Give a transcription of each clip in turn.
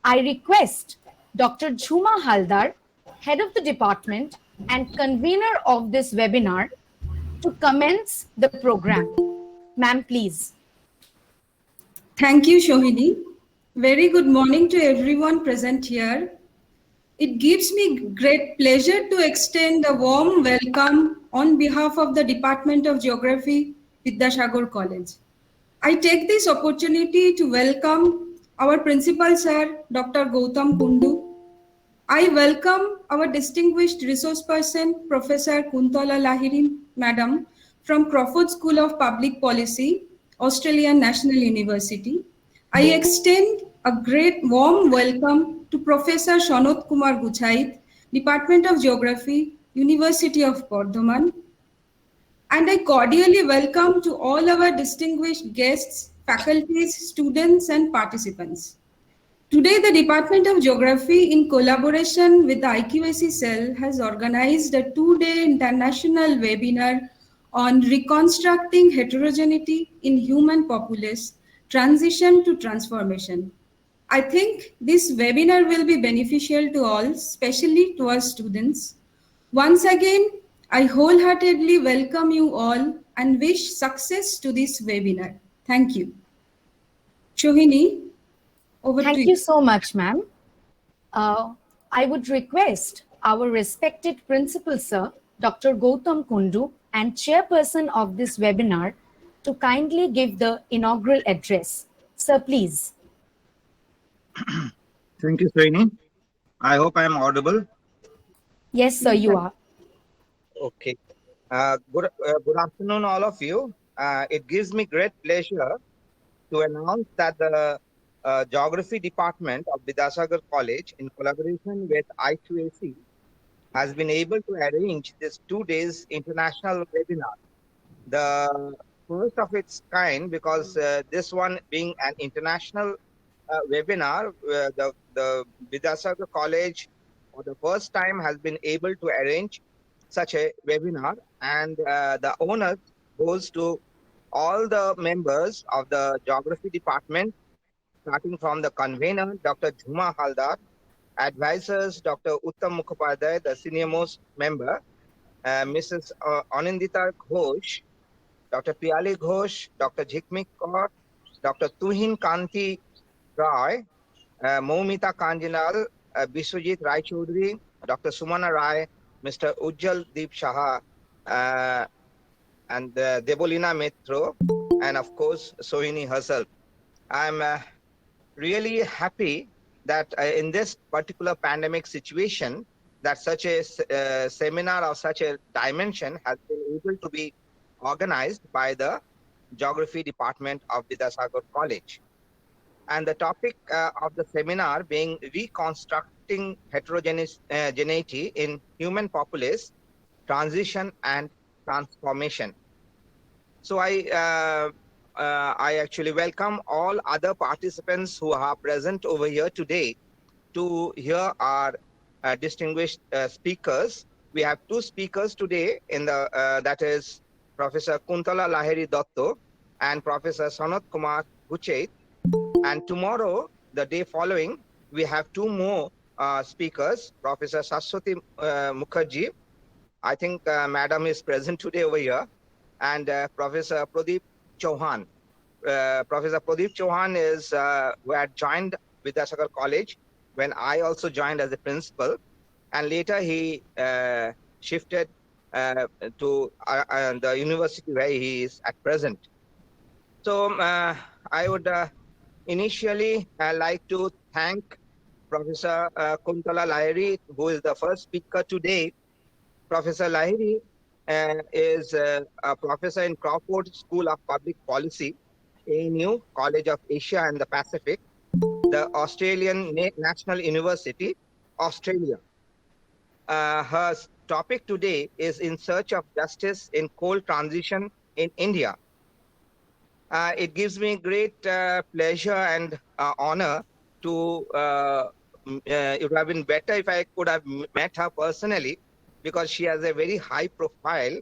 I request Dr. Jhuma Haldar, Head of the Department and convener of this webinar, to commence the program. Ma'am, please. Thank you, Shohini. Very good morning to everyone present here. It gives me great pleasure to extend a warm welcome on behalf of the Department of Geography, Vidyasagar College. I take this opportunity to welcome our Principal Sir, Dr. Gautam Kundu. I welcome our distinguished resource person, Professor Kuntala Lahiri, Madam, from Crawford School of Public Policy, Australian National University. I extend a great warm welcome to Professor Shanot Kumar Guchait, Department of Geography, University of Bardhaman, and I cordially welcome to all our distinguished guests, faculties, students, and participants. Today, the Department of Geography, in collaboration with the IQAC cell, has organized a two-day international webinar on reconstructing heterogeneity in human populace, transition to transformation. I think this webinar will be beneficial to all, especially to our students. Once again, I wholeheartedly welcome you all and wish success to this webinar. Thank you. Shohini, over to Thank you. you so much, ma'am. I would request our respected Principal Sir, Dr. Gautam Kundu, and Chairperson of this webinar to kindly give the inaugural address. Sir, please. Thank you, Srini. I hope I am audible. Yes, sir, you are. Okay. Good afternoon, all of you. It gives me great pleasure to announce that the Geography Department of Vidyasagar College, in collaboration with IQAC, has been able to arrange this 2 days international webinar. The first of its kind, because this one being an international webinar, the Vidyasagar College for the first time has been able to arrange such a webinar, and the honor goes to all the members of the geography department, starting from the convener, Dr. Jhuma Haldar, advisors, Dr. Uttam Mukhopadhyay, the senior most member, Mrs. Anindita Ghosh, Dr. Piali Ghosh, Dr. Jhikmik Kaur, Dr. Tuhin Kanti Roy, Moumita Kanjinal, Biswajit Rai Chaudhary, Dr. Sumana Rai, Mr. Ujjal Deep Shaha, uh, and Debolina Metro, and of course, Sohini herself. I'm really happy that in this particular pandemic situation, that such a seminar of such a dimension has been able to be organized by the Geography Department of Vidyasagar College. And the topic of the seminar being Reconstructing Heterogeneity in Human Populace, Transition and Transformation. So I actually welcome all other participants who are present over here today to hear our distinguished speakers. We have two speakers today in the that is Professor Kuntala Lahiri Dotto and Professor Sanat Kumar Guchet. And tomorrow, the day following, we have two more speakers, Professor Saswati Mukherjee. I think Madam is present today over here, and Professor Pradeep Chauhan. Professor Pradeep Chauhan is who had joined Vidyasagar College when I also joined as a principal, and later he shifted to the university where he is at present. So I would initially like to thank Professor Kuntala Lahiri, who is the first speaker today. Professor Lahiri is a professor in Crawford School of Public Policy, ANU, College of Asia and the Pacific, the Australian National University, Australia. Her topic today is In Search of Justice in Coal Transition in India. It gives me great pleasure and honor to, it would have been better if I could have met her personally, because she has a very high profile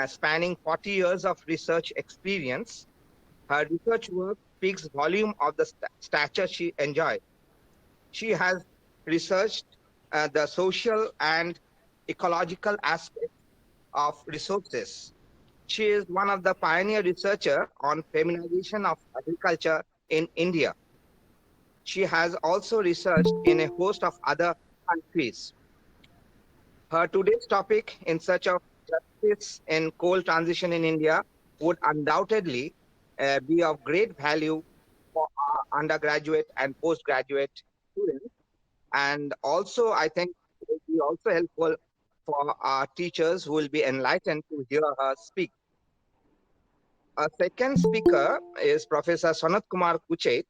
spanning 40 years of research experience. Her research work speaks volume of the stature she enjoyed. She has researched the social and ecological aspects of resources. She is one of the pioneer researcher on feminization of agriculture in India. She has also researched in a host of other countries. Her today's topic, in search of justice in coal transition in India, would undoubtedly be of great value for our undergraduate and postgraduate students. And also, I think it will be also helpful for our teachers who will be enlightened to hear her speak. Our second speaker is Professor Sanat Kumar Kuchet,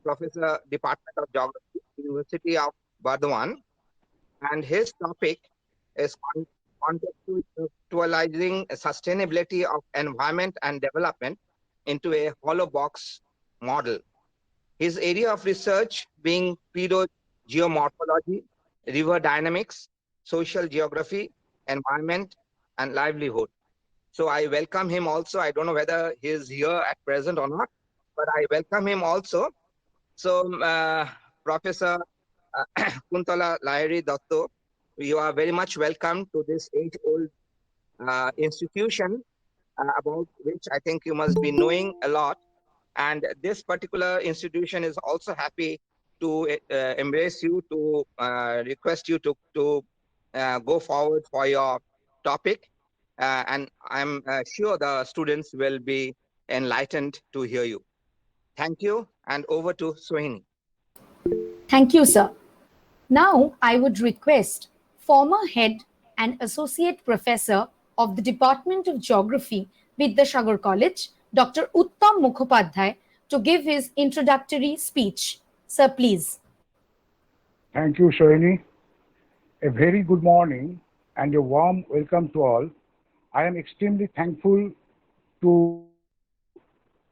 Professor, Department of Geography, University of Burdwan, and his topic is contextualizing sustainability of environment and development into a hollow box model. His area of research being pedogeomorphology, river dynamics, social geography, environment, and livelihood. So I welcome him also. I don't know whether he is here at present or not, but I welcome him also. So, Professor Kuntala Lahiri Datto, you are very much welcome to this age-old institution about which I think you must be knowing a lot. And this particular institution is also happy to embrace you, to request you to go forward for your topic. And I'm sure the students will be enlightened to hear you. Thank you, and over to Sohini. Thank you, sir. Now, I would request former head and associate professor of the Department of Geography, Vidyasagar College, Dr. Uttam Mukhopadhyay, to give his introductory speech. Sir, please. Thank you, Shohini. A very good morning and a warm welcome to all. I am extremely thankful to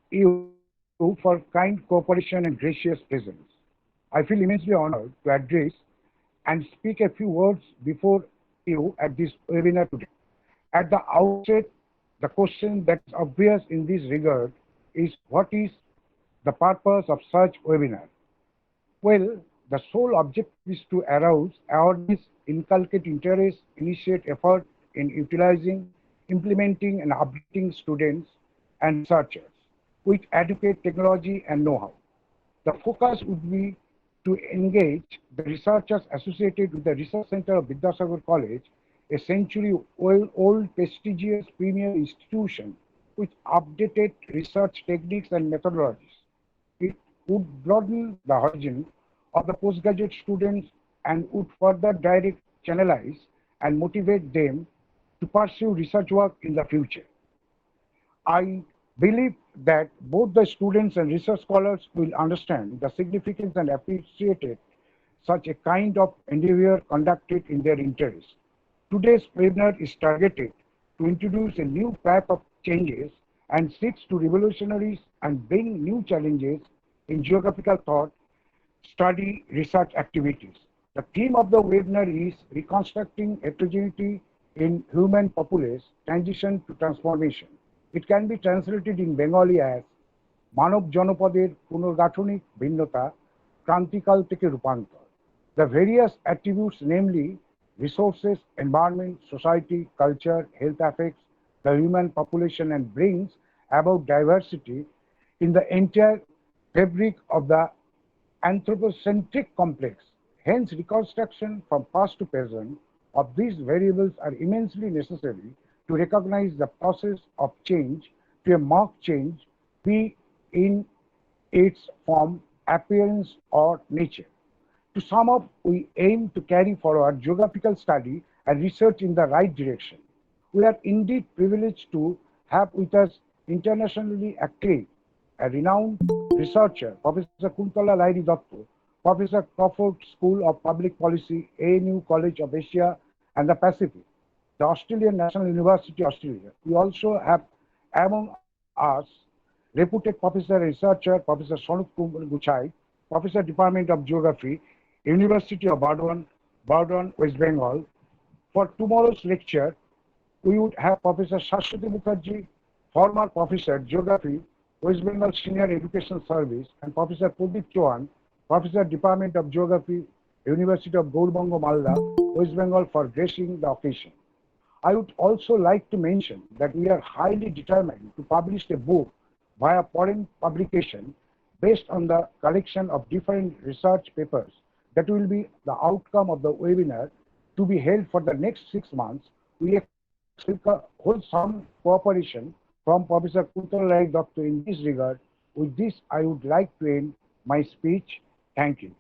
you for kind cooperation and gracious presence. I feel immensely honored to address and speak a few words before you at this webinar today. At the outset, the question that is obvious in this regard is what is the purpose of such webinar? Well, the sole objective is to arouse awareness, inculcate interest, initiate effort in utilizing, implementing, and updating students and researchers with adequate technology and know-how. The focus would be to engage the researchers associated with the Research Center of Vidyasagar College, a century-old prestigious premier institution with updated research techniques and methodologies. It would broaden the horizon of the postgraduate students and would further direct, channelize, and motivate them to pursue research work in the future. I believe that both the students and research scholars will understand the significance and appreciate it, such a kind of endeavor conducted in their interest. Today's webinar is targeted to introduce a new path of changes and seeks to revolutionize and bring new challenges in geographical thought, study, research activities. The theme of the webinar is Reconstructing Heterogeneity in Human Populace, Transition to Transformation. It can be translated in Bengali as মানব জনপদের পুনর্গাঠনিক ভিন্নতা ক্রান্তিকাল থেকে রূপান্তর. The various attributes, namely resources, environment, society, culture, health affects the human population and brings about diversity in the entire fabric of the anthropocentric complex. Hence, reconstruction from past to present of these variables are immensely necessary to recognize the process of change to a marked change, be in its form, appearance, or nature. To sum up, we aim to carry forward geographical study and research in the right direction. We are indeed privileged to have with us internationally acclaimed, a renowned researcher, Professor Kuntala Lahiri Datto, Professor Crawford School of Public Policy, ANU College of Asia and the Pacific, the Australian National University, Australia. We also have among us reputed professor and researcher, Professor Sanat Kumar Kuchet, Professor Department of Geography, University of Burdwan, West Bengal. For tomorrow's lecture, we would have Professor Shashwati Mukherjee, former Professor Geography, West Bengal Senior Education Service, and Professor Pradeep Chauhan, Professor, Department of Geography, University of Gaurbango, Malda, West Bengal, for gracing the occasion. I would also like to mention that we are highly determined to publish a book via foreign publication based on the collection of different research papers that will be the outcome of the webinar to be held for the next 6 months. We expect wholesome cooperation from Professor Kuntala Dr. in this regard. With this, I would like to end my speech. Thank you.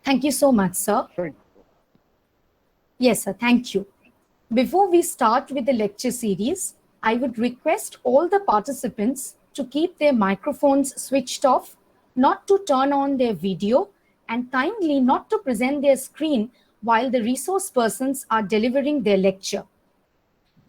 Thank you so much, sir. Sorry. Yes, sir. Thank you. Before we start with the lecture series, I would request all the participants to keep their microphones switched off, not to turn on their video, and kindly not to present their screen while the resource persons are delivering their lecture.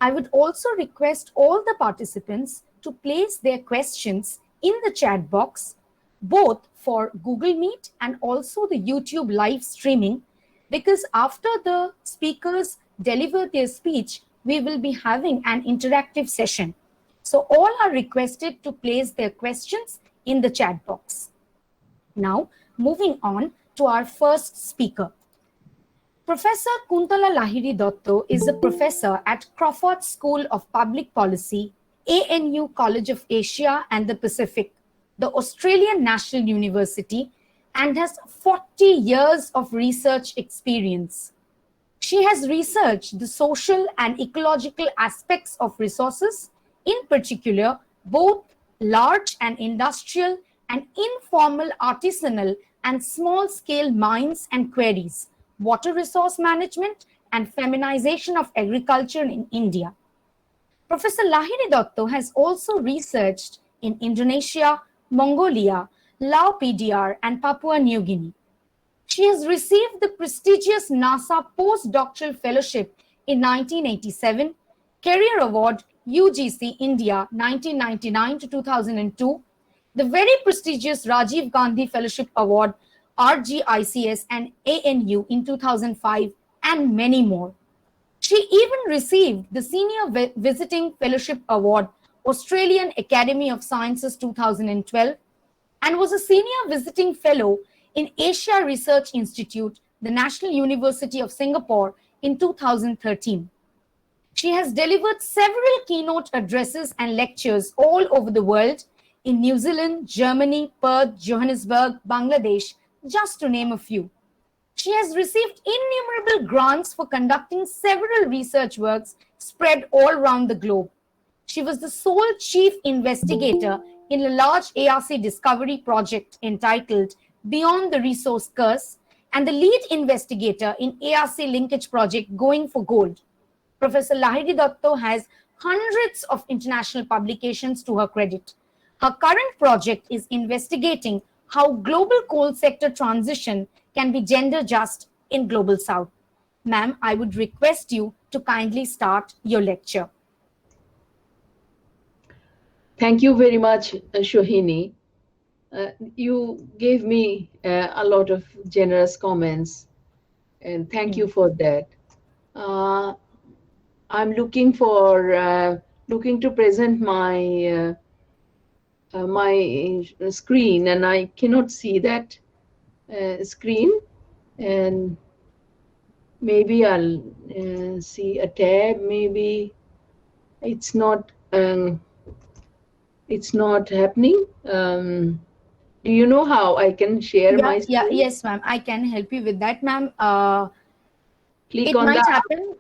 I would also request all the participants to place their questions in the chat box, both for Google Meet and also the YouTube live streaming, because after the speakers deliver their speech, we will be having an interactive session. So all are requested to place their questions in the chat box. Now, moving on to our first speaker. Professor Kuntala Lahiri Dotto is a professor at Crawford School of Public Policy, ANU College of Asia and the Pacific, the Australian National University, and has 40 years of research experience. She has researched the social and ecological aspects of resources, in particular, both large and industrial and informal artisanal and small-scale mines and quarries, water resource management, and feminization of agriculture in India. Professor Lahiri Dotto has also researched in Indonesia, Mongolia, Lao PDR, and Papua New Guinea. She has received the prestigious NASA postdoctoral fellowship in 1987, Career Award UGC India 1999 to 2002, the very prestigious Rajiv Gandhi Fellowship Award RGICS and ANU in 2005, and many more. She even received the Senior Visiting Fellowship Award Australian Academy of Sciences 2012 and was a Senior Visiting Fellow in Asia Research Institute, the National University of Singapore in 2013. She has delivered several keynote addresses and lectures all over the world in New Zealand, Germany, Perth, Johannesburg, Bangladesh, just to name a few. She has received innumerable grants for conducting several research works spread all around the globe. She was the sole chief investigator in a large ARC discovery project entitled Beyond the Resource Curse and the lead investigator in ARC linkage project Going for Gold. Professor Lahiri Dotto has hundreds of international publications to her credit. Her current project is investigating how global coal sector transition can be gender just in Global South. Ma'am, I would request you to kindly start your lecture. Thank you very much, Shohini. You gave me a lot of generous comments, and thank you for that. I'm looking to present my my screen, and I cannot see that screen, and maybe I'll see a tab. Maybe it's not happening. Do you know how I can share my screen? Yes, ma'am. I can help you with that, ma'am. Click it on might the happen.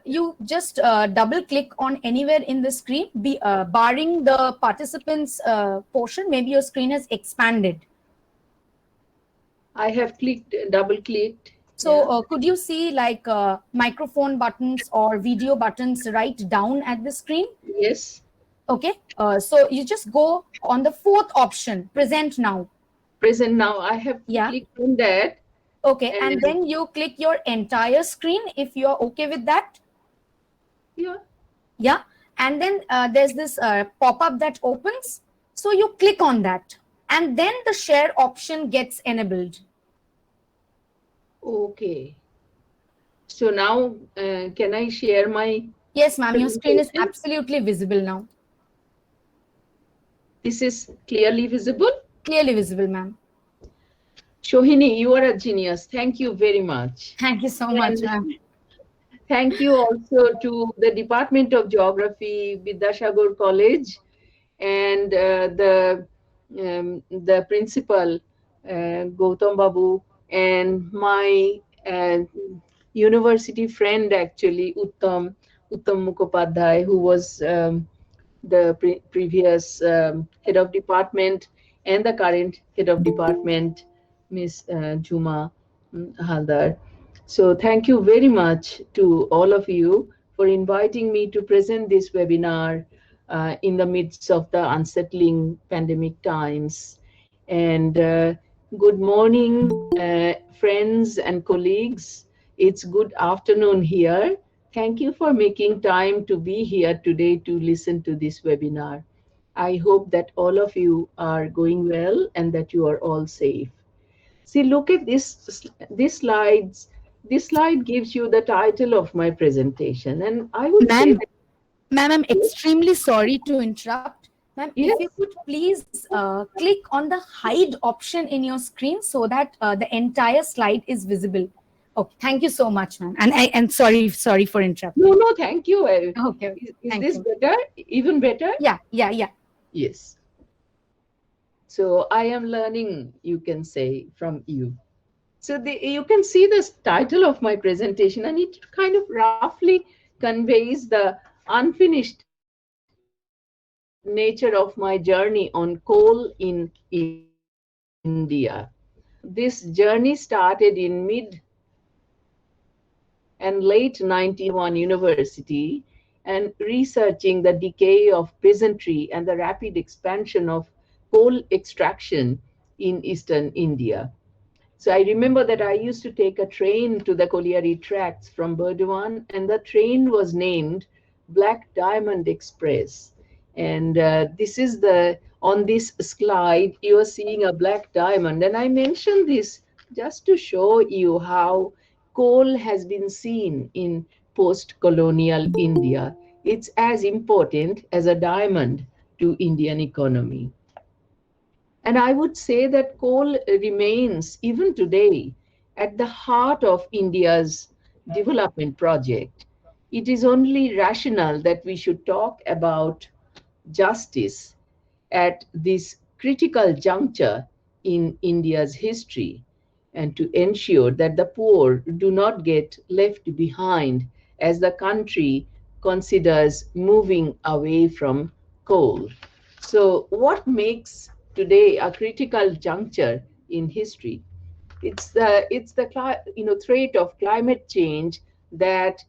You just double click on anywhere in the screen, barring the participants portion. Maybe your screen has expanded. I have double clicked. So could you see like microphone buttons or video buttons right down at the screen? Yes. Okay. So you just go on the fourth option, present now. Present now. I have clicked on that. Okay, and then you click your entire screen if you're okay with that. Yeah. Yeah, and then there's this pop-up that opens. So you click on that, and then the share option gets enabled. Okay. So now, can I share my... Yes, ma'am, your screen is absolutely visible now. This is clearly visible? Clearly visible, ma'am. Shohini, you are a genius. Thank you very much. Thank you so much, And ma'am. thank you also to the Department of Geography, Vidyasagar College, and the principal, Gautam Babu, and my university friend, actually, Uttam Mukhopadhyay, who was the previous head of department and the current head of department, Miss Juma Haldar. So thank you very much to all of you for inviting me to present this webinar in the midst of the unsettling pandemic times. And good morning, friends and colleagues. It's good afternoon here. Thank you for making time to be here today to listen to this webinar. I hope that all of you are going well and that you are all safe. See, look at this slides. This slide gives you the title of my presentation, and I would say Ma'am, that ma'am, I'm extremely sorry to interrupt. Ma'am, if you yes, could please click on the hide option in your screen so that the entire slide is visible. Okay, thank you so much, ma'am. And sorry for interrupting. no, thank you. Okay, Is thank this you. better? Even better? Yeah. Yes. So I am learning, you can say, from you. So you can see this title of my presentation, and it kind of roughly conveys the unfinished nature of my journey on coal in India. This journey started in mid and late 1981 university and researching the decay of peasantry and the rapid expansion of coal extraction in eastern India. So I remember that I used to take a train to the colliery tracks from Burdwan, and the train was named Black Diamond Express. And this is on this slide, you are seeing a black diamond. And I mentioned this just to show you how coal has been seen in post-colonial India. It's as important as a diamond to Indian economy. And I would say that coal remains, even today, at the heart of India's development project. It is only rational that we should talk about justice at this critical juncture in India's history and to ensure that the poor do not get left behind as the country considers moving away from coal. So, what makes today a critical juncture in history? It's the threat of climate change that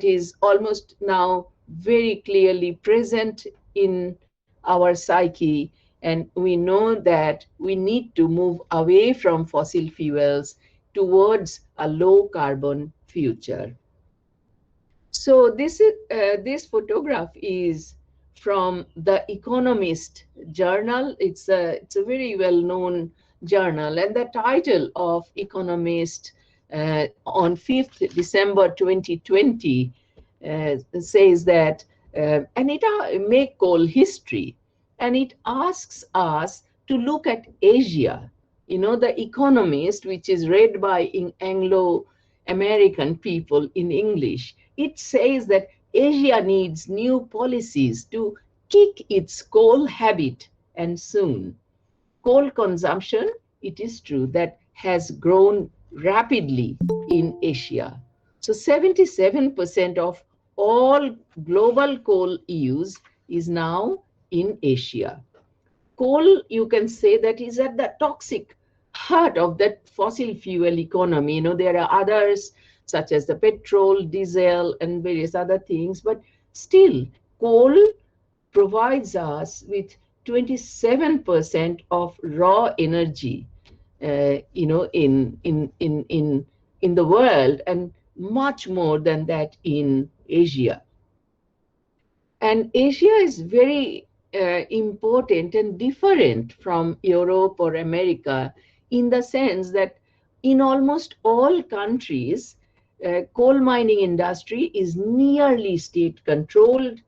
is almost now very clearly present in our psyche, and we know that we need to move away from fossil fuels towards a low carbon future. So this photograph is from the Economist journal. It's a very well known journal, and the title of Economist on 5th December 2020 says that and it make call history, and it asks us to look at Asia. You know, the Economist, which is read by Anglo American people in English, it says that Asia needs new policies to kick its coal habit, and soon. Coal consumption, it is true, that has grown rapidly in Asia. So 77% of all global coal use is now in Asia. Coal, you can say, that is at the toxic heart of that fossil fuel economy. You know, there are others such as the petrol, diesel, and various other things, but still, coal provides us with 27% of raw energy, in the world, and much more than that in Asia. And Asia is very important and different from Europe or America in the sense that in almost all countries, coal mining industry is nearly state controlled,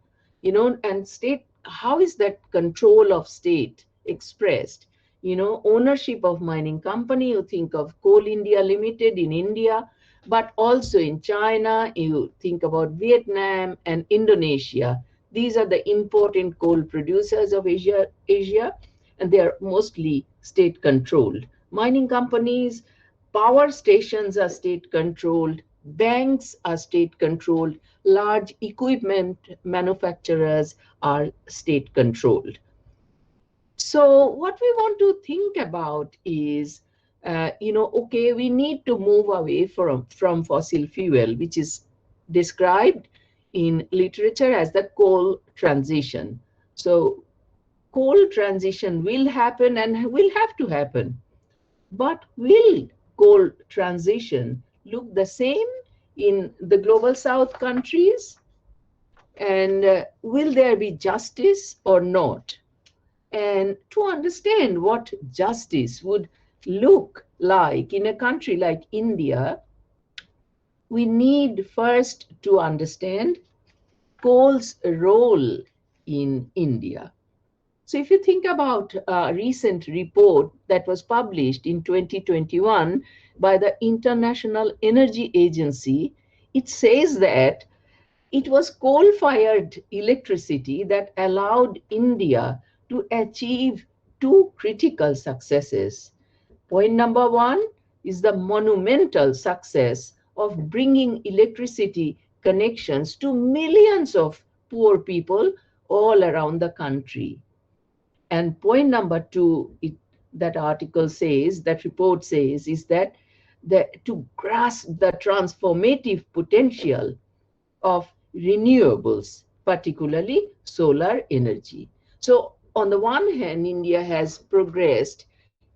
and state, how is that control of state expressed? ownership of mining company, you think of Coal India Limited in India, but also in China, you think about Vietnam and Indonesia. These are the important coal producers of Asia, and they are mostly state controlled. Mining companies, power stations are state controlled, banks are state controlled, large equipment manufacturers are state controlled. So what we want to think about is, okay, we need to move away from fossil fuel, which is described in literature as the coal transition. So coal transition will happen and will have to happen. But will coal transition look the same in the global south countries? And will there be justice or not? And to understand what justice would look like in a country like India, we need first to understand coal's role in India. So if you think about a recent report that was published in 2021 by the International Energy Agency, it says that it was coal-fired electricity that allowed India to achieve two critical successes. Point number one is the monumental success of bringing electricity connections to millions of poor people all around the country. And point number two, that article says, that report says, is that to grasp the transformative potential of renewables, particularly solar energy. So on the one hand, India has progressed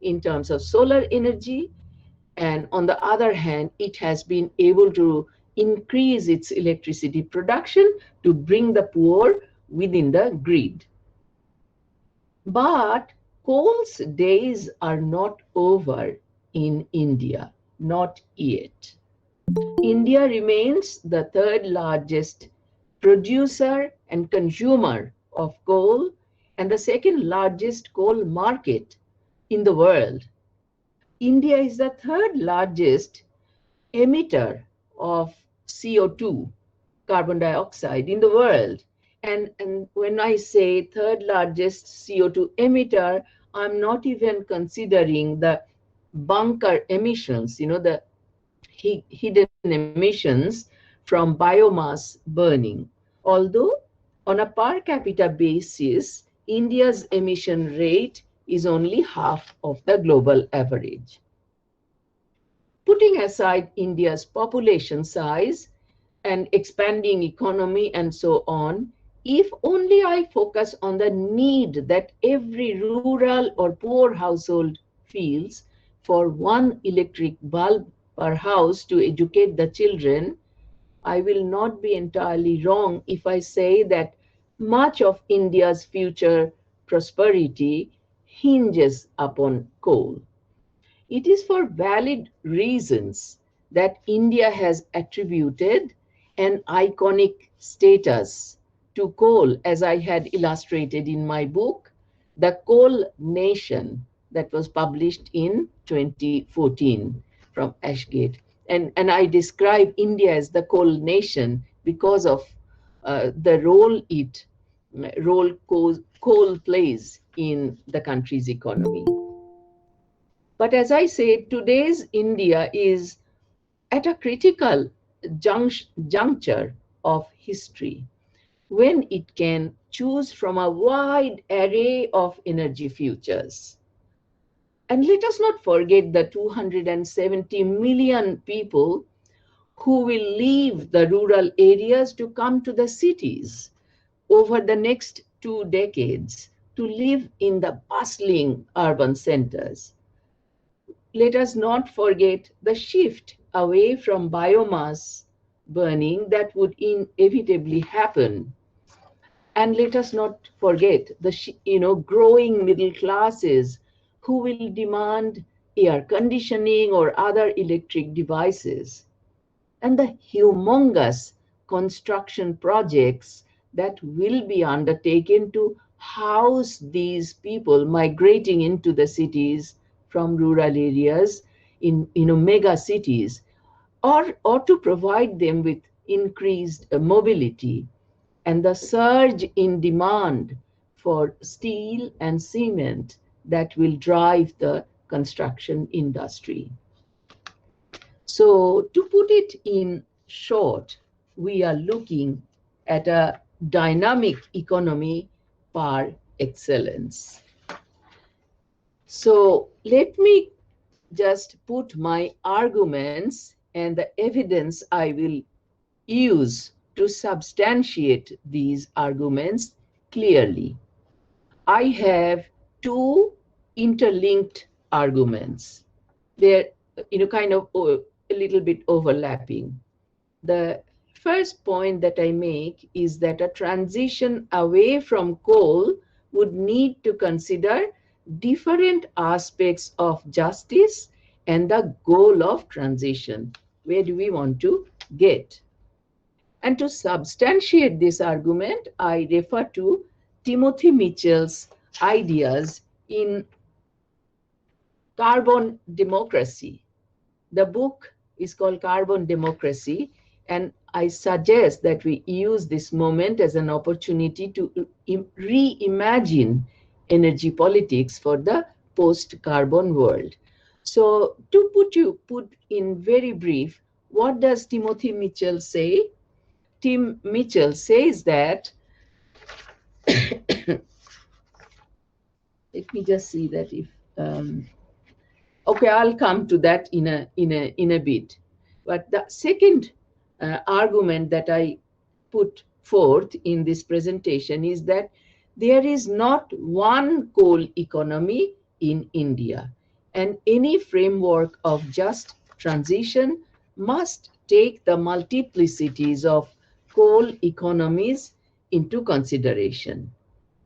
in terms of solar energy, and on the other hand, it has been able to increase its electricity production to bring the poor within the grid. But coal's days are not over in India, not yet. India remains the third largest producer and consumer of coal and the second largest coal market in the world. India is the third largest emitter of CO2, carbon dioxide, in the world. And when I say third largest CO2 emitter, I'm not even considering the bunker emissions, the hidden emissions from biomass burning. Although on a per capita basis, India's emission rate is only half of the global average. Putting aside India's population size and expanding economy and so on, if only I focus on the need that every rural or poor household feels for one electric bulb per house to educate the children, I will not be entirely wrong if I say that much of India's future prosperity hinges upon coal. It is for valid reasons that India has attributed an iconic status to coal, as I had illustrated in my book, The Coal Nation, that was published in 2014 from Ashgate. And I describe India as the coal nation because of the role coal plays in the country's economy. But as I said, today's India is at a critical juncture of history when it can choose from a wide array of energy futures. And let us not forget the 270 million people who will leave the rural areas to come to the cities over the next 2 decades to live in the bustling urban centers. Let us not forget the shift away from biomass burning that would inevitably happen. And let us not forget the growing middle classes who will demand air conditioning or other electric devices, and the humongous construction projects that will be undertaken to house these people migrating into the cities from rural areas in mega cities, or to provide them with increased mobility and the surge in demand for steel and cement that will drive the construction industry. So, to put it in short, we are looking at a dynamic economy par excellence. So, let me just put my arguments and the evidence I will use to substantiate these arguments clearly. I have two interlinked arguments. They're, kind of a little bit overlapping. The first point that I make is that a transition away from coal would need to consider different aspects of justice and the goal of transition. Where do we want to get? And to substantiate this argument, I refer to Timothy Mitchell's ideas in Carbon Democracy. The book is called Carbon Democracy, and I suggest that we use this moment as an opportunity to reimagine energy politics for the post-carbon world. So to put in very brief, what does Timothy Mitchell say? Tim Mitchell says that, let me just see that if, okay, I'll come to that in a bit. But the second argument that I put forth in this presentation is that there is not one coal economy in India, and any framework of just transition must take the multiplicities of coal economies into consideration.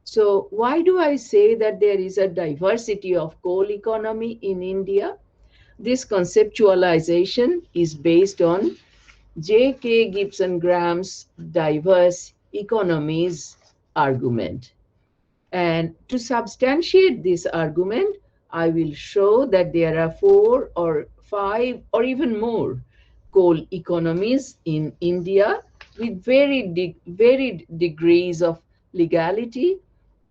So why do I say that there is a diversity of coal economy in India? This conceptualization is based on J.K. Gibson Graham's diverse economies argument. And to substantiate this argument, I will show that there are 4 or 5 or even more coal economies in India with varied degrees of legality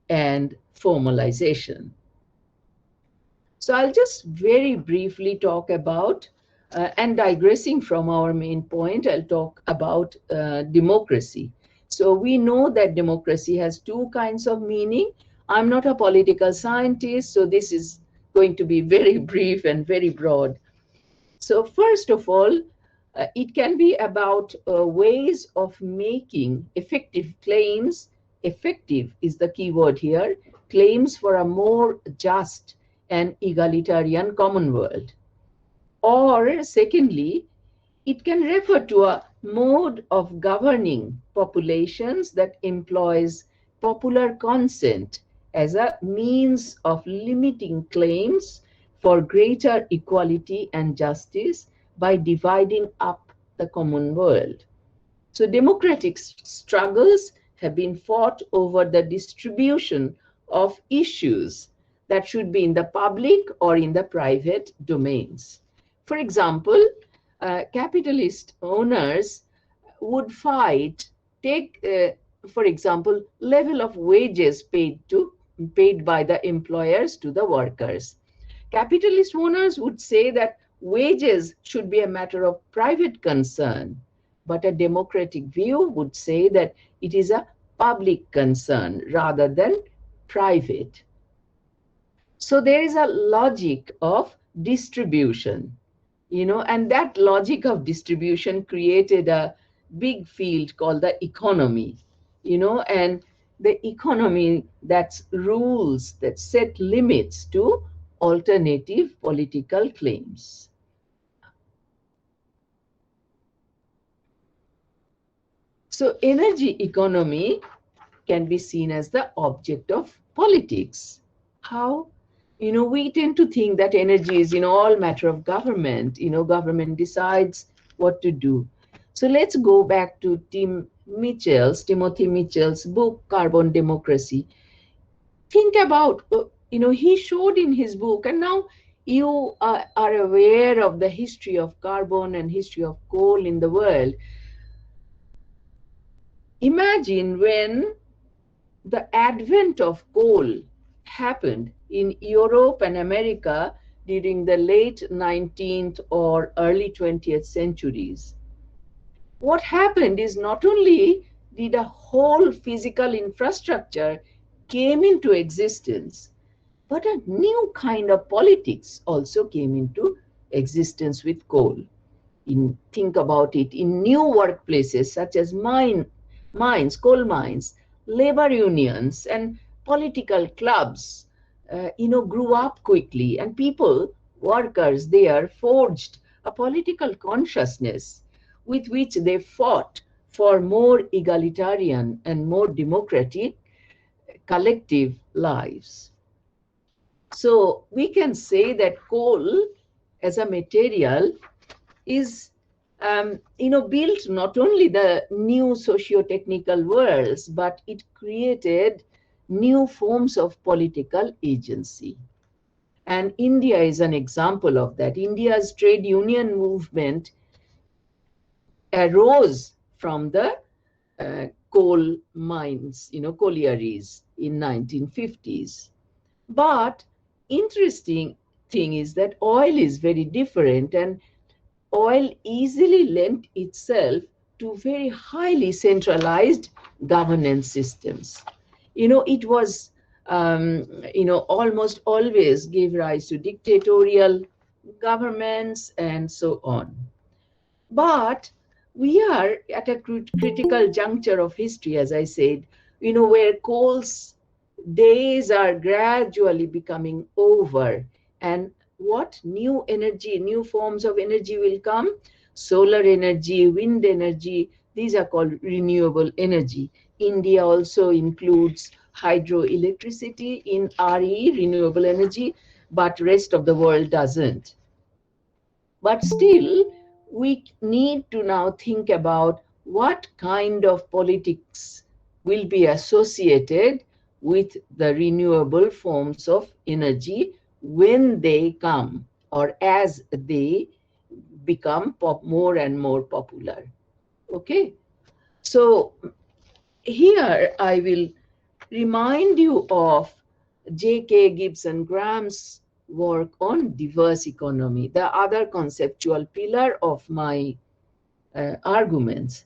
and formalization. So I'll just very briefly talk about, and digressing from our main point, I'll talk about democracy. So we know that democracy has 2 kinds of meaning. I'm not a political scientist, so this is going to be very brief and very broad. So first of all, it can be about ways of making effective claims. Effective is the key word here, claims for a more just and egalitarian common world. Or secondly, it can refer to a mode of governing populations that employs popular consent as a means of limiting claims for greater equality and justice by dividing up the common world. So democratic struggles have been fought over the distribution of issues that should be in the public or in the private domains. For example, capitalist owners would fight, take, for example, level of wages paid by the employers to the workers. Capitalist owners would say that wages should be a matter of private concern, but a democratic view would say that it is a public concern rather than private. So there is a logic of distribution, and that logic of distribution created a big field called the economy, and the economy that's rules that set limits to alternative political claims. So energy economy can be seen as the object of politics. How? We tend to think that energy is, all matter of government. Government decides what to do. So let's go back to Timothy Mitchell's book, Carbon Democracy. think about, he showed in his book, and now you are aware of the history of carbon and history of coal in the world. Imagine when the advent of coal happened in Europe and America during the late 19th or early 20th centuries. What happened is not only did a whole physical infrastructure came into existence, but a new kind of politics also came into existence with coal. Think about it, in new workplaces such as mines, coal mines, labor unions, and political clubs, grew up quickly, and people, workers there, forged a political consciousness with which they fought for more egalitarian and more democratic collective lives. So we can say that coal as a material is built not only the new socio-technical worlds, but it created new forms of political agency. And India is an example of that. India's trade union movement arose from the coal mines, collieries in 1950s. But interesting thing is that oil is very different, and oil easily lent itself to very highly centralized governance systems. It was, almost always gave rise to dictatorial governments and so on. But we are at a critical juncture of history, as I said, where coal's days are gradually becoming over. And what new energy, new forms of energy will come? Solar energy, wind energy, these are called renewable energy. India also includes hydroelectricity in RE, renewable energy, but rest of the world doesn't. But still, we need to now think about what kind of politics will be associated with the renewable forms of energy when they come or as they become more and more popular. Okay, so here I will remind you of J.K. Gibson Graham's work on diverse economy, the other conceptual pillar of my arguments.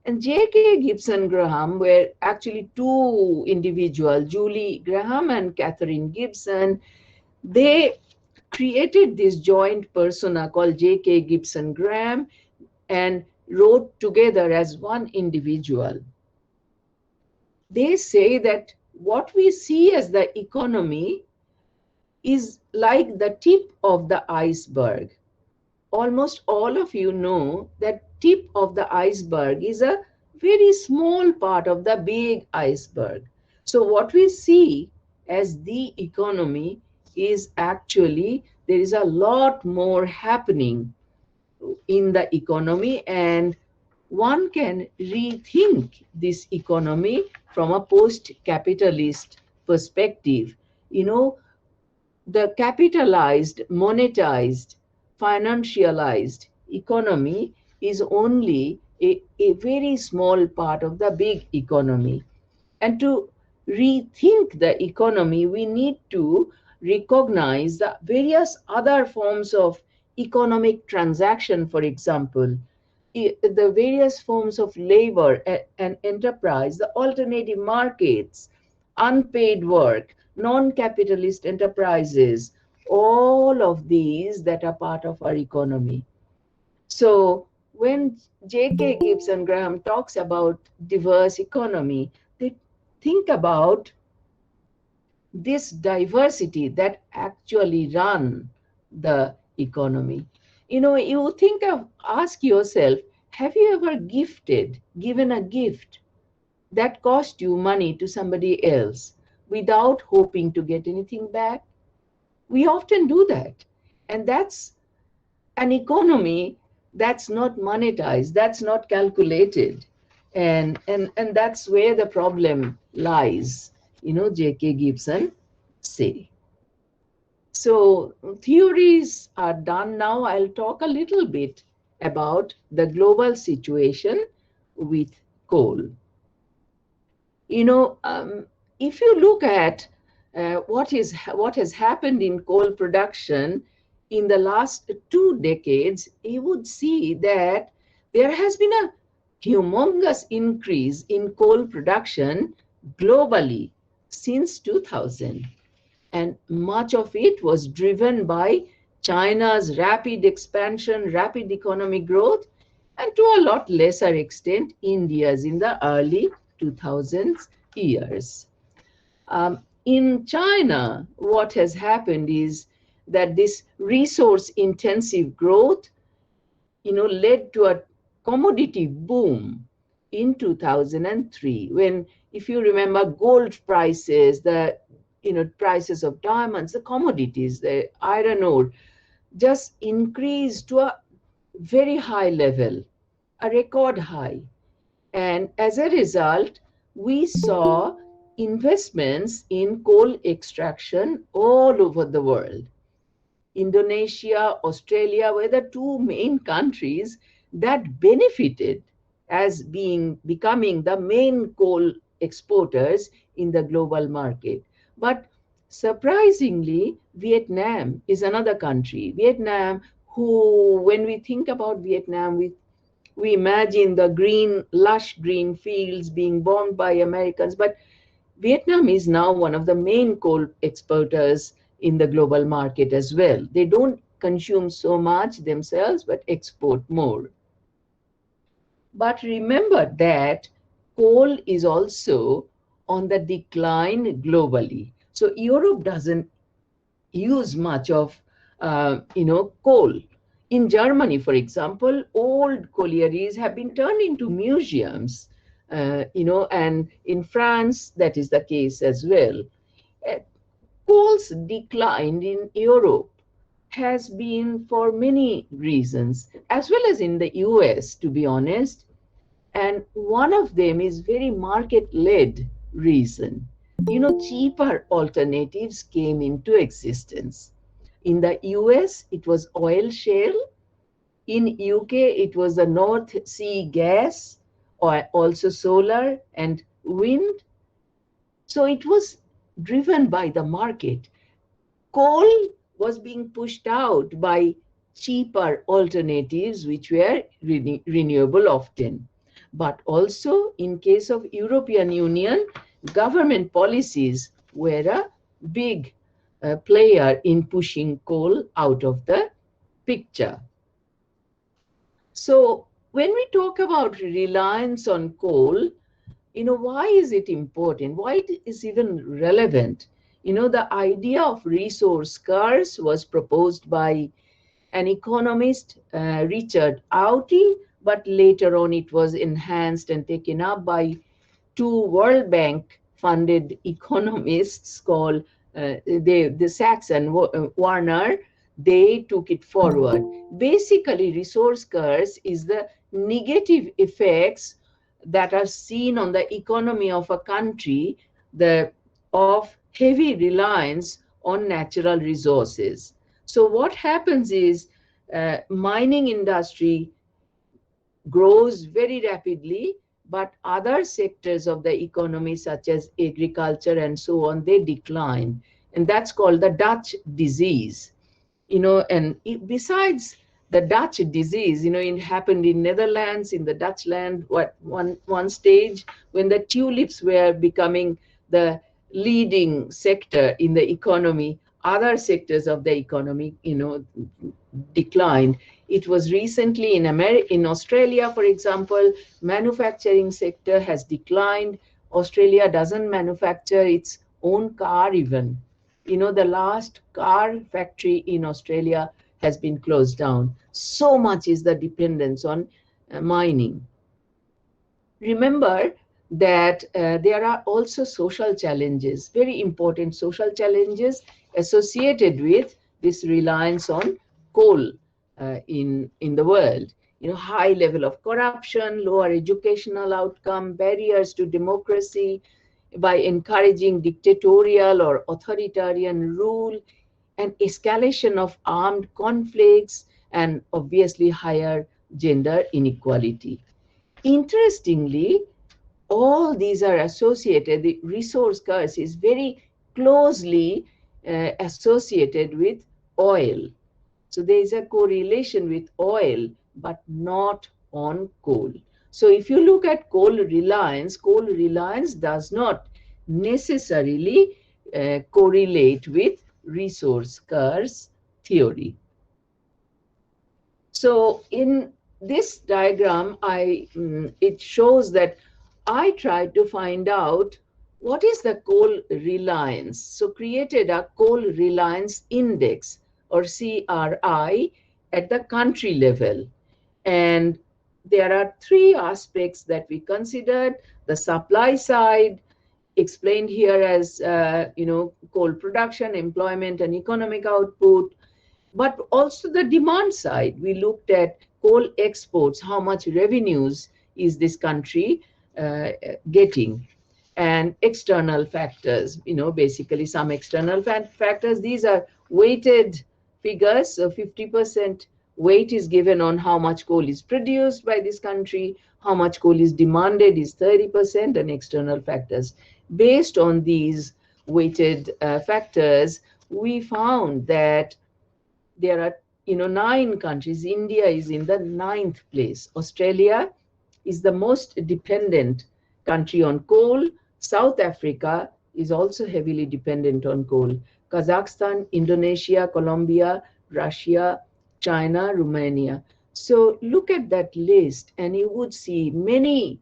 And J.K. Gibson Graham were actually two individuals, Julie Graham and Catherine Gibson. They created this joint persona called J.K. Gibson Graham and wrote together as one individual. They say that what we see as the economy is like the tip of the iceberg. Almost all of you know that tip of the iceberg is a very small part of the big iceberg. So what we see as the economy is actually there is a lot more happening in the economy, and one can rethink this economy from a post-capitalist perspective. The capitalized, monetized, financialized economy is only a very small part of the big economy. And to rethink the economy, we need to recognize the various other forms of economic transaction, for example, the various forms of labor and enterprise, the alternative markets, unpaid work, non-capitalist enterprises, all of these that are part of our economy. So when J.K. Gibson Graham talks about diverse economy, they think about this diversity that actually run the economy. You ask yourself, have you ever given a gift that cost you money to somebody else without hoping to get anything back? We often do that. And that's an economy that's not monetized, that's not calculated. And that's where the problem lies. J.K. Gibson say. So theories are done now. I'll talk a little bit about the global situation with coal. If you look at what has happened in coal production in the last 2 decades, you would see that there has been a humongous increase in coal production globally since 2000. And much of it was driven by China's rapid expansion, rapid economic growth, and to a lot lesser extent, India's in the early 2000s years. In China, what has happened is that this resource intensive growth, led to a commodity boom in 2003 when, if you remember, gold prices, the prices of diamonds, the commodities, the iron ore, just increased to a very high level, a record high. And as a result, we saw investments in coal extraction all over the world. Indonesia, Australia were the two main countries that benefited as becoming the main coal exporters in the global market. But surprisingly, Vietnam is another country. Vietnam, who, when we think about Vietnam, we imagine the lush green fields being bombed by Americans, but Vietnam is now one of the main coal exporters in the global market as well. They don't consume so much themselves, but export more. But remember that coal is also on the decline globally. So Europe doesn't use much of, coal. In Germany, for example, old collieries have been turned into museums, and in France, that is the case as well. Uh, Coal's decline in Europe has been for many reasons, as well as in the US, to be honest. And one of them is very market-led reason. Cheaper alternatives came into existence. In the US, it was oil shale. In UK, it was the North Sea gas, or also solar and wind. So it was driven by the market. Coal was being pushed out by cheaper alternatives, which were renewable often. But also, in case of European Union, government policies were a big player in pushing coal out of the picture. So when we talk about reliance on coal, why is it important? Why it is even relevant? The idea of resource curse was proposed by an economist, Richard Auty, but later on it was enhanced and taken up by two World Bank funded economists called the Sachs and Warner. They took it forward. Basically, resource curse is the negative effects that are seen on the economy of a country of heavy reliance on natural resources. So what happens is mining industry grows very rapidly, but other sectors of the economy, such as agriculture and so on, they decline. And that's called the Dutch disease. And besides the Dutch disease, it happened in Netherlands, in the Dutch land, one stage when the tulips were becoming the leading sector in the economy, other sectors of the economy, declined. It was recently in Australia, for example, manufacturing sector has declined. Australia doesn't manufacture its own car even. The last car factory in Australia has been closed down. So much is the dependence on mining. Remember that there are also social challenges, very important social challenges associated with this reliance on coal in the world. High level of corruption, lower educational outcome, barriers to democracy, by encouraging dictatorial or authoritarian rule and escalation of armed conflicts, and obviously higher gender inequality. Interestingly, all these are associated, the resource curse is very closely associated with oil. So there is a correlation with oil, but not on coal. So if you look at coal reliance does not necessarily correlate with resource curse theory. So in this diagram, it shows that I tried to find out what is the coal reliance. So created a coal reliance index, or CRI, at the country level. And there are three aspects that we considered: the supply side, explained here as coal production, employment, and economic output, but also the demand side. We looked at coal exports, how much revenues is this country getting, and external factors, basically some external factors. These are weighted figures. So 50% weight is given on how much coal is produced by this country, how much coal is demanded is 30%, and external factors. Based on these weighted factors, we found that there are 9 countries. India is in the 9th place. Australia is the most dependent country on coal. South Africa is also heavily dependent on coal. Kazakhstan, Indonesia, Colombia, Russia, China, Romania. So look at that list and you would see many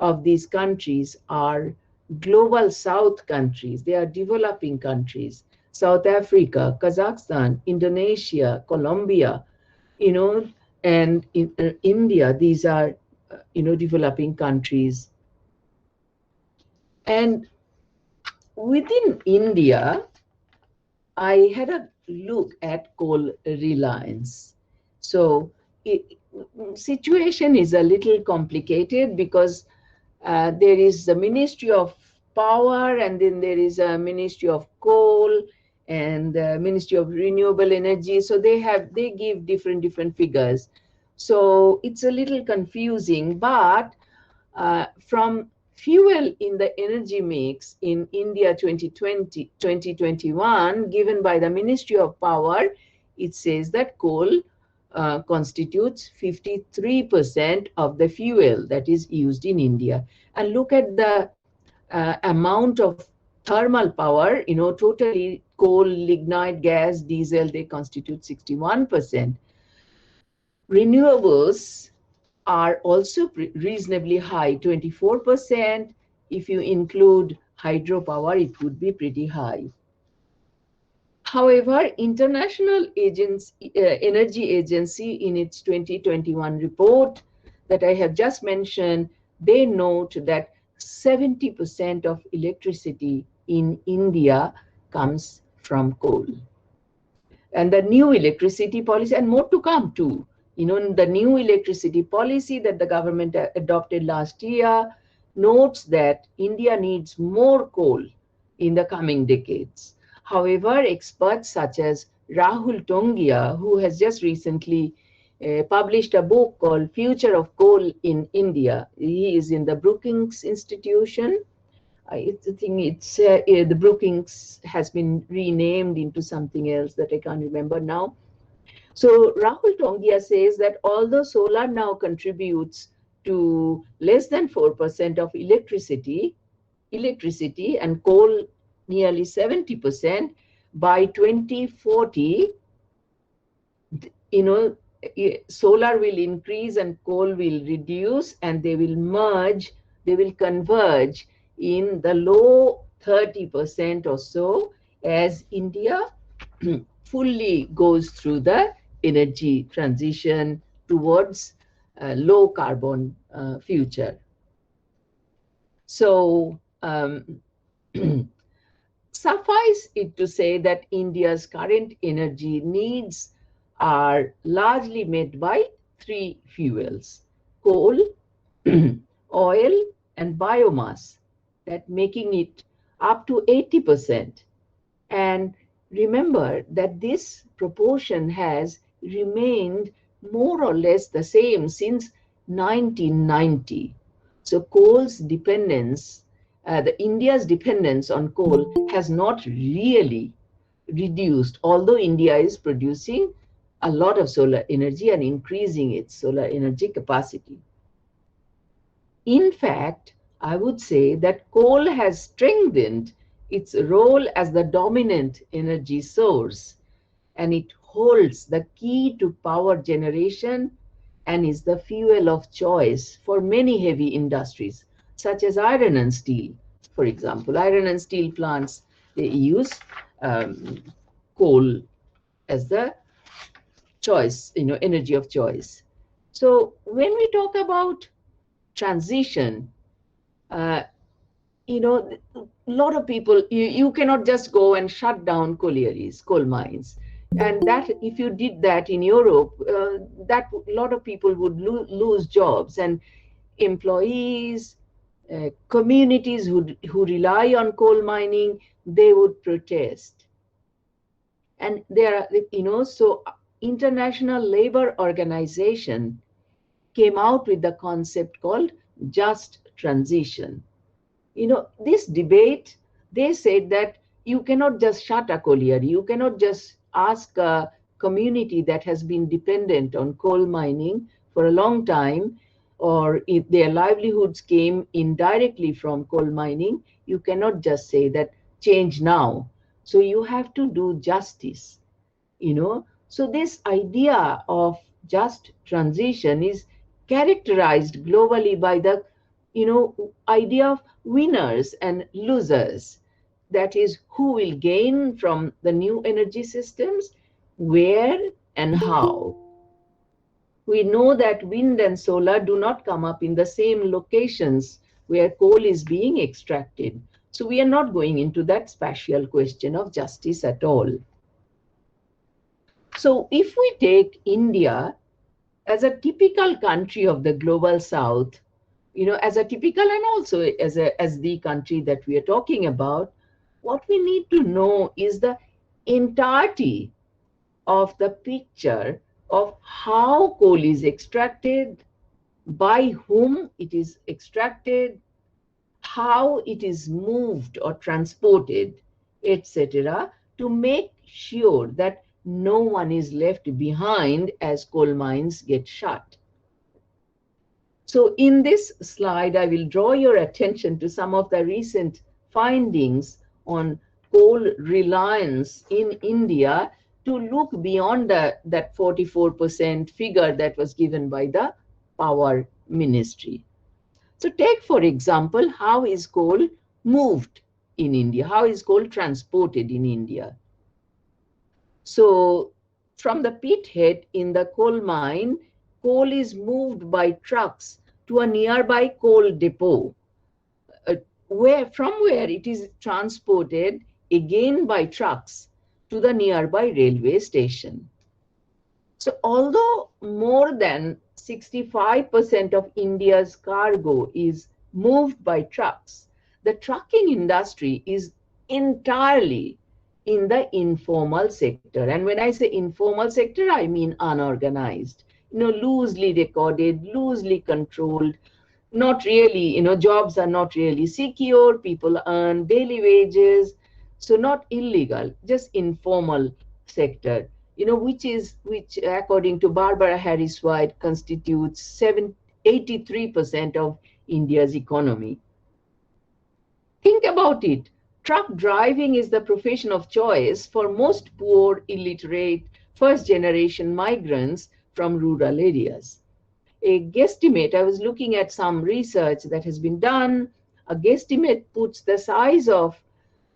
of these countries are global south countries. They are developing countries. South Africa, Kazakhstan, Indonesia, Colombia, and India, these are, developing countries. And within India, I had a look at coal reliance. So situation is a little complicated because there is the Ministry of Power, and then there is a Ministry of Coal and Ministry of Renewable Energy. So they give different figures. So it's a little confusing, but from fuel in the energy mix in India 2021, given by the Ministry of Power, it says that coal constitutes 53% of the fuel that is used in India. And look at the amount of thermal power, totally coal, lignite, gas, diesel, they constitute 61%. Renewables are also reasonably high, 24%. If you include hydropower, it would be pretty high. However, International Energy Agency, in its 2021 report that I have just mentioned, they note that 70% of electricity in India comes from coal. And the new electricity policy, and more to come too, the new electricity policy that the government adopted last year notes that India needs more coal in the coming decades. However, experts such as Rahul Tongia, who has just recently published a book called Future of Coal in India. He is in the Brookings Institution. I think the Brookings has been renamed into something else that I can't remember now. So Rahul Tongia says that although solar now contributes to less than 4% of electricity and coal nearly 70%, by 2040, solar will increase and coal will reduce, and they will converge in the low 30% or so as India fully goes through the energy transition towards a low carbon future. So suffice it to say that India's current energy needs are largely met by 3 fuels: coal, oil, and biomass. that making it up to 80%. And remember that this proportion has remained more or less the same since 1990. So coal's dependence, the India's dependence on coal has not really reduced, although India is producing a lot of solar energy and increasing its solar energy capacity. In fact, I would say that coal has strengthened its role as the dominant energy source, and it holds the key to power generation and is the fuel of choice for many heavy industries, such as iron and steel. For example, iron and steel plants, they use um, coal as the choice, energy of choice. So when we talk about transition, uh, a lot of people, you cannot just go and shut down collieries, coal mines. And that if you did that in Europe, that a lot of people would lose jobs, and employees, communities who rely on coal mining, they would protest. And there are, so International Labor Organization came out with the concept called just transition. This debate, they said that you cannot just shut a colliery, you cannot just ask a community that has been dependent on coal mining for a long time, or if their livelihoods came indirectly from coal mining, you cannot just say that change now. So you have to do justice. So this idea of just transition is characterized globally by the idea of winners and losers. That is, who will gain from the new energy systems, where and how. We know that wind and solar do not come up in the same locations where coal is being extracted. So we are not going into that spatial question of justice at all. So if we take India as a typical country of the global south, as a typical and also as the country that we are talking about, what we need to know is the entirety of the picture of how coal is extracted, by whom it is extracted, how it is moved or transported, etc., to make sure that no one is left behind as coal mines get shut. So in this slide, I will draw your attention to some of the recent findings on coal reliance in India to look beyond that 44% figure that was given by the Power Ministry. So take, for example, how is coal moved in India? How is coal transported in India? So from the pit head in the coal mine, coal is moved by trucks to a nearby coal depot, where it is transported again by trucks to the nearby railway station. So although more than 65% of India's cargo is moved by trucks, the trucking industry is entirely in the informal sector. And when I say informal sector, I mean unorganized, loosely recorded, loosely controlled, not really, jobs are not really secure, people earn daily wages, so not illegal, just informal sector, which according to Barbara Harris White constitutes 83% of India's economy. Think about it. Truck driving is the profession of choice for most poor, illiterate, first-generation migrants from rural areas. A guesstimate, I was looking at some research that has been done, a guesstimate puts the size of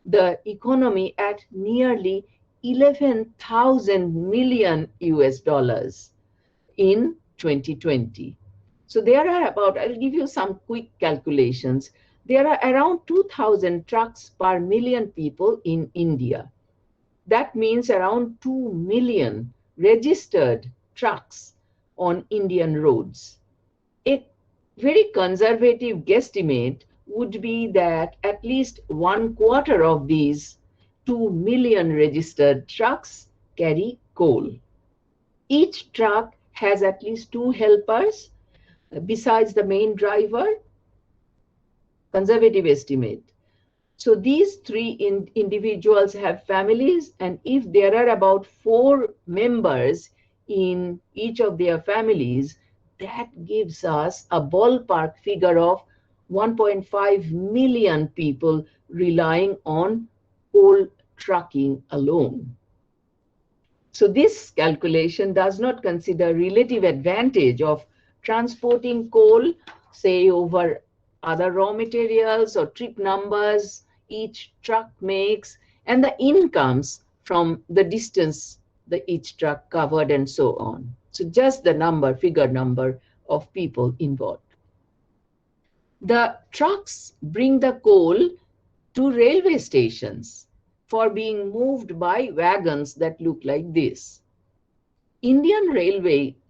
the economy at nearly 11,000 million US dollars in 2020. So there are about, I'll give you some quick calculations. There are around 2,000 trucks per million people in India. That means around 2 million registered trucks on Indian roads. A very conservative guesstimate would be that at least 1/4 of these 2 million registered trucks carry coal. Each truck has at least 2 helpers besides the main driver, conservative estimate. So these three individuals have families, and if there are about 4 members in each of their families, that gives us a ballpark figure of 1.5 million people relying on coal trucking alone. So this calculation does not consider relative advantage of transporting coal, say over other raw materials or trip numbers each truck makes, and the incomes from the distance that each truck covered and so on. So just the figure number of people involved. The trucks bring the coal to railway stations for being moved by wagons that look like this. Indian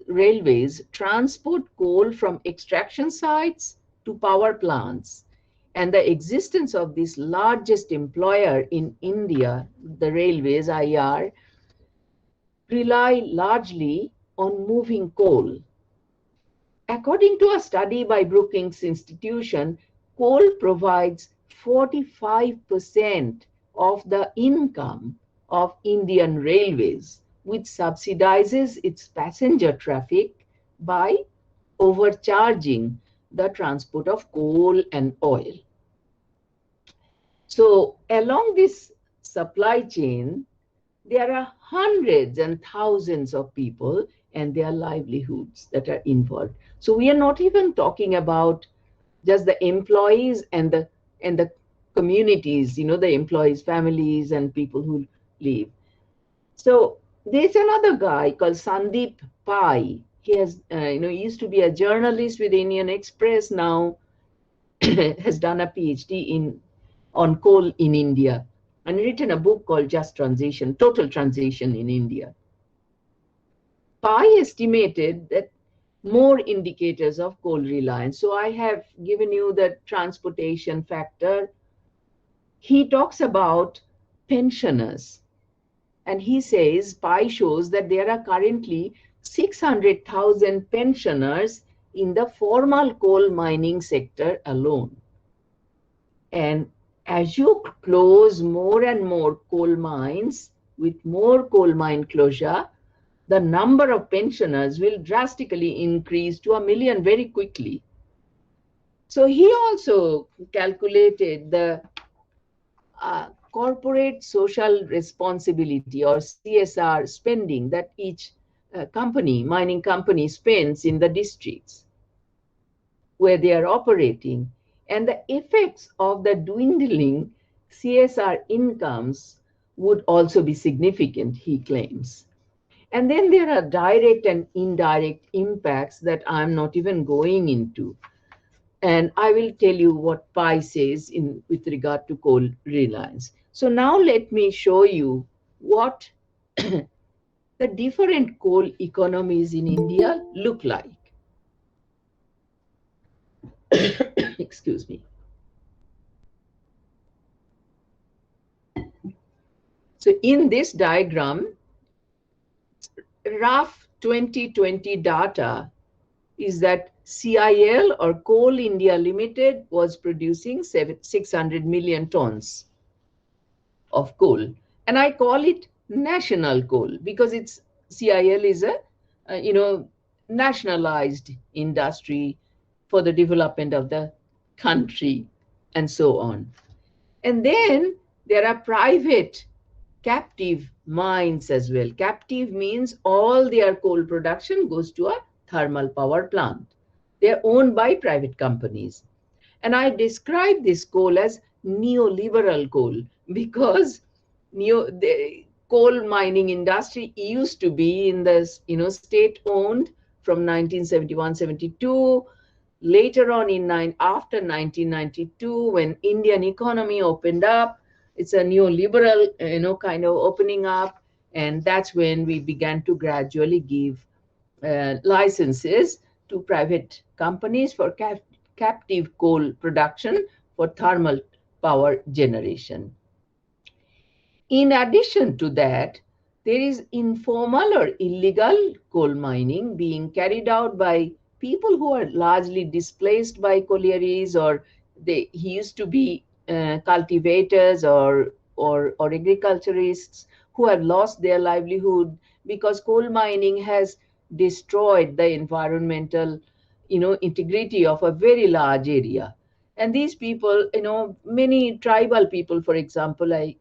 railways transport coal from extraction sites to power plants, and the existence of this largest employer in India, the railways, IR, rely largely on moving coal. According to a study by Brookings Institution, coal provides 45% of the income of Indian railways, which subsidizes its passenger traffic by overcharging the transport of coal and oil. So along this supply chain, there are hundreds and thousands of people and their livelihoods that are involved. So we are not even talking about just the employees and the communities, the employees' families and people who live. So there's another guy called Sandeep Pai. He has, he used to be a journalist with Indian Express. Now has done a PhD on coal in India and written a book called Just Transition, Total Transition in India. Pai estimated that more indicators of coal reliance. So I have given you the transportation factor. He talks about pensioners. And he says, Pai shows that there are currently 600,000 pensioners in the formal coal mining sector alone. And as you close more and more coal mines, with more coal mine closure, the number of pensioners will drastically increase to 1 million very quickly. So he also calculated the corporate social responsibility or CSR spending that each mining company spends in the districts where they are operating, and the effects of the dwindling CSR incomes would also be significant, he claims. And then there are direct and indirect impacts that I'm not even going into. And I will tell you what Pai says with regard to coal reliance. So now let me show you what the different coal economies in India look like. Excuse me. So in this diagram, rough 2020 data is that CIL or Coal India Limited was producing 600 million tons of coal. And I call it national coal because CIL is a nationalized industry for the development of the country and so on. And then there are private captive mines as well. Captive means all their coal production goes to a thermal power plant. They're owned by private companies. And I describe this coal as neoliberal coal because the coal mining industry used to be in the state-owned from 1971-72. Later on, after 1992, when Indian economy opened up, it's a neoliberal, kind of opening up, and that's when we began to gradually give licenses to private companies for captive coal production for thermal power generation. In addition to that, there is informal or illegal coal mining being carried out by people who are largely displaced by collieries, or he used to be cultivators or agriculturists who have lost their livelihood because coal mining has destroyed the environmental integrity of a very large area. And these people, many tribal people, for example, I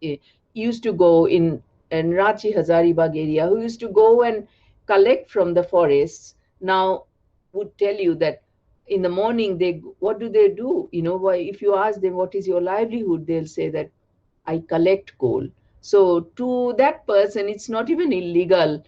used to go in Ranchi Hazaribagh area, who used to go and collect from the forests, now would tell you that in the morning, what do they do? Why, if you ask them what is your livelihood, they'll say that I collect coal. So to that person, it's not even illegal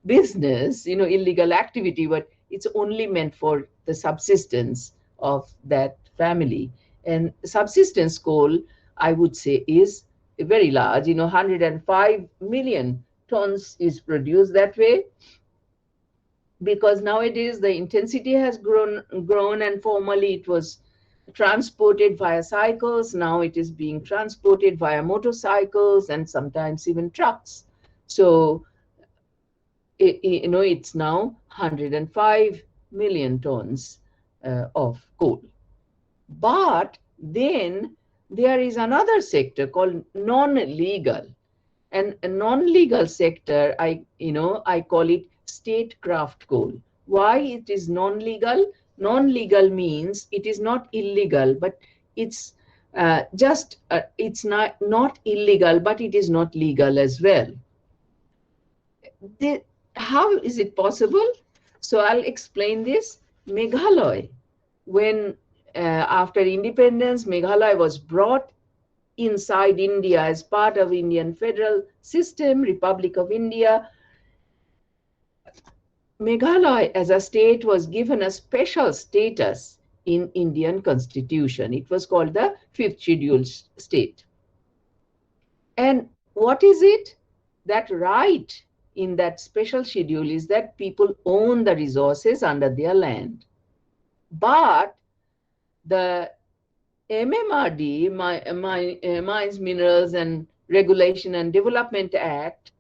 business, illegal activity, but it's only meant for the subsistence of that family. And subsistence coal, I would say, is very large. 105 million tons is produced that way, because nowadays the intensity has grown, and formerly it was transported via cycles. Now it is being transported via motorcycles and sometimes even trucks. So it's now 105 million tons of coal. But then there is another sector called non-legal. And a non-legal sector, I call it statecraft coal. Why it is non-legal? Non-legal means it is not illegal, but it's it's not illegal, but it is not legal as well. The, how is it possible? So I'll explain this. Meghalaya, when after independence, Meghalaya was brought inside India as part of Indian federal system, Republic of India. Meghalaya as a state was given a special status in Indian constitution. It was called the fifth scheduled state. And what is it? That right in that special schedule is that people own the resources under their land. But the MMRD, Mines, Minerals and Regulation and Development Act,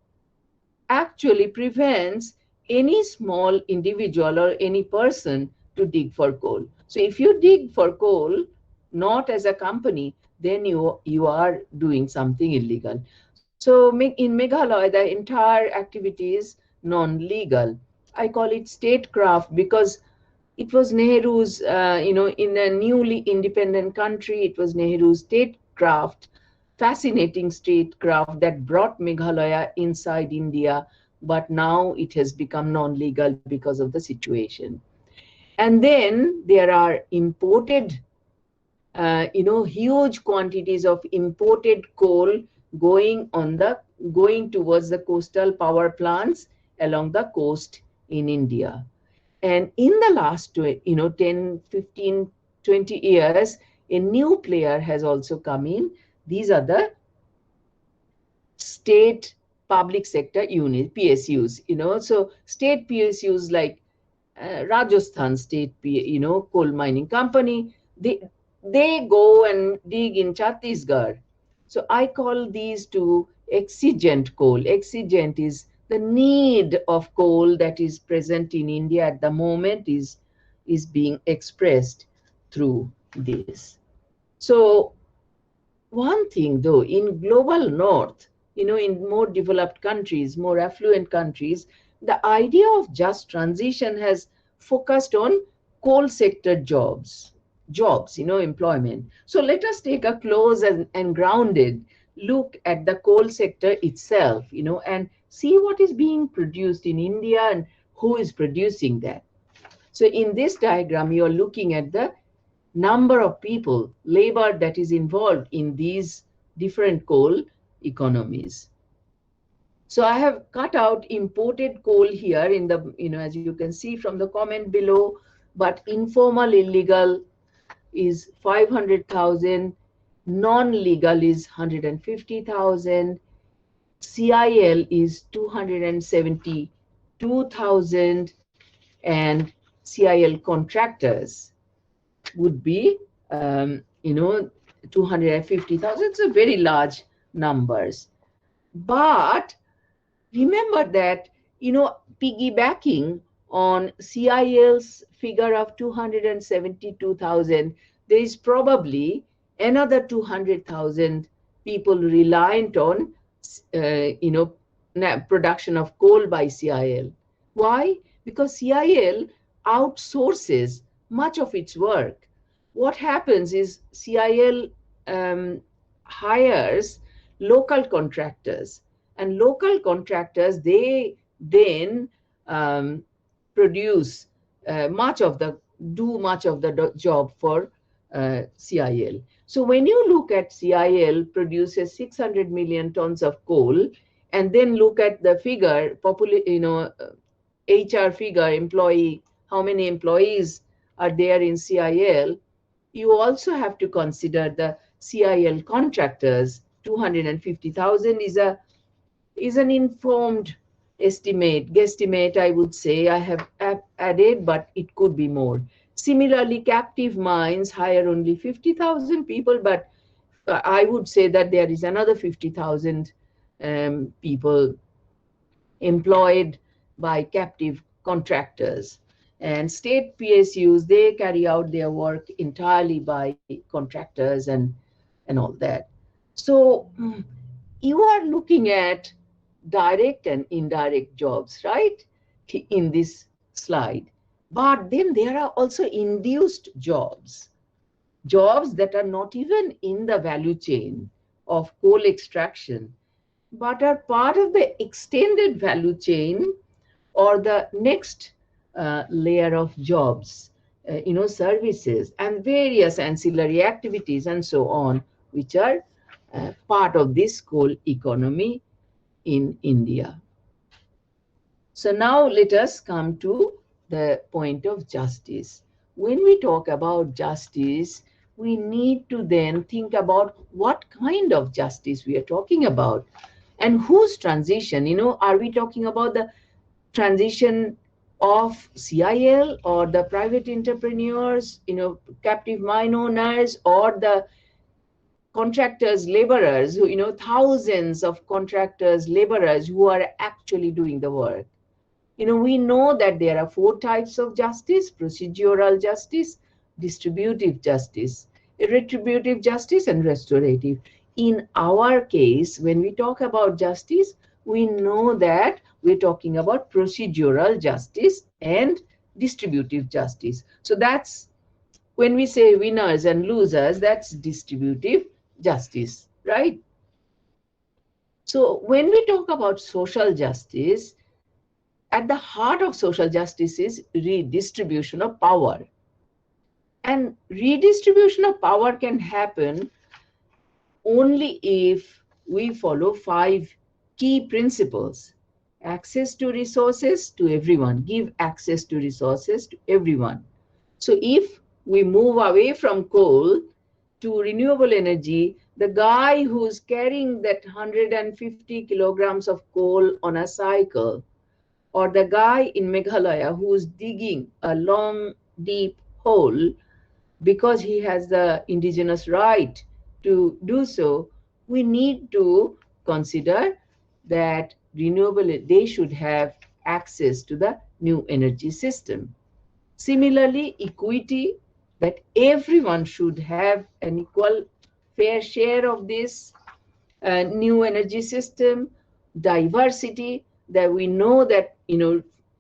actually prevents any small individual or any person to dig for coal. So if you dig for coal, not as a company, then you are doing something illegal. So in Meghalaya, the entire activity is non-legal. I call it statecraft because it was Nehru's, in a newly independent country, it was Nehru's statecraft, fascinating statecraft that brought Meghalaya inside India, but now it has become non-legal because of the situation. And then there are imported, huge quantities of imported coal going towards the coastal power plants along the coast in India. And in the last 10, 15, 20 years, a new player has also come in. These are the state public sector units, PSUs. So state PSUs like Rajasthan State, coal mining company, they go and dig in Chhattisgarh. So I call these two exigent coal. Exigent is the need of coal that is present in India at the moment is being expressed through this. So one thing though, in global north, in more developed countries, more affluent countries, the idea of just transition has focused on coal sector jobs, employment. So let us take a close and grounded look at the coal sector itself, and see what is being produced in India and who is producing that. So in this diagram, you're looking at the number of people, labor that is involved in these different coal economies. So I have cut out imported coal here in the, as you can see from the comment below, but informal illegal is 500,000, non-legal is 150,000, CIL is 272,000, and CIL contractors would be, 250,000. It's a very large numbers. But remember that, piggybacking on CIL's figure of 272,000, there is probably another 200,000 people reliant on, production of coal by CIL. Why? Because CIL outsources much of its work. What happens is CIL hires local contractors, and local contractors, they then um, produce much of the job for CIL. So when you look at CIL produces 600 million tons of coal, and then look at the figure, HR figure, employee, how many employees are there in CIL, you also have to consider the CIL contractors. 250,000 is an informed estimate, guesstimate, I would say. I have added, but it could be more. Similarly, captive mines hire only 50,000 people, but I would say that there is another 50,000 people employed by captive contractors. And state PSUs, they carry out their work entirely by contractors and all that. So you are looking at direct and indirect jobs, right, in this slide. But then there are also induced jobs, jobs that are not even in the value chain of coal extraction, but are part of the extended value chain or the next layer of jobs, services and various ancillary activities and so on, which are part of this coal economy in India. So now let us come to the point of justice. When we talk about justice, we need to then think about what kind of justice we are talking about and whose transition. Are we talking about the transition of CIL or the private entrepreneurs, captive mine owners, or the contractors, laborers, who, thousands of contractors, laborers who are actually doing the work? We know that there are four types of justice: procedural justice, distributive justice, retributive justice, and restorative. In our case, when we talk about justice, we know that we're talking about procedural justice and distributive justice. So that's when we say winners and losers, that's distributive justice, right? So when we talk about social justice, at the heart of social justice is redistribution of power. And redistribution of power can happen only if we follow 5 key principles. Access to resources to everyone. Give access to resources to everyone. So if we move away from coal to renewable energy, the guy who's carrying that 150 kilograms of coal on a cycle, or the guy in Meghalaya who's digging a long, deep hole because he has the indigenous right to do so, we need to consider that they should have access to the new energy system. Similarly, equity, that everyone should have an equal fair share of this new energy system. Diversity, that we know that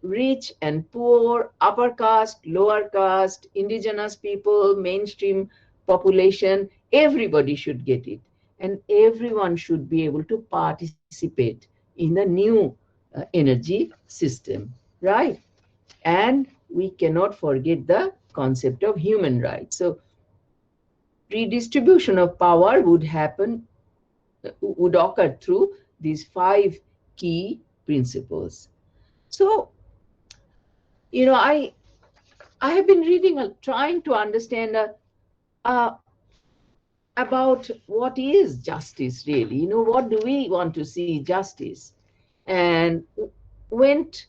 rich and poor, upper caste, lower caste, indigenous people, mainstream population, everybody should get it, and everyone should be able to participate in the new energy system, right? And we cannot forget the concept of human rights. So redistribution of power would occur through these 5 key principles. So, I have been reading, trying to understand about what is justice really. What do we want to see justice? And went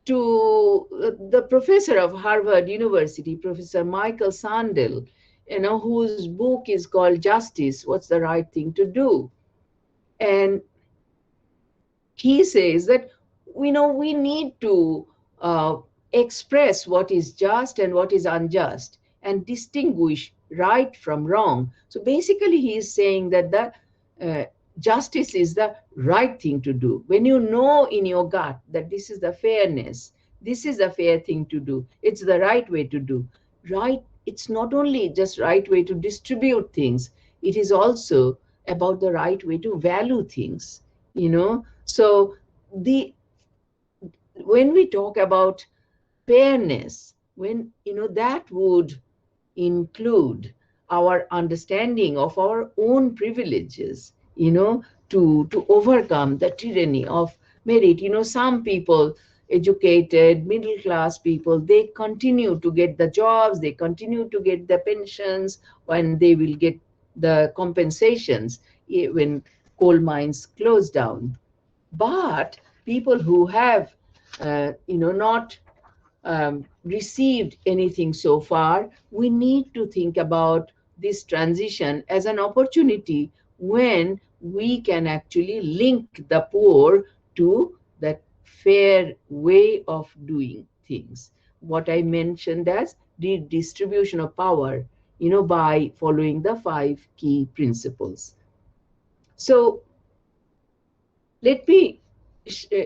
to the professor of Harvard University, Professor Michael Sandel, whose book is called Justice, What's the Right Thing to Do? And he says that we need to uh, express what is just and what is unjust and distinguish right from wrong. So basically he is saying that the uh, justice is the right thing to do. When you know in your gut that this is the fairness, this is the fair thing to do, it's the right way to do. Right, it's not only just right way to distribute things, it is also about the right way to value things. So the when we talk about fairness, when that would include our understanding of our own privileges, to overcome the tyranny of merit. Some people, educated middle class people, they continue to get the jobs, they continue to get the pensions, when they will get the compensations when coal mines close down. But people who have not received anything so far, we need to think about this transition as an opportunity when we can actually link the poor to that fair way of doing things. What I mentioned as the distribution of power, by following the 5 key principles. So let me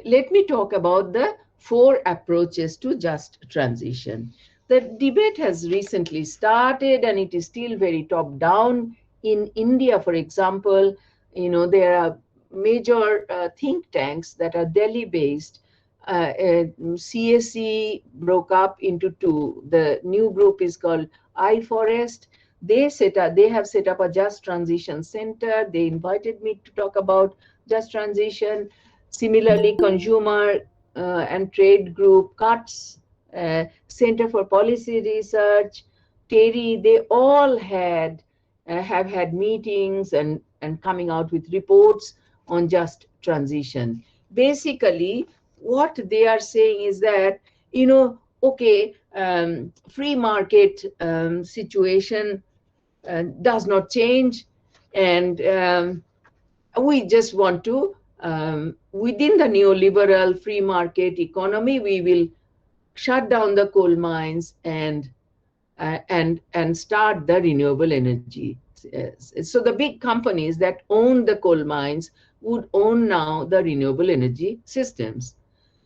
let me talk about the 4 approaches to just transition. The debate has recently started and it is still very top down. In India, for example, there are major think tanks that are Delhi based. CSE broke up into two. The new group is called iForest. They have set up a just transition center. They invited me to talk about just transition. Similarly, consumer and trade group, CUTS, Center for Policy Research, TERI, they all have had meetings and coming out with reports on just transition. Basically, what they are saying is that, okay, free market situation does not change, and we just want to, within the neoliberal free market economy, we will shut down the coal mines and start the renewable energy. So the big companies that own the coal mines would own now the renewable energy systems.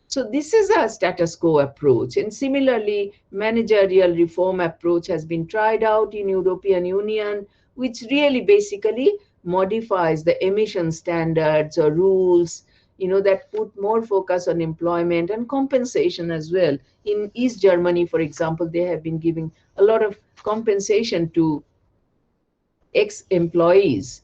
So this is a status quo approach. And similarly, managerial reform approach has been tried out in European Union, which really basically modifies the emission standards or rules, that put more focus on employment and compensation as well. In East Germany, for example, they have been giving a lot of compensation to ex-employees.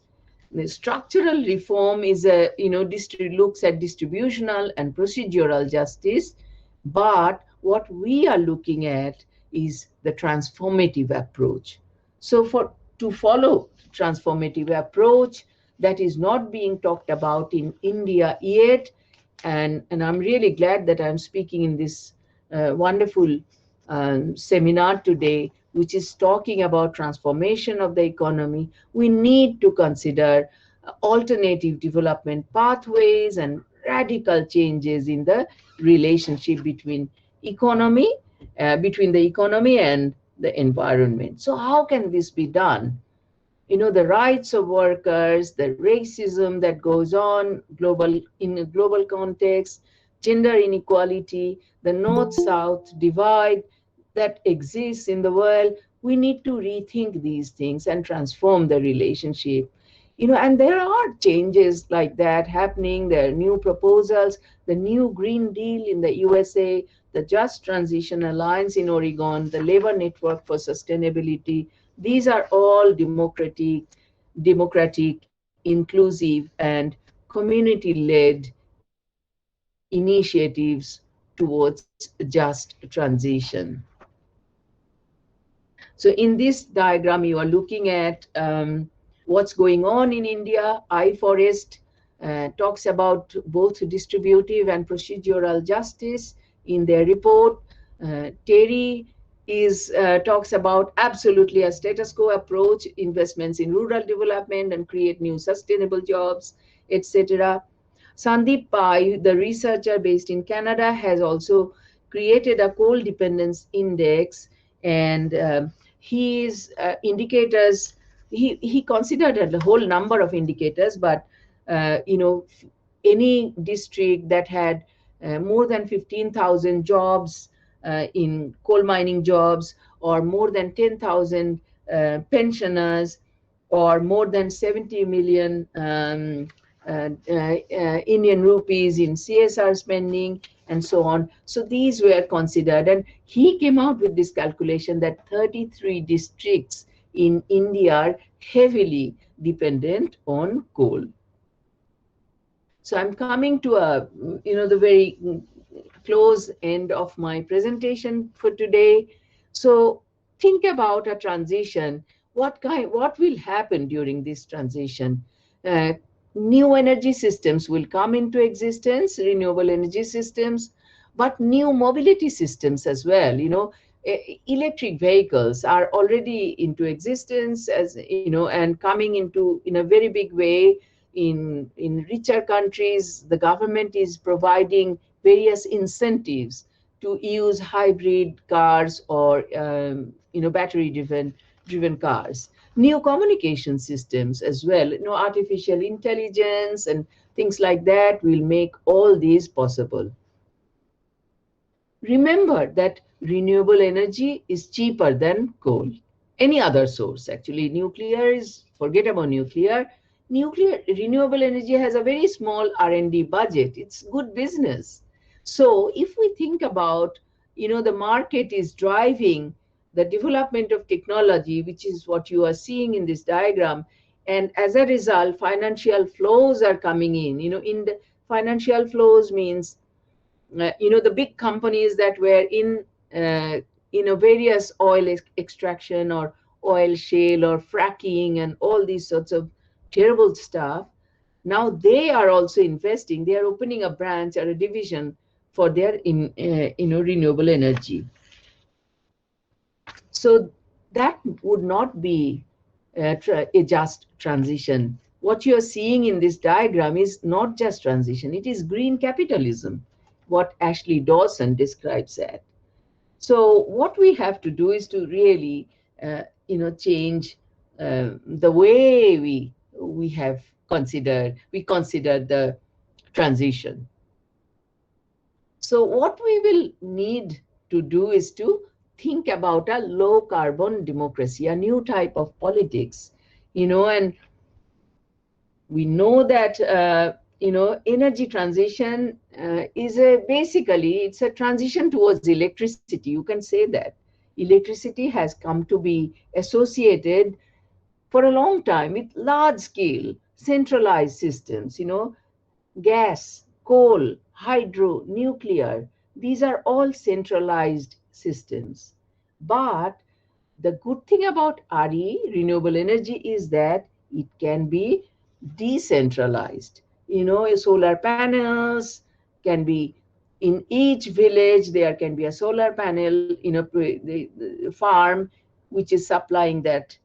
The structural reform is looks at distributional and procedural justice, but what we are looking at is the transformative approach. So to follow transformative approach that is not being talked about in India yet, and I'm really glad that I'm speaking in this wonderful seminar today, which is talking about transformation of the economy. We need to consider alternative development pathways and radical changes in the relationship between the economy and the environment. So how can this be done? The rights of workers, the racism that goes on in a global context, gender inequality, the north-south divide that exists in the world. We need to rethink these things and transform the relationship. And there are changes like that happening. There are new proposals, the new Green Deal in the USA, the Just Transition Alliance in Oregon, the Labor Network for Sustainability. These are all democratic, inclusive, and community-led initiatives towards just transition. So in this diagram, you are looking at what's going on in India. iForest talks about both distributive and procedural justice in their report. TERI is talks about absolutely a status quo approach, investments in rural development and create new sustainable jobs, etc. Sandeep Pai, the researcher based in Canada, has also created a coal dependence index, and his indicators. He considered a whole number of indicators, but any district that had more than 15,000 jobs in coal mining jobs, or more than 10,000 pensioners, or more than 70 million Indian rupees in CSR spending, and so on. So these were considered, and he came out with this calculation that 33 districts in India are heavily dependent on coal. So I'm coming to the very close end of my presentation for today. So think about a transition. What will happen during this transition? Uh, New energy systems will come into existence, renewable energy systems, but new mobility systems as well. Electric vehicles are already into existence, and coming into in a very big way in richer countries. The government is providing various incentives to use hybrid cars or battery driven cars. New communication systems as well, artificial intelligence and things like that will make all these possible. Remember that renewable energy is cheaper than coal. Any other source, actually. Nuclear is, forget about nuclear. Nuclear renewable energy has a very small R&D budget. It's good business. So if we think about, the market is driving the development of technology, which is what you are seeing in this diagram. And as a result, financial flows are coming in. In the financial flows means the big companies that were in various oil extraction or oil shale or fracking and all these sorts of terrible stuff. Now they are also investing. They are opening a branch or a division for their renewable energy. So that would not be a just transition. What you are seeing in this diagram is not just transition, it is green capitalism, what Ashley Dawson describes as. So what we have to do is to really, change the way we consider the transition. So what we will need to do is to think about a low carbon democracy, a new type of politics, and we know that, energy transition is it's a transition towards electricity. You can say that. Electricity has come to be associated for a long time with large scale centralized systems, gas, coal, hydro, nuclear. These are all centralized systems. But the good thing about RE, renewable energy, is that it can be decentralized. Solar panels can be in each village. There can be a solar panel in the farm which is supplying that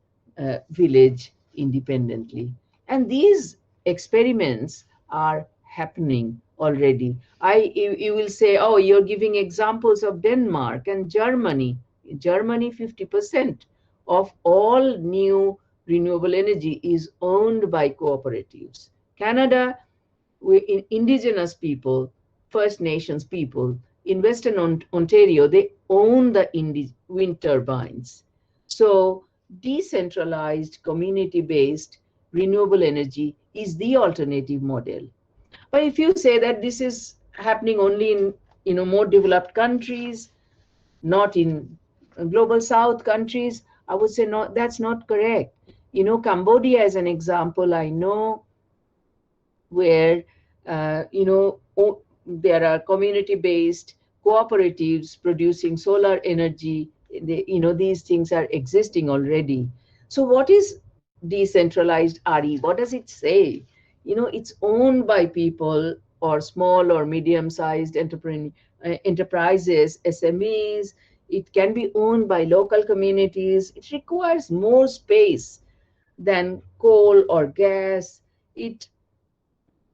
village independently. And these experiments are happening already. You will say, oh, you're giving examples of Denmark and Germany. Germany, 50% of all new renewable energy is owned by cooperatives. Canada, indigenous people, First Nations people in Western Ontario, they own the wind turbines. So decentralized, community-based renewable energy is the alternative model. But if you say that this is happening only in more developed countries, not in global south countries, I would say no, that's not correct. Cambodia is an example I know where there are community-based cooperatives producing solar energy. These things are existing already. So what is decentralized RE? What does it say? It's owned by people or small or medium-sized enterprises, SMEs. It can be owned by local communities. It requires more space than coal or gas. It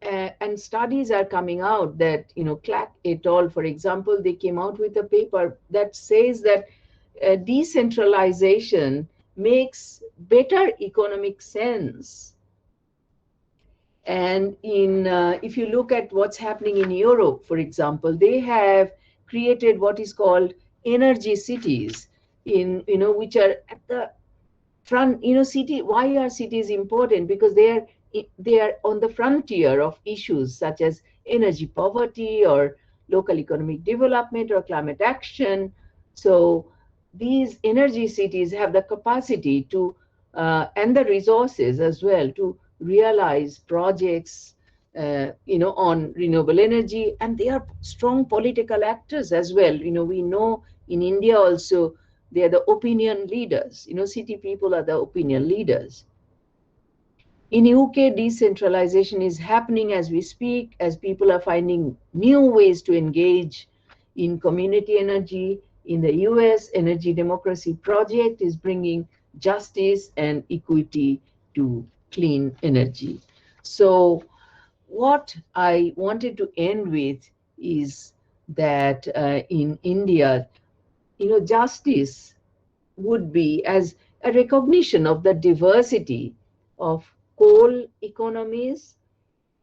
and studies are coming out that, Clack et al., for example, they came out with a paper that says that decentralization makes better economic sense. And if you look at what's happening in Europe, for example, they have created what is called energy cities, which are at the front. Why are cities important? Because they are on the frontier of issues such as energy poverty or local economic development or climate action. So these energy cities have the capacity to and the resources as well to realize projects on renewable energy, and they are strong political actors as well. We know in India also they are the opinion leaders. City people are the opinion leaders. In UK, decentralization is happening as we speak, as people are finding new ways to engage in community energy. In the US, Energy Democracy Project is bringing justice and equity to clean energy. So what I wanted to end with is that in India, justice would be as a recognition of the diversity of coal economies.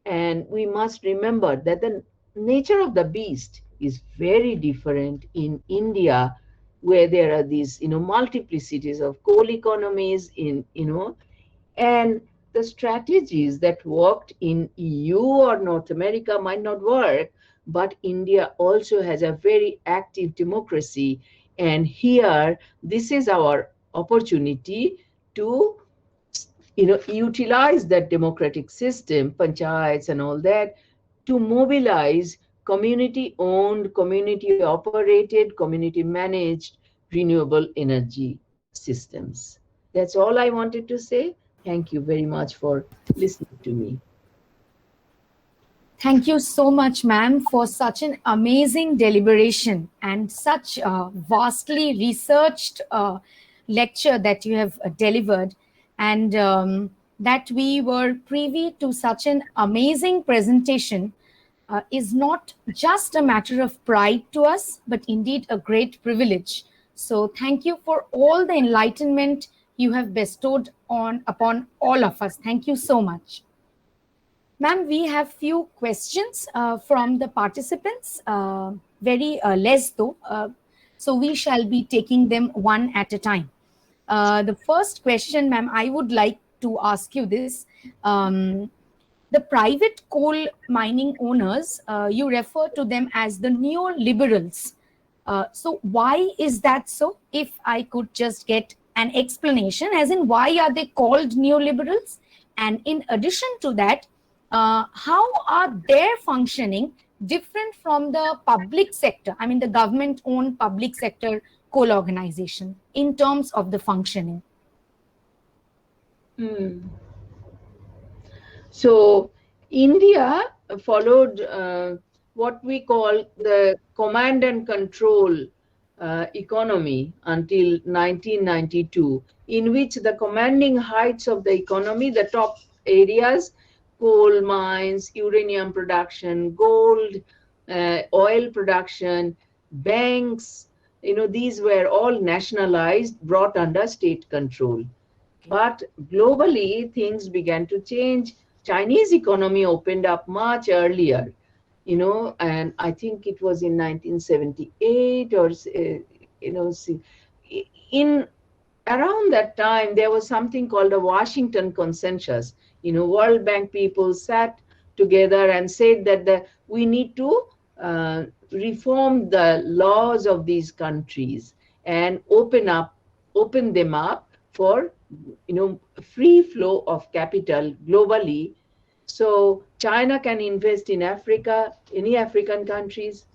And we must remember that the nature of the beast is very different in India, where there are these, multiplicities of coal economies and the strategies that worked in EU or North America might not work, but India also has a very active democracy. And here, this is our opportunity to utilize that democratic system, panchayats and all that, to mobilize community owned, community operated, community managed renewable energy systems. That's all I wanted to say. Thank you very much for listening to me. Thank you so much, ma'am, for such an amazing deliberation and such a vastly researched lecture that you have delivered, and that we were privy to such an amazing presentation is not just a matter of pride to us, but indeed a great privilege. So thank you for all the enlightenment you have bestowed upon all of us. Thank you so much. Ma'am, we have few questions from the participants, very less though. So we shall be taking them one at a time. The first question, ma'am, I would like to ask you this. The private coal mining owners, you refer to them as the neoliberals. So why is that so? If I could just get an explanation, as in why are they called neoliberals? And in addition to that, how are their functioning different from the public sector? I mean, the government-owned public sector coal organization in terms of the functioning. So India followed what we call the command and control economy until 1992, in which the commanding heights of the economy, the top areas, coal mines, uranium production, gold, oil production, banks, these were all nationalized, brought under state control. But globally, things began to change. Chinese economy opened up much earlier, and I think it was in 1978 or, in around that time, there was something called a Washington Consensus. World Bank people sat together and said that we need to reform the laws of these countries and open them up for free flow of capital globally. So China can invest in Africa, any African countries.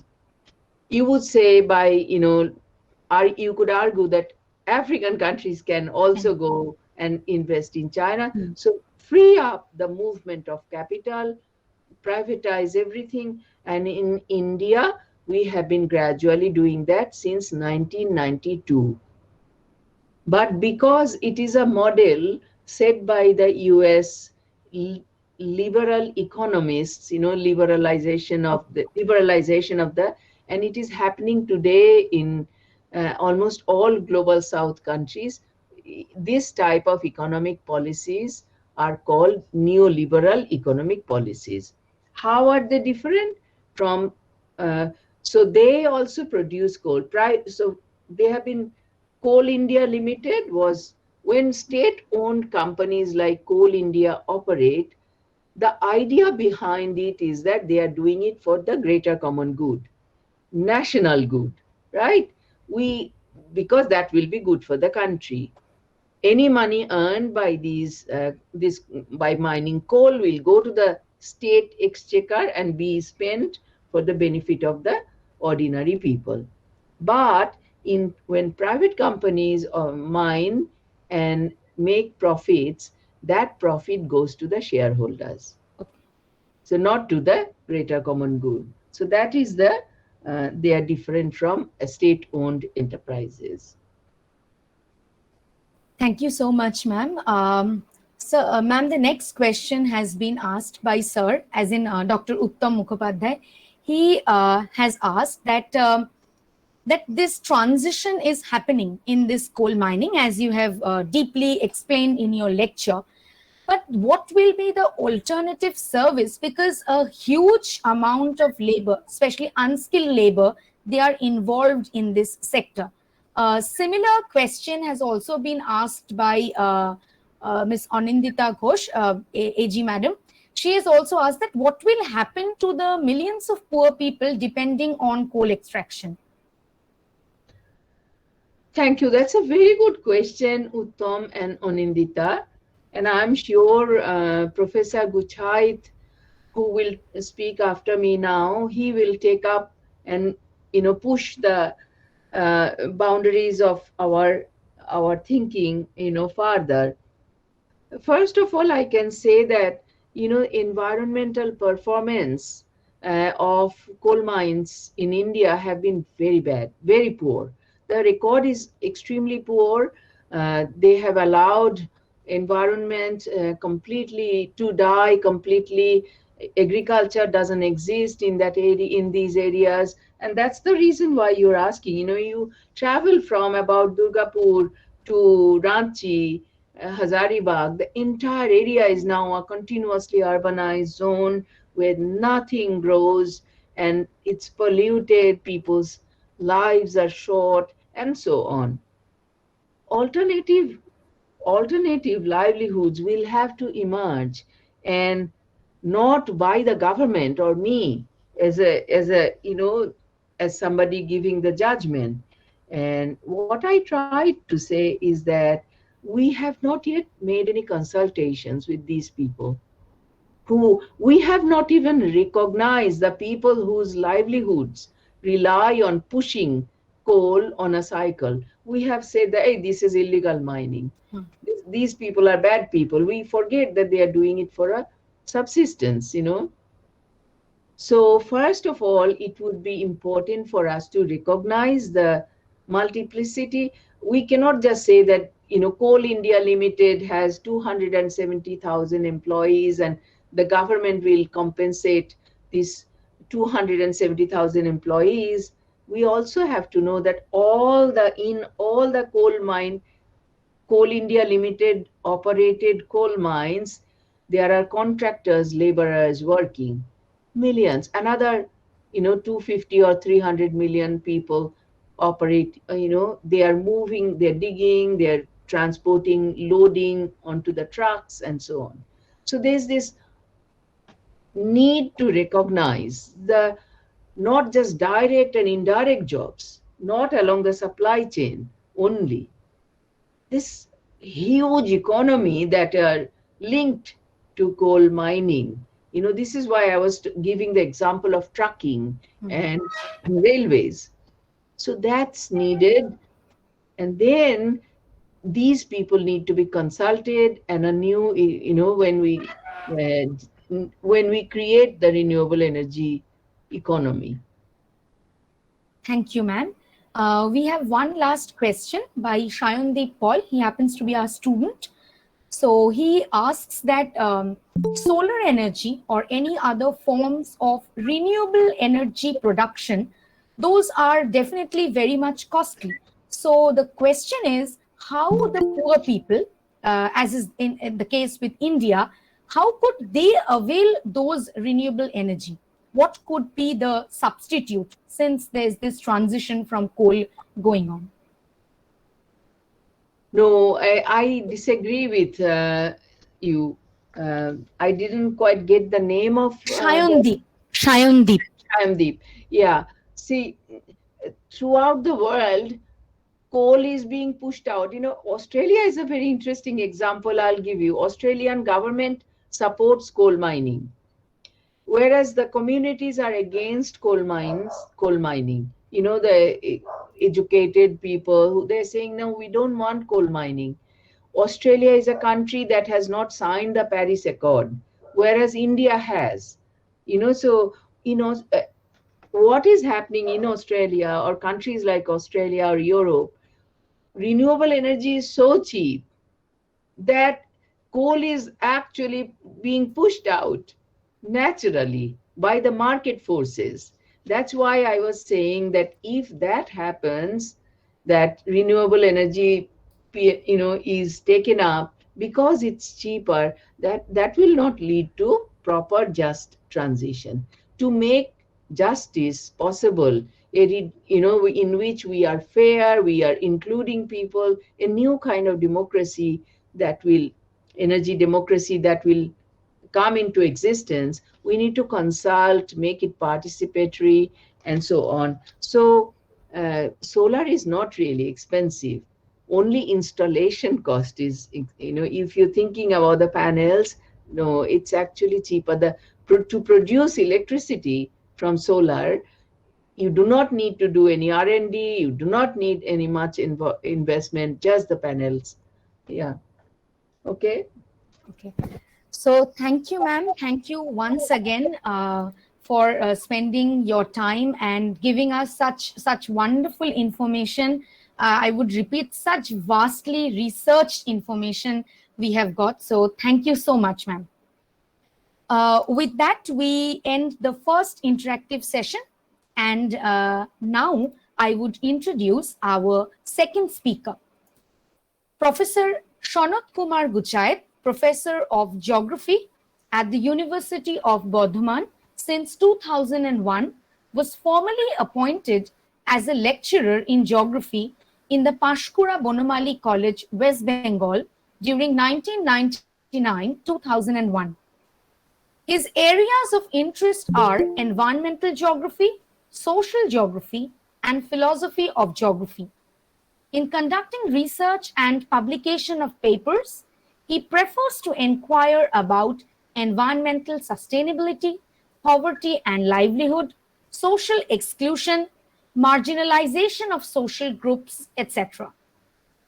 You would say you could argue that African countries can also go and invest in China. So free up the movement of capital, privatize everything. And in India, We have been gradually doing that since 1992. But because it is a model set by the US liberal economists, liberalization of the, and it is happening today in almost all global South countries. This type of economic policies are called neoliberal economic policies. How are they different from? Uh, so they also produce coal. So they have been. Coal India Limited was when state-owned companies like Coal India operate. The idea behind it is that they are doing it for the greater common good, national good, right? We Because that will be good for the country. Any money earned by this by mining coal will go to the state exchequer and be spent for the benefit of the ordinary people. But when private companies mine and make profits, that profit goes to the shareholders, so not to the greater common good. So that is they are different from state-owned enterprises. Thank you so much, ma'am. Ma'am, the next question has been asked by Sir, as in Dr. Uttam Mukhopadhyay. He has asked that this transition is happening in this coal mining, as you have deeply explained in your lecture. But what will be the alternative service? Because a huge amount of labor, especially unskilled labor, they are involved in this sector. A similar question has also been asked by Ms. Anindita Ghosh, AG Madam. She has also asked that what will happen to the millions of poor people depending on coal extraction? Thank you. That's a very good question, Uttam and Anindita. And I'm sure Professor Guchait, who will speak after me now, he will take up and push the boundaries of our thinking further. First of all, I can say that environmental performance of coal mines in India have been very bad, very poor. The record is extremely poor. They have allowed environment completely to die completely. Agriculture doesn't exist in that area, in these areas, and that's the reason why you're asking. You travel from about Durgapur to Ranchi, Hazaribagh. The entire area is now a continuously urbanized zone where nothing grows and it's polluted. People's lives are short, and so on. Alternative livelihoods will have to emerge, and not by the government or me as somebody giving the judgment. And what I tried to say is that we have not yet made any consultations with these people, who we have not even recognized, the people whose livelihoods rely on pushing coal on a cycle. We have said that, hey, this is illegal mining. These people are bad people. We forget that they are doing it for a subsistence. So first of all, it would be important for us to recognize the multiplicity. We cannot just say that, Coal India Limited has 270,000 employees and the government will compensate these 270,000 employees. We also have to know that in all the Coal India Limited operated coal mines, there are contractors, laborers working, millions. Another, 250 or 300 million people operate, they are moving, they're digging, they're transporting, loading onto the trucks and so on. So there's this need to recognize the not just direct and indirect jobs, not along the supply chain only. This huge economy that are linked to coal mining. This is why I was giving the example of trucking and railways. So that's needed. And then these people need to be consulted, and a new, when we create the renewable energy economy. Thank you, ma'am. We have one last question by Shayondeep Paul. He happens to be our student. So he asks that solar energy or any other forms of renewable energy production, those are definitely very much costly. So the question is how the poor people, as is in the case with India, how could they avail those renewable energy? What could be the substitute since there's this transition from coal going on? No, I disagree with you. I didn't quite get the name of the Shayondeep. Shayondeep. Shyamdeep. Yeah. See, throughout the world, coal is being pushed out. Australia is a very interesting example I'll give you. Australian government supports coal mining, whereas the communities are against coal mining. The educated people who they're saying, no, we don't want coal mining. Australia is a country that has not signed the Paris Accord, whereas India has. So you know what is happening in Australia or countries like Australia or Europe, renewable energy is so cheap that coal is actually being pushed out naturally by the market forces. That's why I was saying that if that happens, that renewable energy is taken up because it's cheaper, that will not lead to proper just transition. To make justice possible, in which we are fair, we are including people, a new kind of democracy, that will energy democracy, that will come into existence, we need to consult, make it participatory, and so on. So solar is not really expensive. Only installation cost is, if you're thinking about the panels, no, it's actually cheaper. To produce electricity from solar, you do not need to do any R&D, you do not need any much investment, just the panels. Yeah. Okay. Okay. So thank you, ma'am. Thank you once again for spending your time and giving us such wonderful information. I would repeat, such vastly researched information we have got. So thank you so much, ma'am. With that, we end the first interactive session. And now I would introduce our second speaker. Professor Shonat Kumar Guchait, Professor of Geography at the University of Burdhaman since 2001, was formally appointed as a lecturer in geography in the Pashkura Bonamali College, West Bengal during 1999-2001. His areas of interest are environmental geography, social geography, and philosophy of geography. In conducting research and publication of papers, he prefers to inquire about environmental sustainability, poverty and livelihood, social exclusion, marginalization of social groups, etc.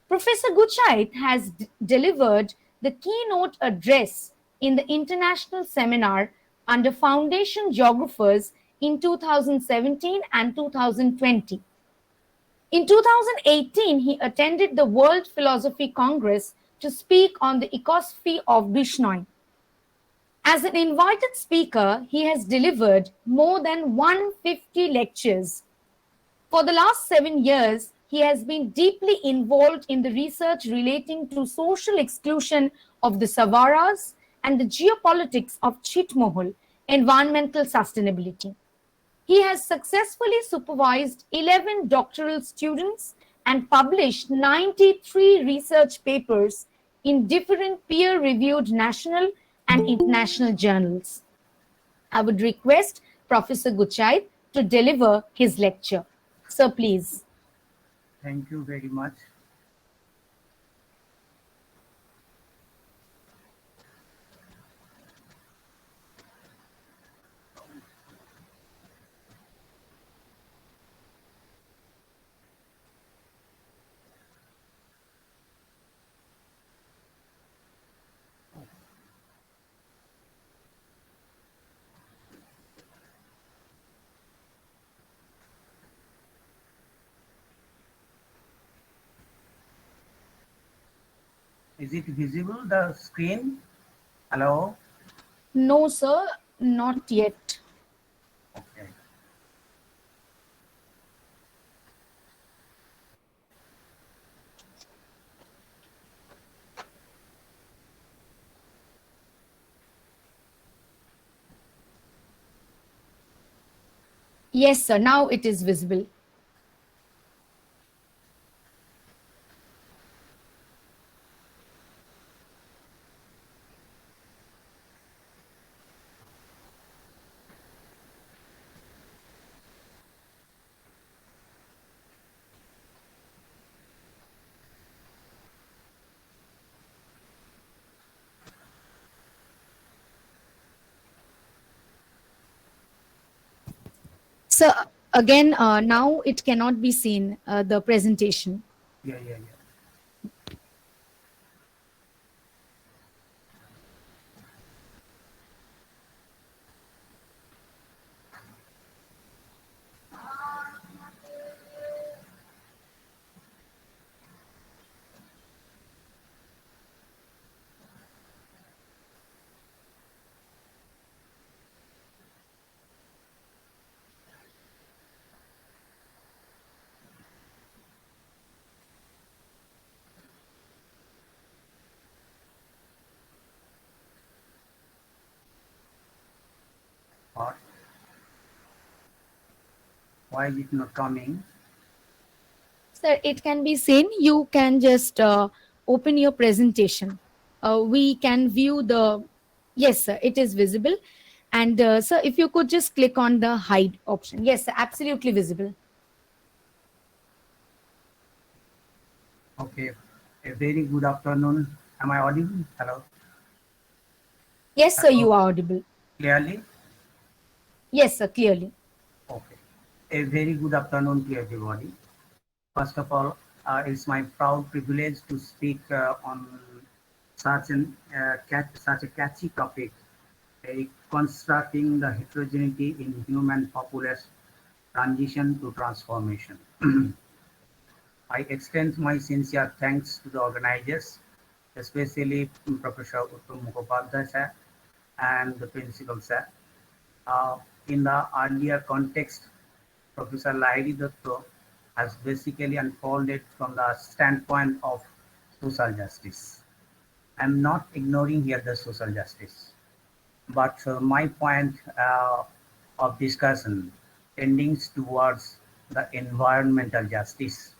Professor Guchait has delivered the keynote address in the international seminar under Foundation Geographers in 2017 and 2020. In 2018, he attended the World Philosophy Congress to speak on the ecosophy of Bishnoi. As an invited speaker, he has delivered more than 150 lectures. For the last 7 years, he has been deeply involved in the research relating to social exclusion of the Savaras and the geopolitics of Chitmohol, environmental sustainability. He has successfully supervised 11 doctoral students and published 93 research papers in different peer-reviewed national and international journals. I would request Professor Guchait to deliver his lecture. Sir, please. Thank you very much. Is it visible, the screen? Hello? No, sir, not yet. Okay. Yes, sir, now it is visible. So again, now it cannot be seen, the presentation. Yeah, yeah, yeah. What? Why is it not coming? Sir, it can be seen. You can just open your presentation. We can view the. Yes, sir, it is visible. And sir, if you could just click on the hide option. Yes, sir, absolutely visible. Okay. A very good afternoon. Am I audible? Hello? Yes, sir, Hello? you are audible. Clearly? Yes, sir, clearly. Okay. A very good afternoon to everybody. First of all, it's my proud privilege to speak on such a catchy topic, reconstructing the heterogeneity in human populace transition to transformation. I extend my sincere thanks to the organizers, especially Professor Uttam Mukhopadhyay sir and the principal sir. Uh, in the earlier context, Professor Lahiri Datta has basically unfolded from the standpoint of social justice. I'm not ignoring here the social justice, but my point of discussion tending towards the environmental justice.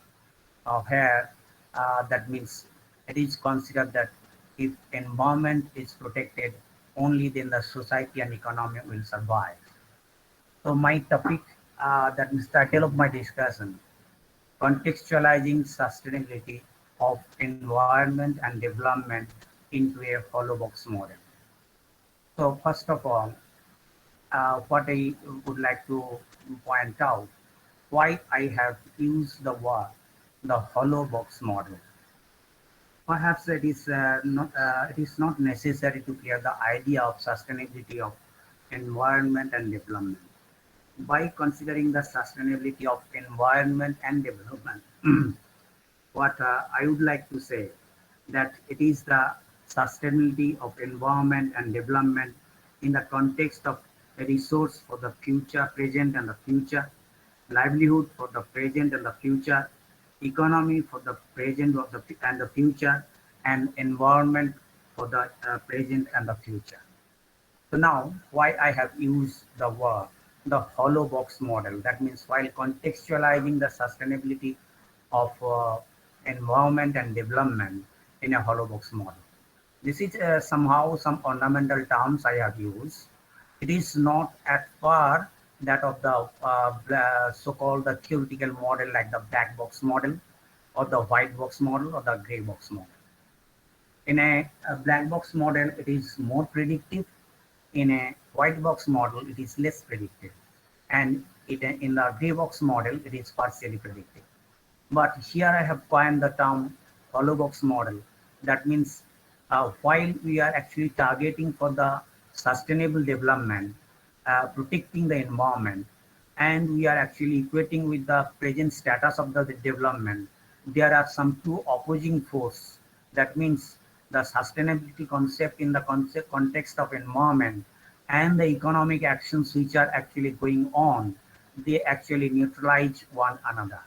Here, that means it is considered that if environment is protected, only then the society and economy will survive. So my topic, that is title of my discussion, contextualizing sustainability of environment and development into a hollow box model. So first of all, what I would like to point out, why I have used the word the hollow box model. Perhaps it is not necessary to clear the idea of sustainability of environment and development. By considering the sustainability of environment and development, what I would like to say that it is the sustainability of environment and development in the context of a resource for the future, present and the future, livelihood for the present and the future, economy for the present of and the future, and environment for the present and the future. So now, why I have used the word the hollow box model. That means while contextualizing the sustainability of environment and development in a hollow box model. This is somehow some ornamental terms I have used. It is not at par that of the so-called the theoretical model like the black box model or the white box model or the gray box model. In a black box model, it is more predictive. In a white box model, it is less predictive. And in the gray box model, it is partially predictive. But here I have coined the term hollow box model. That means while we are actually targeting for the sustainable development, protecting the environment, and we are actually equating with the present status of the development, there are some two opposing force. That means the sustainability concept in the context of environment and the economic actions which are actually going on, they actually neutralize one another.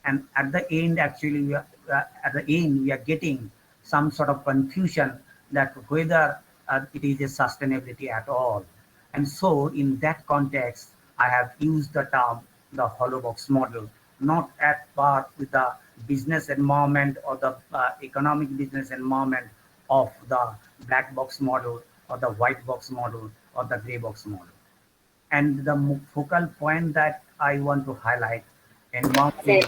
And at the end, actually, we are getting some sort of confusion that whether it is a sustainability at all. And so, in that context, I have used the term the hollow box model, not at par with the business environment or the economic business environment of the black box model or the white box model or the gray box model. And the focal point that I want to highlight environment.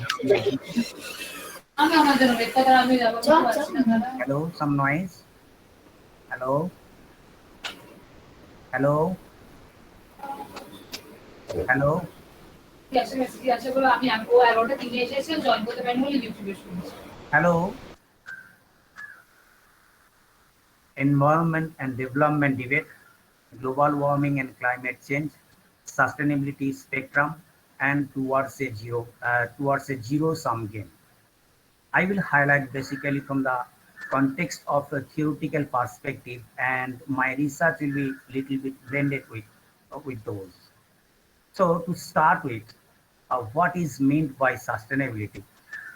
Hello, some noise. Hello, hello, hello. Hello. Environment and development debate, global warming and climate change, sustainability spectrum, and towards a zero-sum game. I will highlight basically from the context of a theoretical perspective, and my research will be little bit blended with those. So to start with, what is meant by sustainability?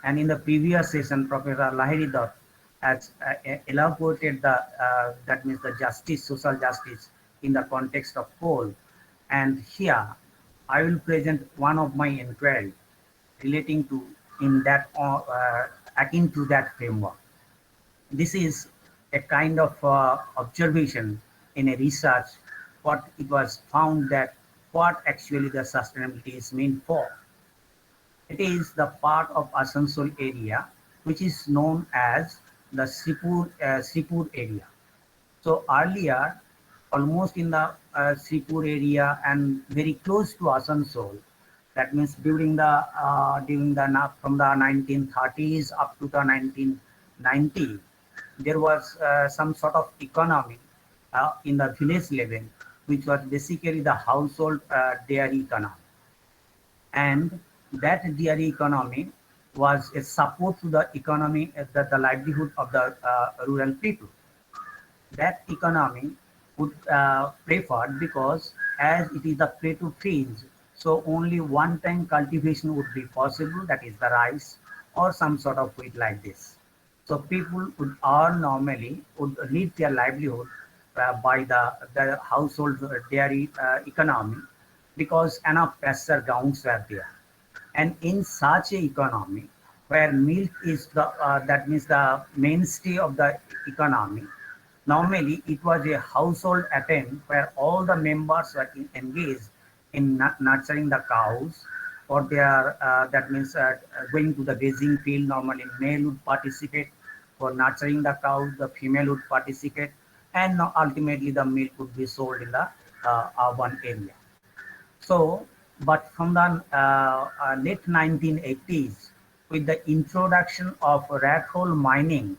And in the previous session, Professor Lahiri Dutt has elaborated that means the justice, social justice in the context of coal. And here, I will present one of my inquiry relating to in that akin to that framework. This is a kind of observation in a research what it was found that what actually the sustainability is meant for. It is the part of Asansol area which is known as the Sripur area. So earlier, almost in the Sripur area and very close to Asansol, that means during the from the 1930s up to the 1990, there was some sort of economy in the village level, which was basically the household dairy economy. And that dairy economy was a support to the economy, the livelihood of the rural people. That economy would prefer because as it is a prey to fields, so only one time cultivation would be possible, that is the rice or some sort of wheat like this. So people would earn normally, would live their livelihood by the household dairy economy because enough pasture grounds were there. And in such a economy where milk is the that means the mainstay of the economy, normally it was a household attempt where all the members were engaged in nurturing the cows or their that means going to the grazing field. Normally male would participate for nurturing the cows, the female would participate, and ultimately the milk would be sold in the urban area. So, but from the late 1980s, with the introduction of rat hole mining,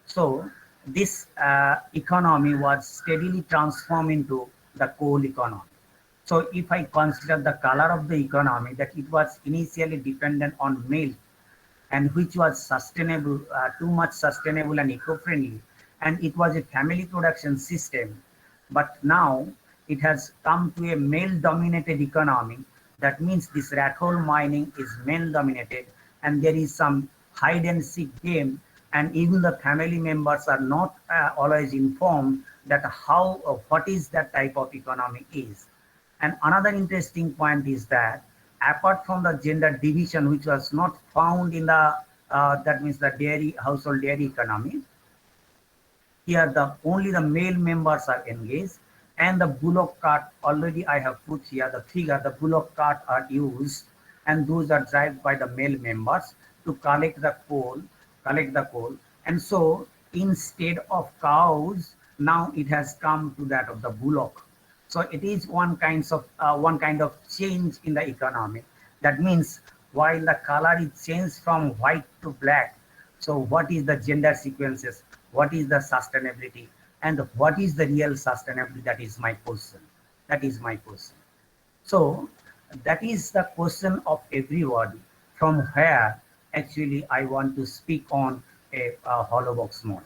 so this economy was steadily transformed into the coal economy. So if I consider the color of the economy, that it was initially dependent on milk and which was sustainable, too much sustainable and eco-friendly, and it was a family production system. But now it has come to a male-dominated economy. That means this rat hole mining is male-dominated, and there is some hide and seek game, and even the family members are not always informed that how what is that type of economy is. And another interesting point is that apart from the gender division, which was not found in the that means the dairy household dairy economy, here the only the male members are engaged, and the bullock cart, already I have put here the figure, the bullock cart are used, and those are driven by the male members to collect the coal, and so instead of cows, now it has come to that of the bullock. So it is one kind of change in the economy. That means while the color is changed from white to black, so what is the gender sequences? What is the sustainability? And what is the real sustainability? That is my question. That is my question. So that is the question of everybody, from where actually I want to speak on a hollow box model.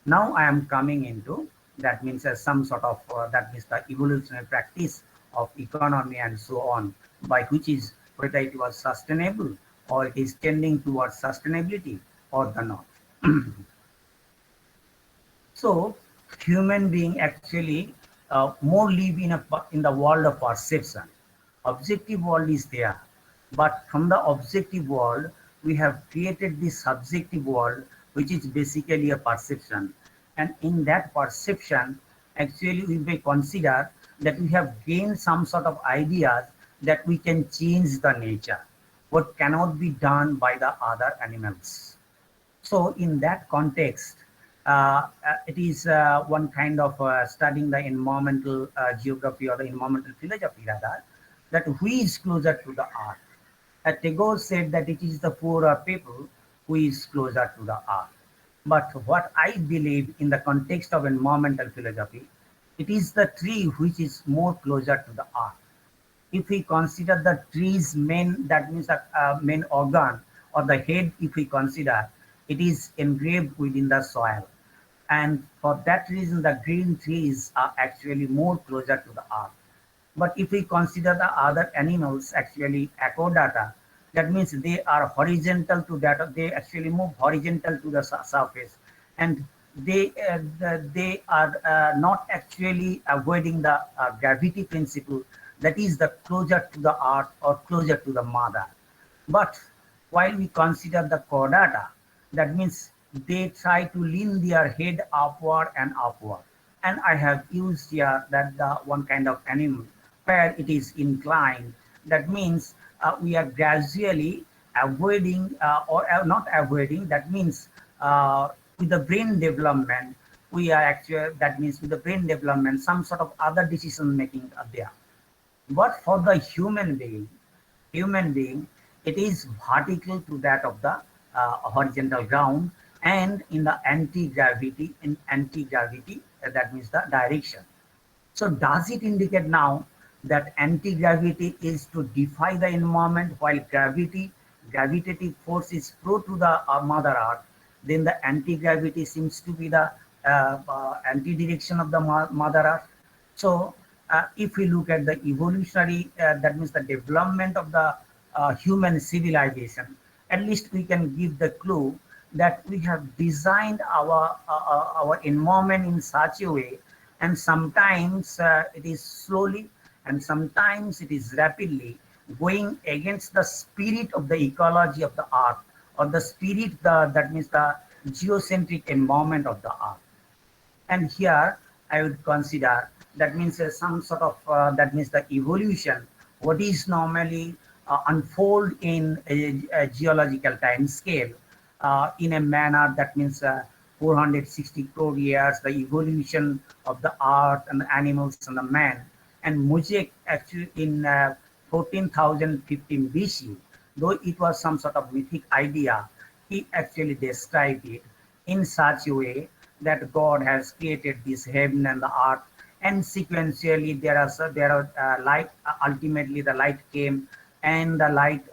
Now I am coming into, that means some sort of, that means the evolutionary practice of economy and so on, by which is whether it was sustainable or it is tending towards sustainability or the not. So human being actually more live in the world of perception. Objective world is there, but from the objective world we have created this subjective world, which is basically a perception. And in that perception, actually we may consider that we have gained some sort of ideas that we can change the nature, what cannot be done by the other animals. So in that context, it is one kind of studying the environmental geography or the environmental philosophy rather, that who is closer to the earth. Tagore said that it is the poorer people who is closer to the earth. But what I believe in the context of environmental philosophy, it is the tree which is more closer to the earth. If we consider the tree's main, that means the main organ or the head, if we consider, it is engraved within the soil. And for that reason, the green trees are actually more closer to the earth. But if we consider the other animals, actually aquadata, that means they are horizontal to that, they actually move horizontal to the surface, and they are not actually avoiding the gravity principle, that is the closer to the earth or closer to the mother. But while we consider the chordata, that means they try to lean their head upward and upward. And I have used here that the one kind of animal where it is inclined. That means we are gradually avoiding or not avoiding. That means with the brain development, we are actually, that means with the brain development, some sort of other decision making are there. But for the human being, it is vertical to that of the horizontal ground, and in the anti-gravity, that means the direction. So does it indicate now that anti-gravity is to defy the environment, while gravitative force is pro to the Mother Earth? Then the anti-gravity seems to be the anti-direction of the Mother Earth. So if we look at the evolutionary, that means the development of the human civilization, at least we can give the clue that we have designed our environment in such a way, and sometimes it is slowly and sometimes it is rapidly going against the spirit of the ecology of the earth, or the spirit, that means the geocentric environment of the earth. And here I would consider, that means some sort of, that means the evolution, what is normally unfold in a geological time scale in a manner, that means 460 crore years, the evolution of the earth and the animals and the man. And Mosaic actually in 14,015 BC, though it was some sort of mythic idea, he actually described it in such a way that God has created this heaven and the earth, and sequentially there are light. Ultimately, the light came, and the light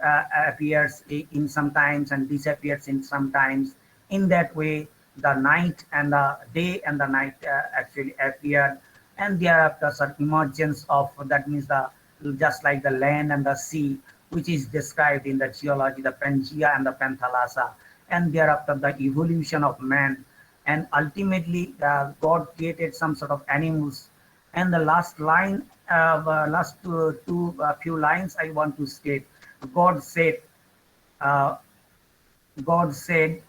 appears in sometimes and disappears in sometimes. In that way, the night and the day and the night actually appeared, and thereafter some emergence of, that means the, just like the land and the sea, which is described in the geology, the Pangea and the Panthalassa, and thereafter the evolution of man, and ultimately God created some sort of animals. And the last line, last few lines I want to state. God said, uh, God said,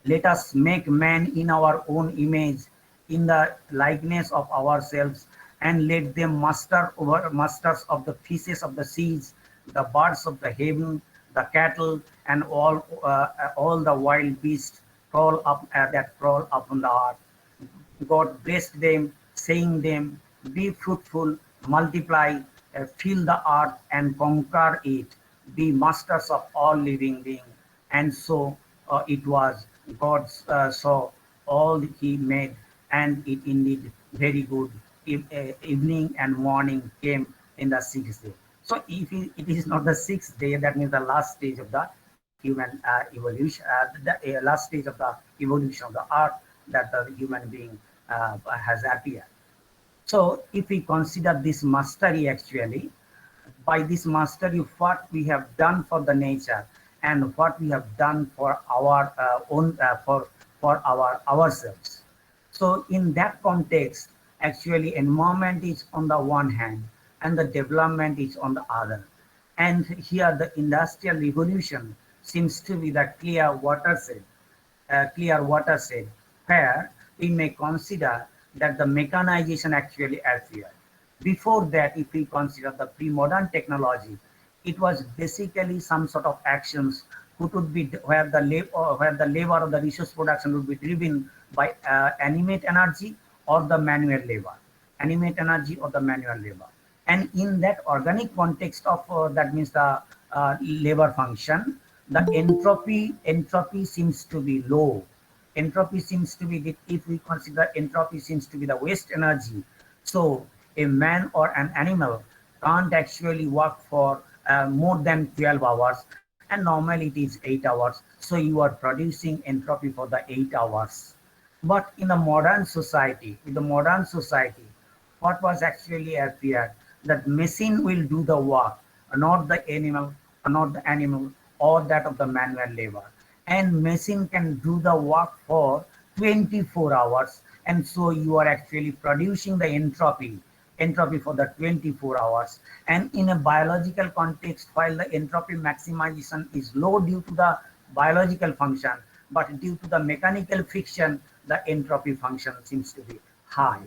let us make man in our own image, in the likeness of ourselves, and let them masters of the fishes of the seas, the birds of the heaven, the cattle, and all the wild beasts that crawl upon the earth. God blessed them, saying them, be fruitful, multiply, fill the earth and conquer it, be masters of all living beings. And so it was. God saw all that he made, and it indeed very good. Evening and morning came in the sixth day. So if it is not the sixth day, that means the last stage of the human evolution, the last stage of the evolution of the earth. that the human being has appeared. So if we consider this mastery actually, by this mastery, what we have done for the nature and what we have done for our own for ourselves. So in that context, actually environment is on the one hand and the development is on the other. And here the industrial revolution seems to be the clear watershed where we may consider that the mechanization actually appeared. Before that, if we consider the pre-modern technology, it was basically some sort of actions which would be where the labor of the resource production would be driven by animate energy or the manual labor, and in that organic context of that means the labor function, the entropy seems to be low. Entropy seems to be, if we consider entropy seems to be the waste energy. So a man or an animal can't actually work for more than 12 hours, and normally it is 8 hours. So you are producing entropy for the 8 hours. But in the modern society, what was actually appeared, that machine will do the work, not the animal, or that of the manual labor. And machine can do the work for 24 hours. And so you are actually producing the entropy for the 24 hours. And in a biological context, while the entropy maximization is low due to the biological function, but due to the mechanical friction, the entropy function seems to be high.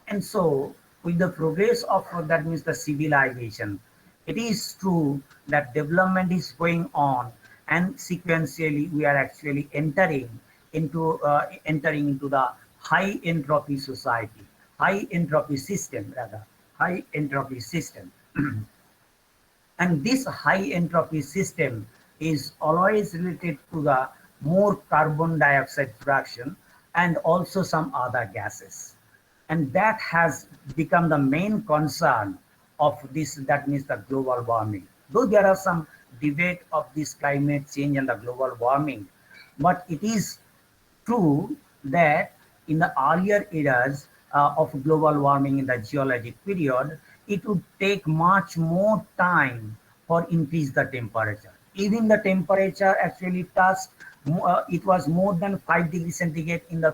And so with the progress of that means the civilization, it is true that development is going on, and sequentially we are actually entering into the high entropy society, high entropy system. And this high entropy system is always related to the more carbon dioxide production and also some other gases. And that has become the main concern of this, that means the global warming. Though there are some debate of this climate change and the global warming, but it is true that in the earlier eras of global warming in the geologic period, it would take much more time for increase the temperature. Even the temperature actually touched, it was more than 5 degrees centigrade in the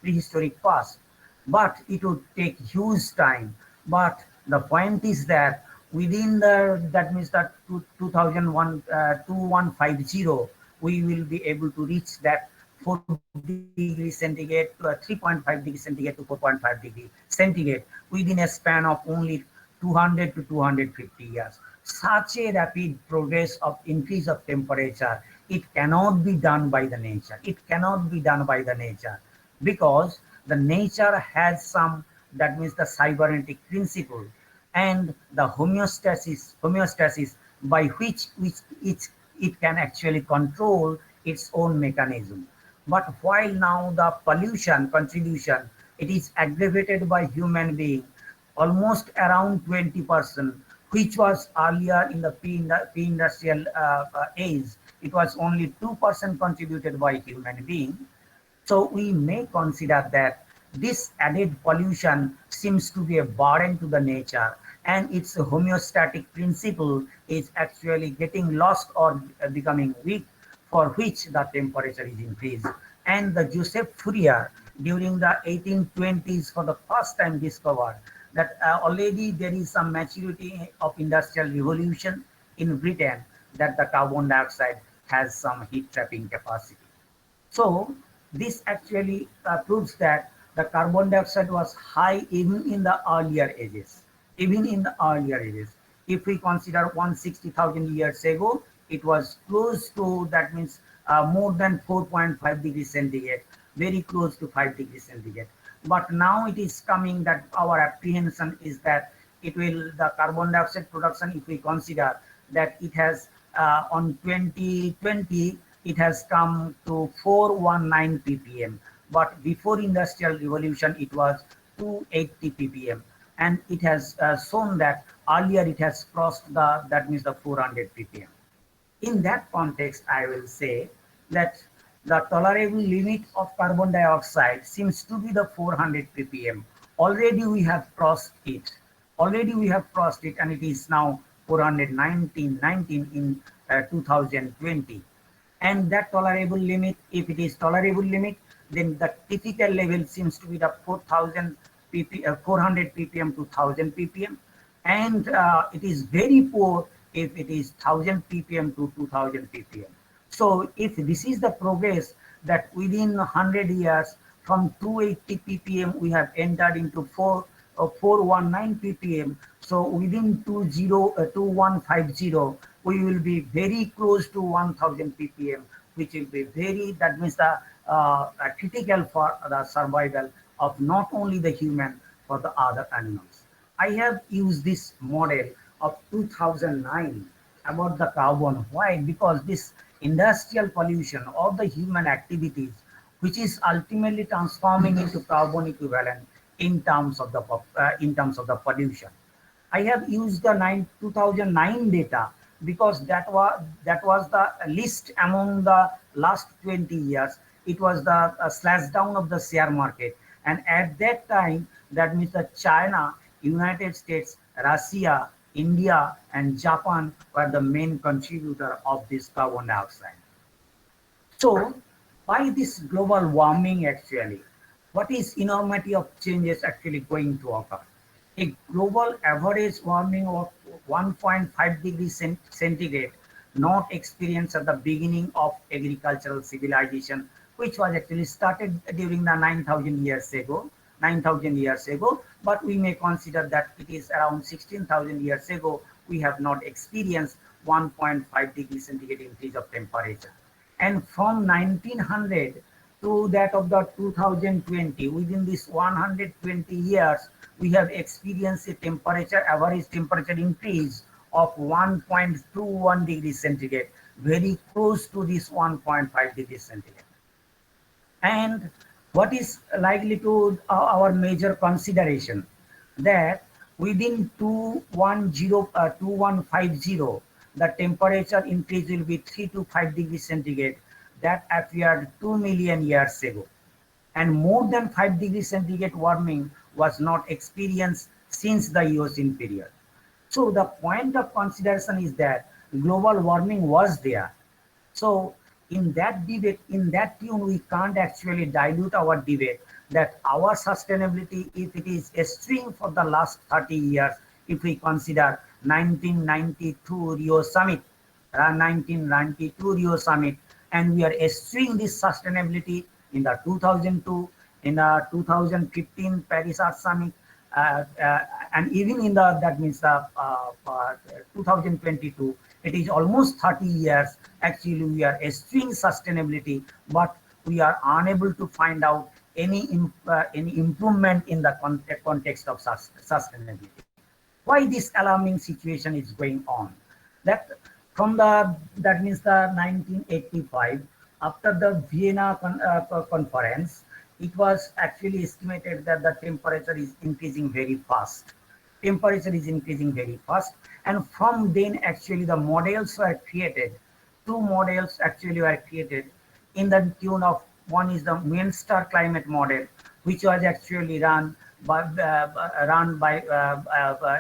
prehistoric past, but it would take huge time. But the point is that within the, that means that 2150, we will be able to reach that 4 degrees centigrade to 3.5 degrees centigrade to 4.5 degrees centigrade within a span of only 200 to 250 years. Such a rapid progress of increase of temperature, it cannot be done by the nature. Because the nature has some, that means the cybernetic principle and the homeostasis by which it can actually control its own mechanism. But while now the pollution contribution, it is aggravated by human being almost around 20%, which was earlier in the pre-industrial age, it was only 2% contributed by human being. So we may consider that this added pollution seems to be a burden to the nature, and its homeostatic principle is actually getting lost or becoming weak, for which the temperature is increased. And the Joseph Fourier during the 1820s for the first time discovered that already there is some maturity of industrial revolution in Britain, that the carbon dioxide has some heat trapping capacity. So this actually proves that the carbon dioxide was high even in the earlier ages. If we consider 160,000 years ago, it was close to, that means more than 4.5 degrees centigrade, very close to 5 degrees centigrade. But now it is coming that our apprehension is that it will, the carbon dioxide production, if we consider that it has on 2020, it has come to 419 ppm. But before industrial revolution, it was 280 ppm. And it has shown that earlier it has crossed the, that means the 400 ppm. In that context, I will say that the tolerable limit of carbon dioxide seems to be the 400 ppm. Already we have crossed it. Already we have crossed it, and it is now 419 in 2020. And that tolerable limit, if it is tolerable limit, then the typical level seems to be the 400 ppm to 1000 ppm, and it is very poor if it is 1000 ppm to 2000 ppm. So if this is the progress, that within 100 years from 280 ppm we have entered into 419 ppm, so within 2150 we will be very close to 1000 ppm, which will be very, that means the critical for the survival of not only the human, for the other animals. I have used this model of 2009 about the carbon. Why? Because this industrial pollution of the human activities, which is ultimately transforming into carbon equivalent in terms of the pollution. I have used the 2009 data because that was the least among the last 20 years. It was the slash down of the share market, and at that time, that means that China, United States, Russia, India, and Japan were the main contributor of this carbon dioxide. So, why this global warming actually? What is enormity of changes actually going to occur? A global average warming of 1.5 degrees centigrade not experienced at the beginning of agricultural civilization, which was actually started during the 9,000 years ago, but we may consider that it is around 16,000 years ago, we have not experienced 1.5 degrees centigrade increase of temperature. And from 1900 to that of the 2020, within this 120 years, we have experienced a average temperature increase of 1.21 degrees centigrade, very close to this 1.5 degrees centigrade. And what is likely to our major consideration, that within 2150, the temperature increase will be 3 to 5 degrees centigrade. That appeared 2 million years ago. And more than 5 degrees centigrade warming was not experienced since the Eocene period. So the point of consideration is that global warming was there. So in that debate, in that tune, we can't actually dilute our debate that our sustainability, if it is a string for the last 30 years, if we consider 1992 Rio Summit, and we are eschewing this sustainability in the 2002, in the 2015 Paris Earth Summit, and even in the, that means the 2022, it is almost 30 years. Actually, we are eschewing sustainability, but we are unable to find out any improvement in the context of sustainability. Why this alarming situation is going on? That from the, that means the 1985, after the Vienna conference, it was actually estimated that the temperature is increasing very fast. Temperature is increasing very fast, and from then actually the models were created. Two models actually were created in the tune of, one is the Munster climate model, which was actually run by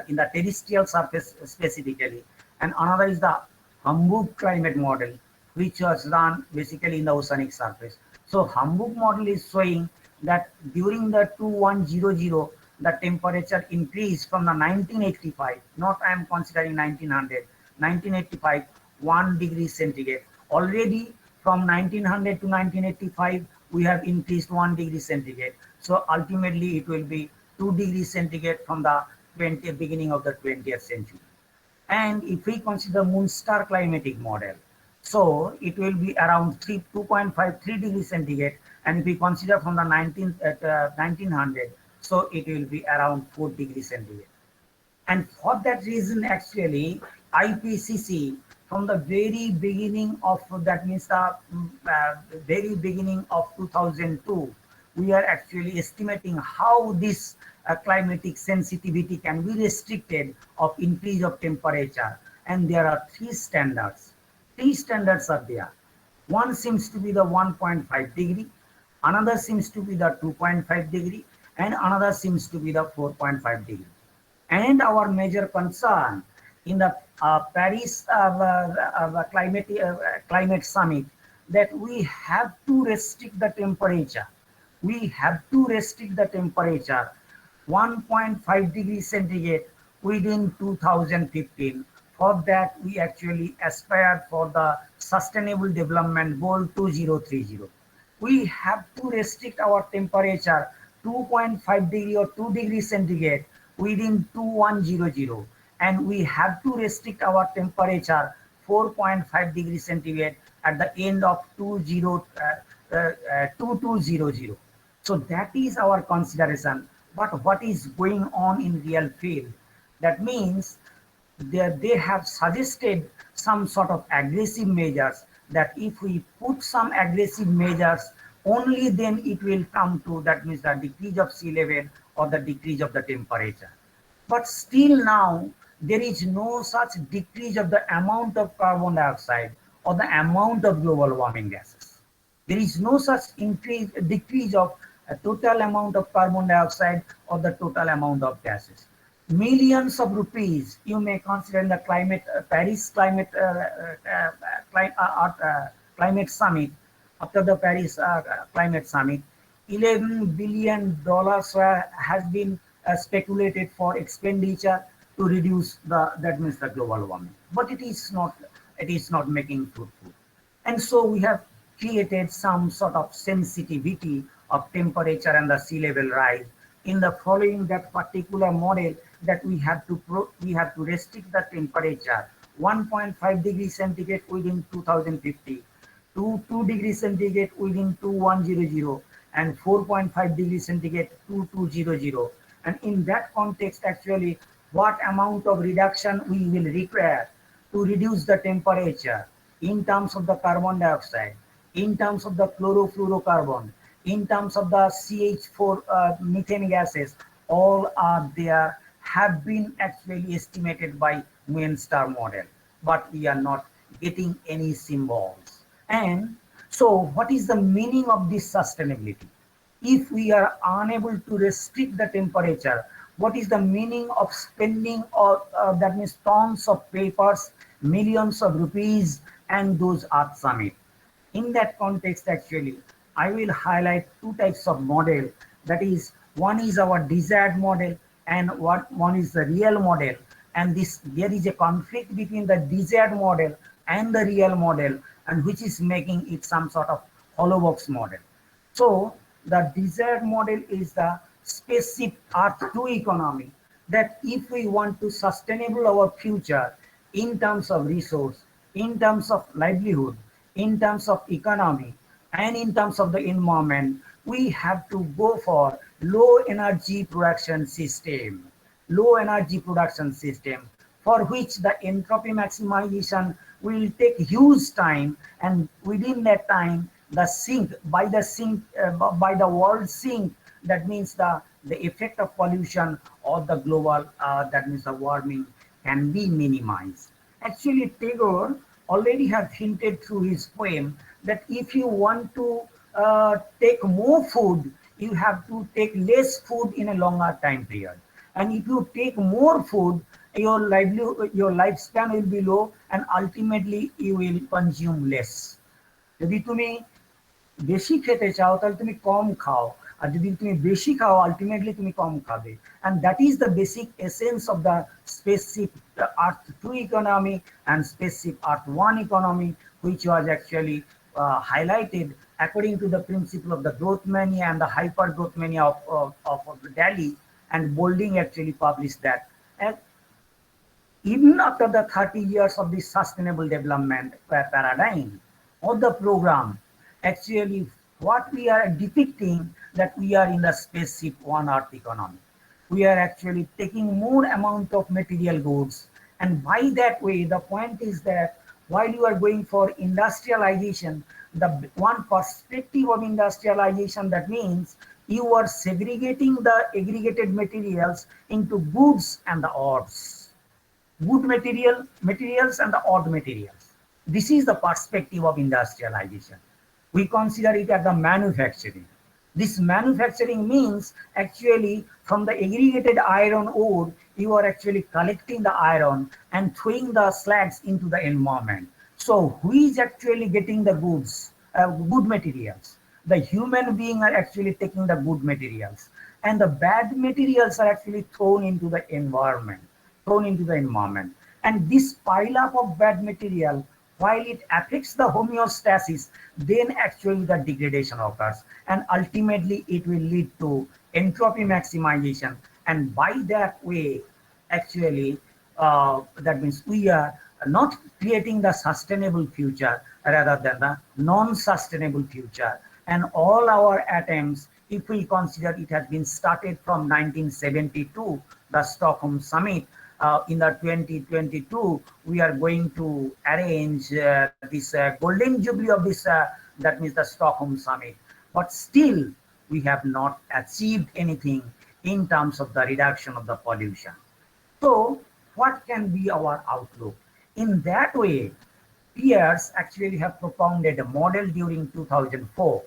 in the terrestrial surface specifically, and another is the Hamburg climate model, which was run basically in the oceanic surface. So Hamburg model is showing that during the 2100, the temperature increased from the 1985, not I am considering 1900, 1985, 1 degree centigrade. Already from 1900 to 1985, we have increased 1 degree centigrade. So ultimately it will be 2 degrees centigrade from the beginning of the 20th century. And if we consider Munster climatic model, so it will be around 2.53 degrees centigrade. And if we consider from the 1900, so it will be around 4 degrees centigrade. And for that reason, actually, IPCC from the very beginning of, that means the very beginning of 2002, we are actually estimating how this climatic sensitivity can be restricted of increase of temperature. And there are three standards. Three standards are there. One seems to be the 1.5 degree, another seems to be the 2.5 degree, and another seems to be the 4.5 degree. And our major concern in the Paris climate summit, that we have to restrict the temperature. We have to restrict the temperature 1.5 degrees centigrade within 2015. For that, we actually aspired for the Sustainable Development Goal 2030. We have to restrict our temperature 2.5 degree or 2 degrees centigrade within 2100, and we have to restrict our temperature 4.5 degrees centigrade at the end of 2200. So that is our consideration. But what is going on in real field? That means they have suggested some sort of aggressive measures, that if we put some aggressive measures, only then it will come to, that means the decrease of sea level or the decrease of the temperature. But still now, there is no such decrease of the amount of carbon dioxide or the amount of global warming gases. There is no such decrease of a total amount of carbon dioxide or the total amount of gases. Millions of rupees you may consider in the Paris climate summit. After the Paris climate summit, $11 billion has been speculated for expenditure to reduce the global warming. But it is not making fruitful. And so we have created some sort of sensitivity of temperature and the sea level rise in the following that particular model, that we have to restrict the temperature 1.5 degrees centigrade within 2050 to 2 degrees centigrade within 2100 and 4.5 degrees centigrade 2200. And in that context, actually, what amount of reduction we will require to reduce the temperature in terms of the carbon dioxide, in terms of the chlorofluorocarbon, in terms of the CH4 methane gases, all are there, have been actually estimated by Moon Star model, but we are not getting any symbols. And so what is the meaning of this sustainability? If we are unable to restrict the temperature, what is the meaning of spending that means tons of papers, millions of rupees, and those Earth Summit? In that context, actually, I will highlight two types of model. That is, one is our desired model and one is the real model. And there is a conflict between the desired model and the real model, and which is making it some sort of hollow box model. So the desired model is the spaceship Earth 2 economy, that if we want to sustainable our future in terms of resource, in terms of livelihood, in terms of economy, and in terms of the environment, we have to go for low energy production system. Low energy production system, for which the entropy maximization will take huge time, and within that time, by the world sink, that means the effect of pollution or the global, that means the warming, can be minimized. Actually, Tagore already have hinted through his poem that if you want to take more food, you have to take less food in a longer time period. And if you take more food, your lifespan will be low, and ultimately you will consume less. যদি তুমি বেশি খেতে চাও তাহলে তুমি কম খাও, আর যদি তুমি বেশি খাও আলটিমেটলি তুমি কম খাবে। And that is the basic essence of the spaceship Earth 2 economy and spaceship Earth 1 economy, which was actually highlighted according to the principle of the growth mania and the hyper growth mania of Delhi, and Bolding actually published that. And even after the 30 years of this sustainable development paradigm or the program, actually what we are depicting, that we are in the spaceship one Earth economy. We are actually taking more amount of material goods, and by that way, the point is that while you are going for industrialization, the one perspective of industrialization, that means you are segregating the aggregated materials into goods and the odds. Good materials and the odd materials. This is the perspective of industrialization. We consider it as the manufacturing. This manufacturing means actually from the aggregated iron ore, you are actually collecting the iron and throwing the slags into the environment. So who is actually getting the goods, good materials? The human being are actually taking the good materials, and the bad materials are actually thrown into the environment, thrown into the environment. And this pile up of bad material, while it affects the homeostasis, then actually the degradation occurs, and ultimately it will lead to entropy maximization. And by that way, actually, that means we are not creating the sustainable future rather than the non-sustainable future. And all our attempts, if we consider it has been started from 1972, the Stockholm Summit, in the 2022, we are going to arrange this golden jubilee of this, that means the Stockholm Summit. But still, we have not achieved anything in terms of the reduction of the pollution. So, what can be our outlook? In that way, peers actually have propounded a model during 2004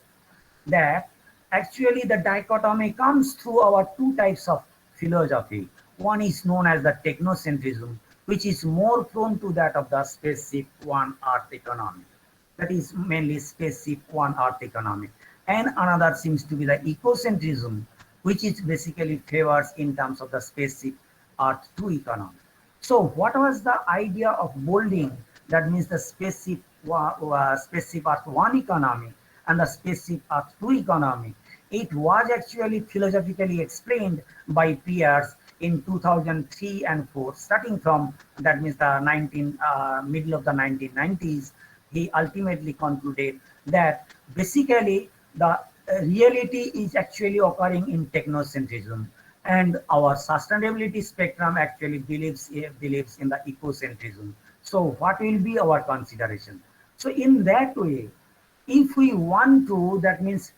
that actually the dichotomy comes through our two types of philosophy. One is known as the technocentrism, which is more prone to that of the spaceship one earth economy. That is mainly spaceship one earth economy. And another seems to be the ecocentrism, which is basically favors in terms of the spaceship earth two economy. So what was the idea of bolding? That means the spaceship Earth 1 economy and the spaceship Earth 2 economy. It was actually philosophically explained by peers in 2003 and 4, starting from that means the middle of the 1990s. He ultimately concluded that basically the reality is actually occurring in technocentrism, and our sustainability spectrum actually believes in the ecocentrism. So what will be our consideration? So in that way, if we want to, that means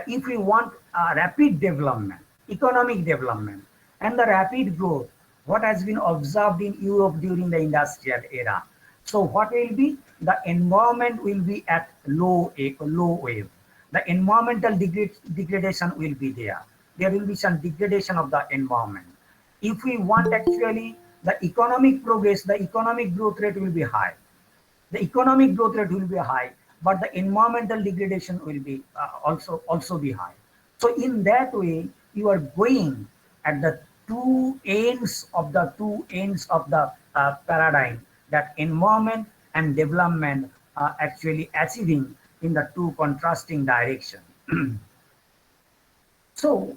if we want rapid development, economic development, and the rapid growth, what has been observed in Europe during the industrial era. So what will be? The environment will be at low wave. The environmental degradation will be there. There will be some degradation of the environment. If we want actually the economic progress, the economic growth rate will be high. The economic growth rate will be high, but the environmental degradation will be also be high. So in that way, you are going at the two ends of the paradigm, that environment and development are actually achieving in the two contrasting direction. So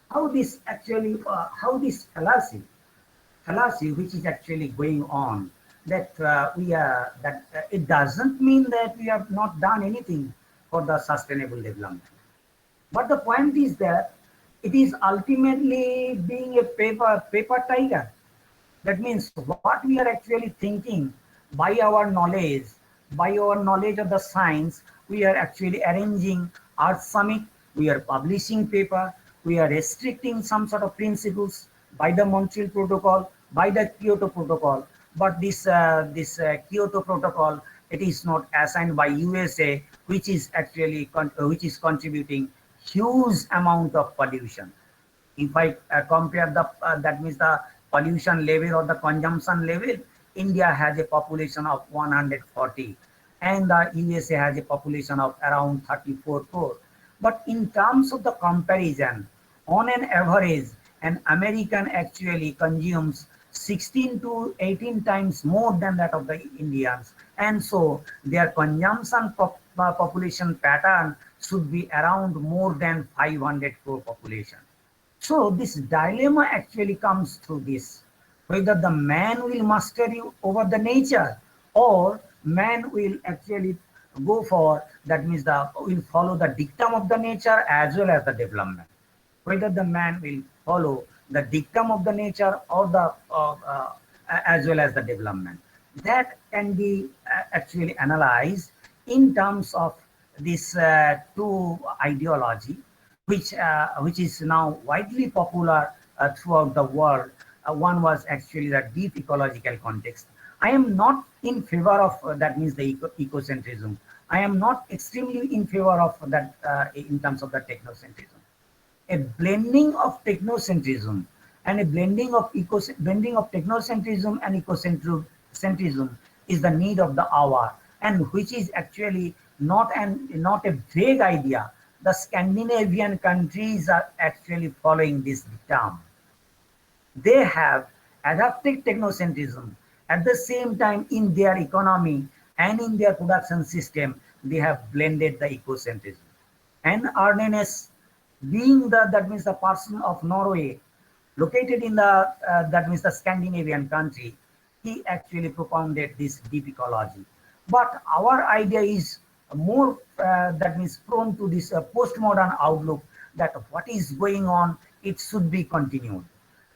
how this actually, how this fallacy which is actually going on, that we are that it doesn't mean that we have not done anything for the sustainable development, but the point is that it is ultimately being a paper tiger. That means what we are actually thinking, by our knowledge of the science, we are actually arranging Earth Summit, we are publishing paper, we are restricting some sort of principles by the Montreal Protocol, by the Kyoto Protocol. But this Kyoto Protocol, it is not assigned by USA, which is actually which is contributing huge amount of pollution. If I compare the that means the pollution level or the consumption level, India has a population of 140, and the USA has a population of around 34 crore. But in terms of the comparison, on an average, an American actually consumes 16 to 18 times more than that of the Indians, and so their consumption population pattern should be around more than 500 crore population. So this dilemma actually comes through this, whether the man will master you over the nature, or man will actually go for, that means the will follow the dictum of the nature as well as the development. Whether the man will follow the dictum of the nature or the as well as the development. That can be actually analyzed in terms of this two ideology, which is now widely popular throughout the world. One was actually the deep ecological context. I am not in favor of that means the ecocentrism. I am not extremely in favor of that in terms of the technocentrism. A blending of technocentrism and a blending of technocentrism and ecocentrism is the need of the hour, and which is actually not a vague idea. The Scandinavian countries are actually following this term. They have adapted technocentrism. At the same time, in their economy and in their production system, they have blended the ecocentrism. And Arnenes, being that means the person of Norway, located in the that means the Scandinavian country, he actually propounded this deep ecology. But our idea is more that means prone to this postmodern outlook, that what is going on, it should be continued,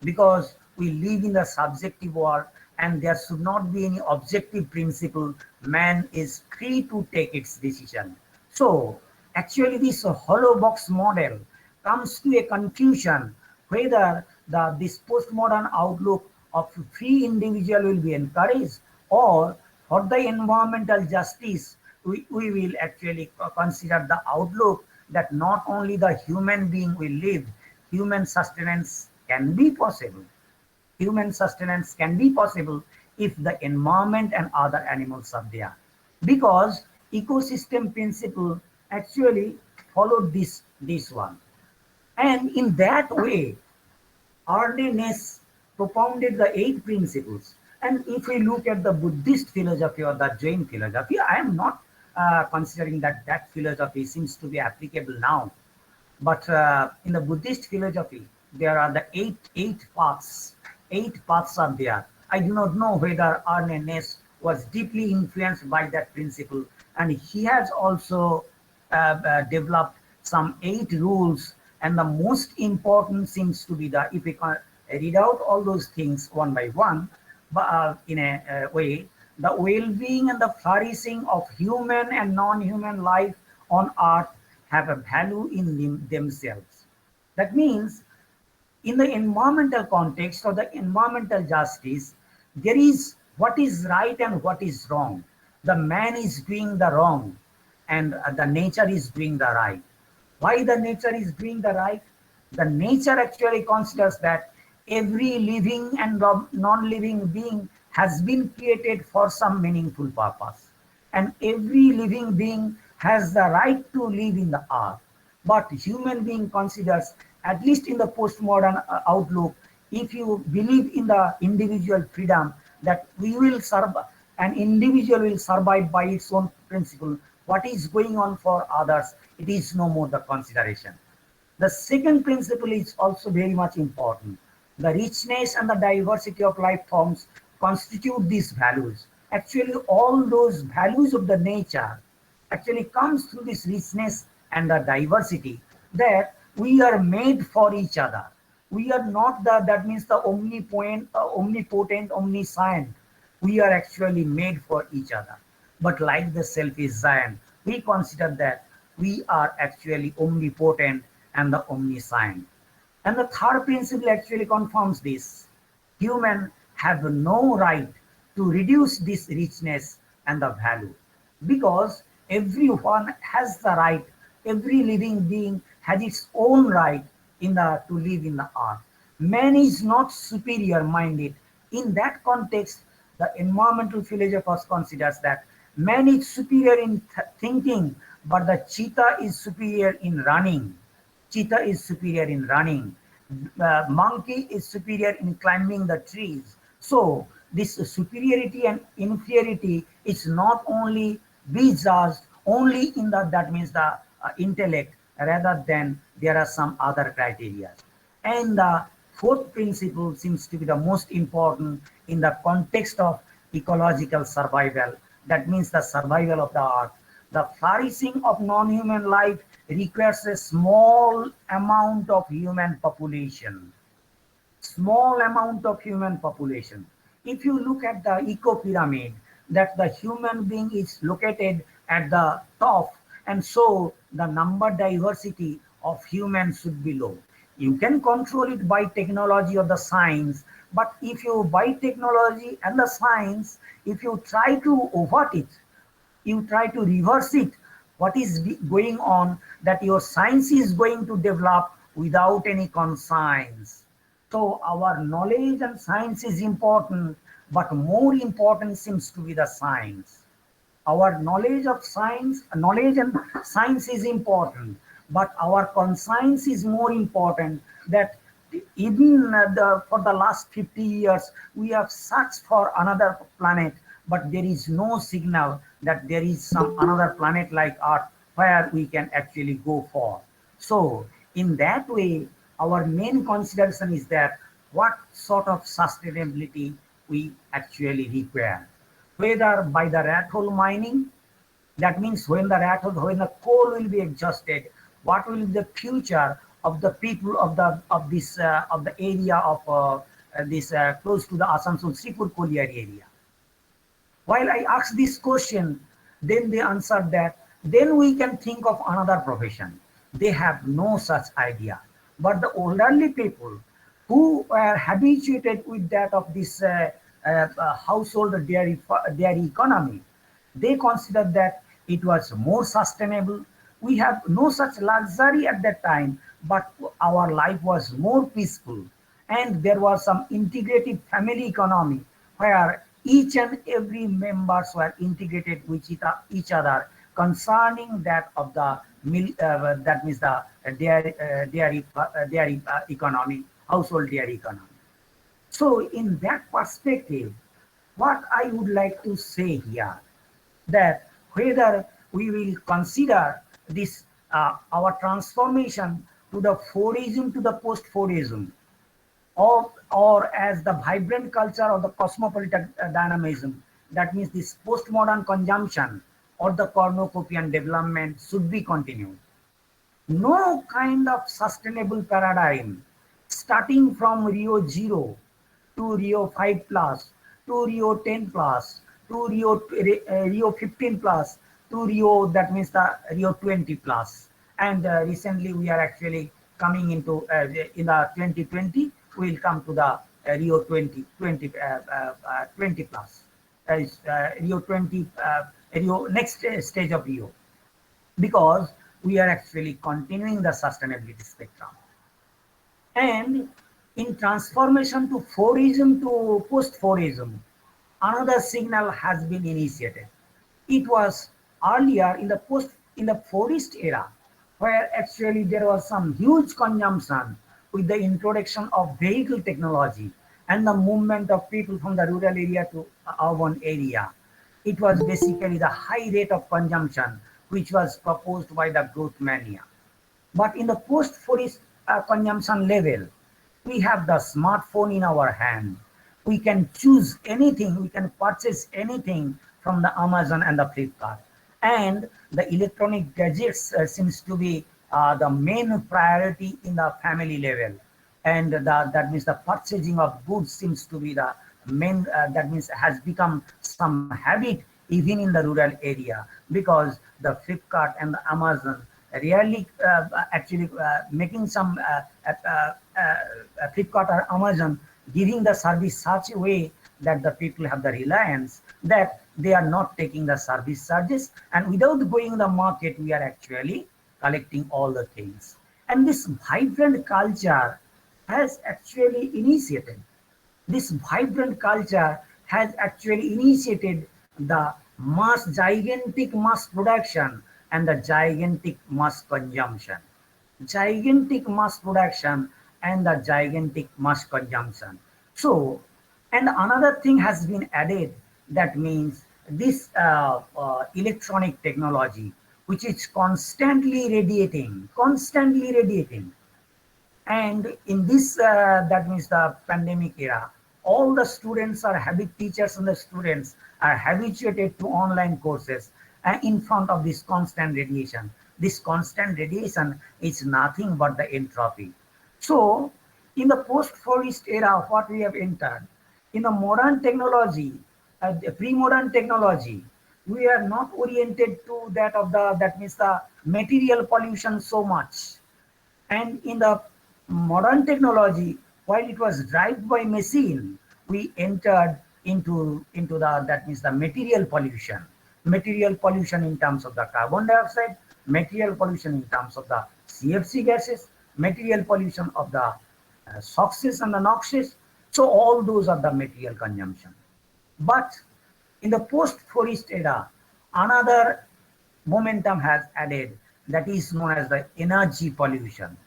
because we live in the subjective world and there should not be any objective principle. Man is free to take its decision. So actually this hollow box model comes to a confusion whether this postmodern outlook of free individual will be encouraged, or for the environmental justice we will actually consider the outlook that not only the human being will live, human sustenance can be possible. Human sustenance can be possible if the environment and other animals are there. Because ecosystem principle actually followed this one. And in that way, Arne propounded the 8 principles. And if we look at the Buddhist philosophy or the Jain philosophy, I am not considering that philosophy seems to be applicable now. But in the Buddhist philosophy, there are the eight paths. 8 paths are there. I do not know whether Arne was deeply influenced by that principle, and he has also developed some 8 rules. And the most important seems to be that if we can read out all those things one by one, but in a way, the well-being and the flourishing of human and non-human life on earth have a value in themselves. That means in the environmental context or the environmental justice, there is what is right and what is wrong. The man is doing the wrong and the nature is doing the right. Why the nature is doing the right? The nature actually considers that every living and non-living being has been created for some meaningful purpose. And every living being has the right to live in the earth. But human being considers, at least in the postmodern outlook, if you believe in the individual freedom, that we will survive, an individual will survive by its own principle. What is going on for others, it is no more the consideration. The second principle is also very much important. The richness and the diversity of life forms constitute these values. Actually, all those values of the nature actually comes through this richness and the diversity, that we are made for each other. We are not that means the omnipotent, omniscient. We are actually made for each other. But like the self is giant, we consider that we are actually omnipotent and the omniscient. And the third principle actually confirms this. Humans have no right to reduce this richness and the value, because everyone has the right, every living being has its own right to live in the earth. Man is not superior minded. In that context, the environmental philosophers considers that man is superior in thinking, but the cheetah is superior in running. Cheetah is superior in running. Monkey is superior in climbing the trees. So this superiority and inferiority is not only be judged only in that means the intellect, rather than there are some other criteria. And the fourth principle seems to be the most important in the context of ecological survival. That means the survival of the earth. The flourishing of non-human life requires a small amount of human population. Small amount of human population. If you look at the eco pyramid, that the human being is located at the top, and so the number diversity of humans should be low. You can control it by technology or the science, but if you by technology and the science, if you try to overt it, you try to reverse it, what is going on, that your science is going to develop without any conscience. So our knowledge and science is important, but more important seems to be the science. Our knowledge and science is important, but our conscience is more important. That even for the last 50 years we have searched for another planet, but there is no signal that there is some another planet like Earth where we can actually go for. So in that way, our main consideration is that what sort of sustainability we actually require, whether by the rat hole mining. That means when when the coal will be exhausted, what will be the future of the people of the area of this close to the Asansol Sripur Colliery area? While I asked this question, then they answered that then we can think of another profession. They have no such idea. But the elderly people who were habituated with that of this household dairy economy, they considered that it was more sustainable. We have no such luxury at that time, but our life was more peaceful. And there was some integrated family economy where each and every members were integrated with each other concerning that of the that means the dairy economy, household dairy economy. So in that perspective, what I would like to say here, that whether we will consider this our transformation to the Fordism to the post-Fordism, or as the vibrant culture of the cosmopolitan dynamism, that means this postmodern consumption or the cornucopian development should be continued. No kind of sustainable paradigm starting from Rio 0 to Rio 5 plus to Rio 10 plus to Rio 15 plus to Rio, that means the Rio 20 plus. And recently we are actually coming into in the 2020 we will come to the Rio 20 plus, Rio 20, Rio next stage of Rio, because we are actually continuing the sustainability spectrum. And in transformation to Fordism to post-Fordism, another signal has been initiated. It was earlier in the Fordist era, where actually there was some huge consumption with the introduction of vehicle technology and the movement of people from the rural area to urban area. It was basically the high rate of consumption which was proposed by the growth mania. But in the post-forest consumption level, we have the smartphone in our hand. We can choose anything, we can purchase anything from the Amazon and the Flipkart. And the electronic gadgets seems to be the main priority in the family level. And that means the purchasing of goods seems to be the main, that means has become some habit even in the rural area, because the Flipkart and the Amazon really actually making some Flipkart or Amazon giving the service such a way that the people have the reliance that they are not taking the service charges, and without going to the market we are actually collecting all the things. And this vibrant culture has actually initiated this vibrant culture has actually initiated the gigantic mass production and the gigantic mass consumption. Gigantic mass production and the gigantic mass consumption. So, and another thing has been added, that means this electronic technology, which is constantly radiating. And in this, that means the pandemic era, all the students are teachers and the students are habituated to online courses in front of this constant radiation. This constant radiation is nothing but the entropy. So, in the post-forest era, what we have entered, in the modern technology, the pre-modern technology, we are not oriented to that of the, that means the material pollution so much. And in the modern technology, while it was driven by machine, we entered into the, that means the material pollution in terms of the carbon dioxide, material pollution in terms of the CFC gases, material pollution of the SOxes and the NOxes. So all those are the material consumption. But in the post-forest era, another momentum has added, that is known as the energy pollution.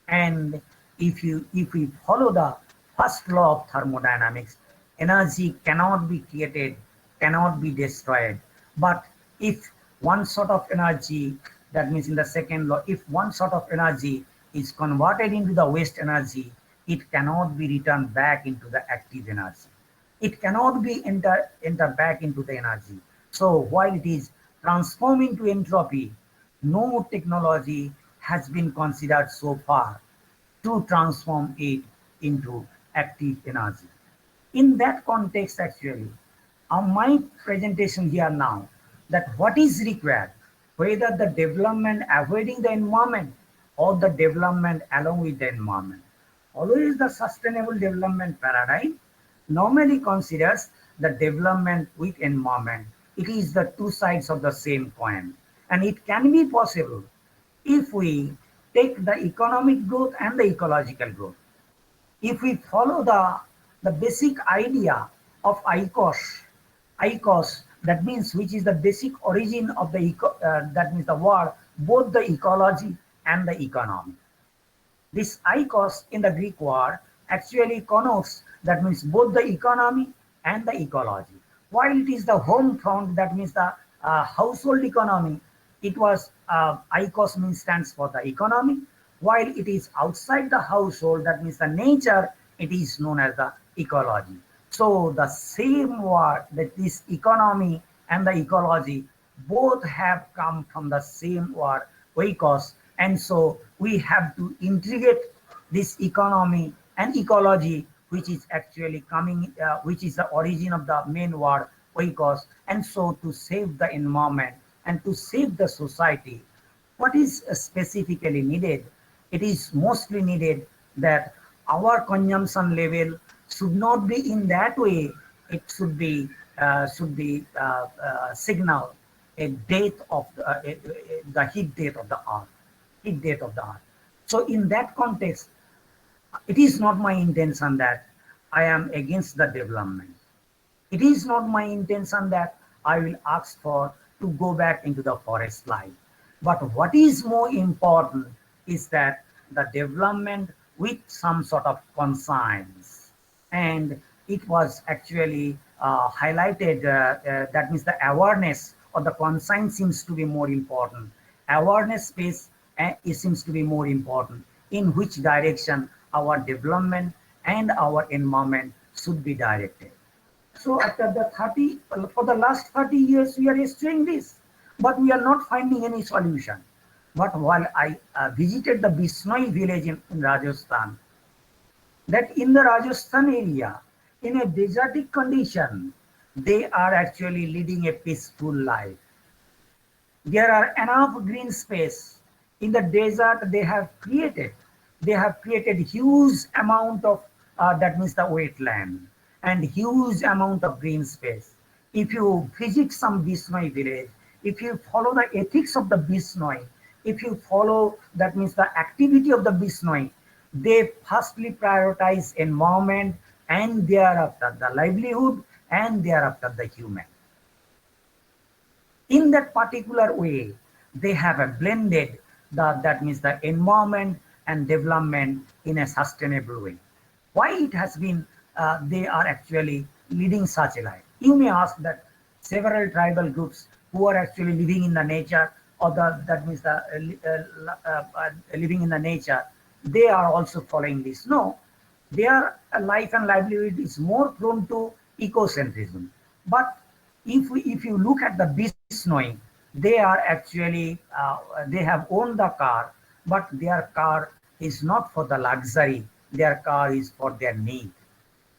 And if we follow the first law of thermodynamics, energy cannot be created, cannot be destroyed. But if one sort of energy, that means in the second law, if one sort of energy is converted into the waste energy, it cannot be returned back into the active energy. It cannot be enter back into the energy. So while it is transforming to entropy, no technology has been considered so far to transform it into active energy. In that context, actually, my presentation here now, that what is required, whether the development avoiding the environment or the development along with the environment. Always the sustainable development paradigm normally considers the development with environment. It is the two sides of the same coin. And it can be possible if we take the economic growth and the ecological growth. If we follow the basic idea of IQAC, that means which is the basic origin of the that means the word, both the ecology and the economy. This IQAC in the Greek word actually connotes, that means both the economy and the ecology. While it is the home front, that means the household economy, it was IQAC means stands for the economy. While it is outside the household, that means the nature, it is known as the ecology. So the same word, that this economy and the ecology both have come from the same word, oikos. And so we have to integrate this economy and ecology, which is actually coming, which is the origin of the main word, oikos. And so to save the environment and to save the society, what is specifically needed? It is mostly needed that our consumption level should not be in that way. It should be signal a death of the heat death of the earth, heat death of the earth. So in that context, it is not my intention that I am against the development. It is not my intention that I will ask for to go back into the forest life. But what is more important is that the development with some sort of conscience. And it was actually highlighted, that means the awareness or the conscience seems to be more important. Awareness space it seems to be more important, in which direction our development and our environment should be directed. So after the 30, for the last 30 years, we are doing this, but we are not finding any solution. But while I visited the Bisnoi village in Rajasthan, that in the Rajasthan area, in a desertic condition, they are actually leading a peaceful life. There are enough green space in the desert. They have created huge amount of that means the wetland and huge amount of green space. If you visit some Bisnoi village, if you follow the ethics of the Bisnoi, if you follow, that means the activity of the Bisnoi, they firstly prioritize environment and thereafter the livelihood and thereafter the human. In that particular way, they have a blended that means the environment and development in a sustainable way. Why it has been, they are actually leading such a life? You may ask that several tribal groups who are actually living in the nature, or that means the living in the nature, they are also following this. No, their life and livelihood is more prone to ecocentrism. But if you look at the Bisnoi, they are actually they have owned the car, but their car is not for the luxury. Their car is for their need.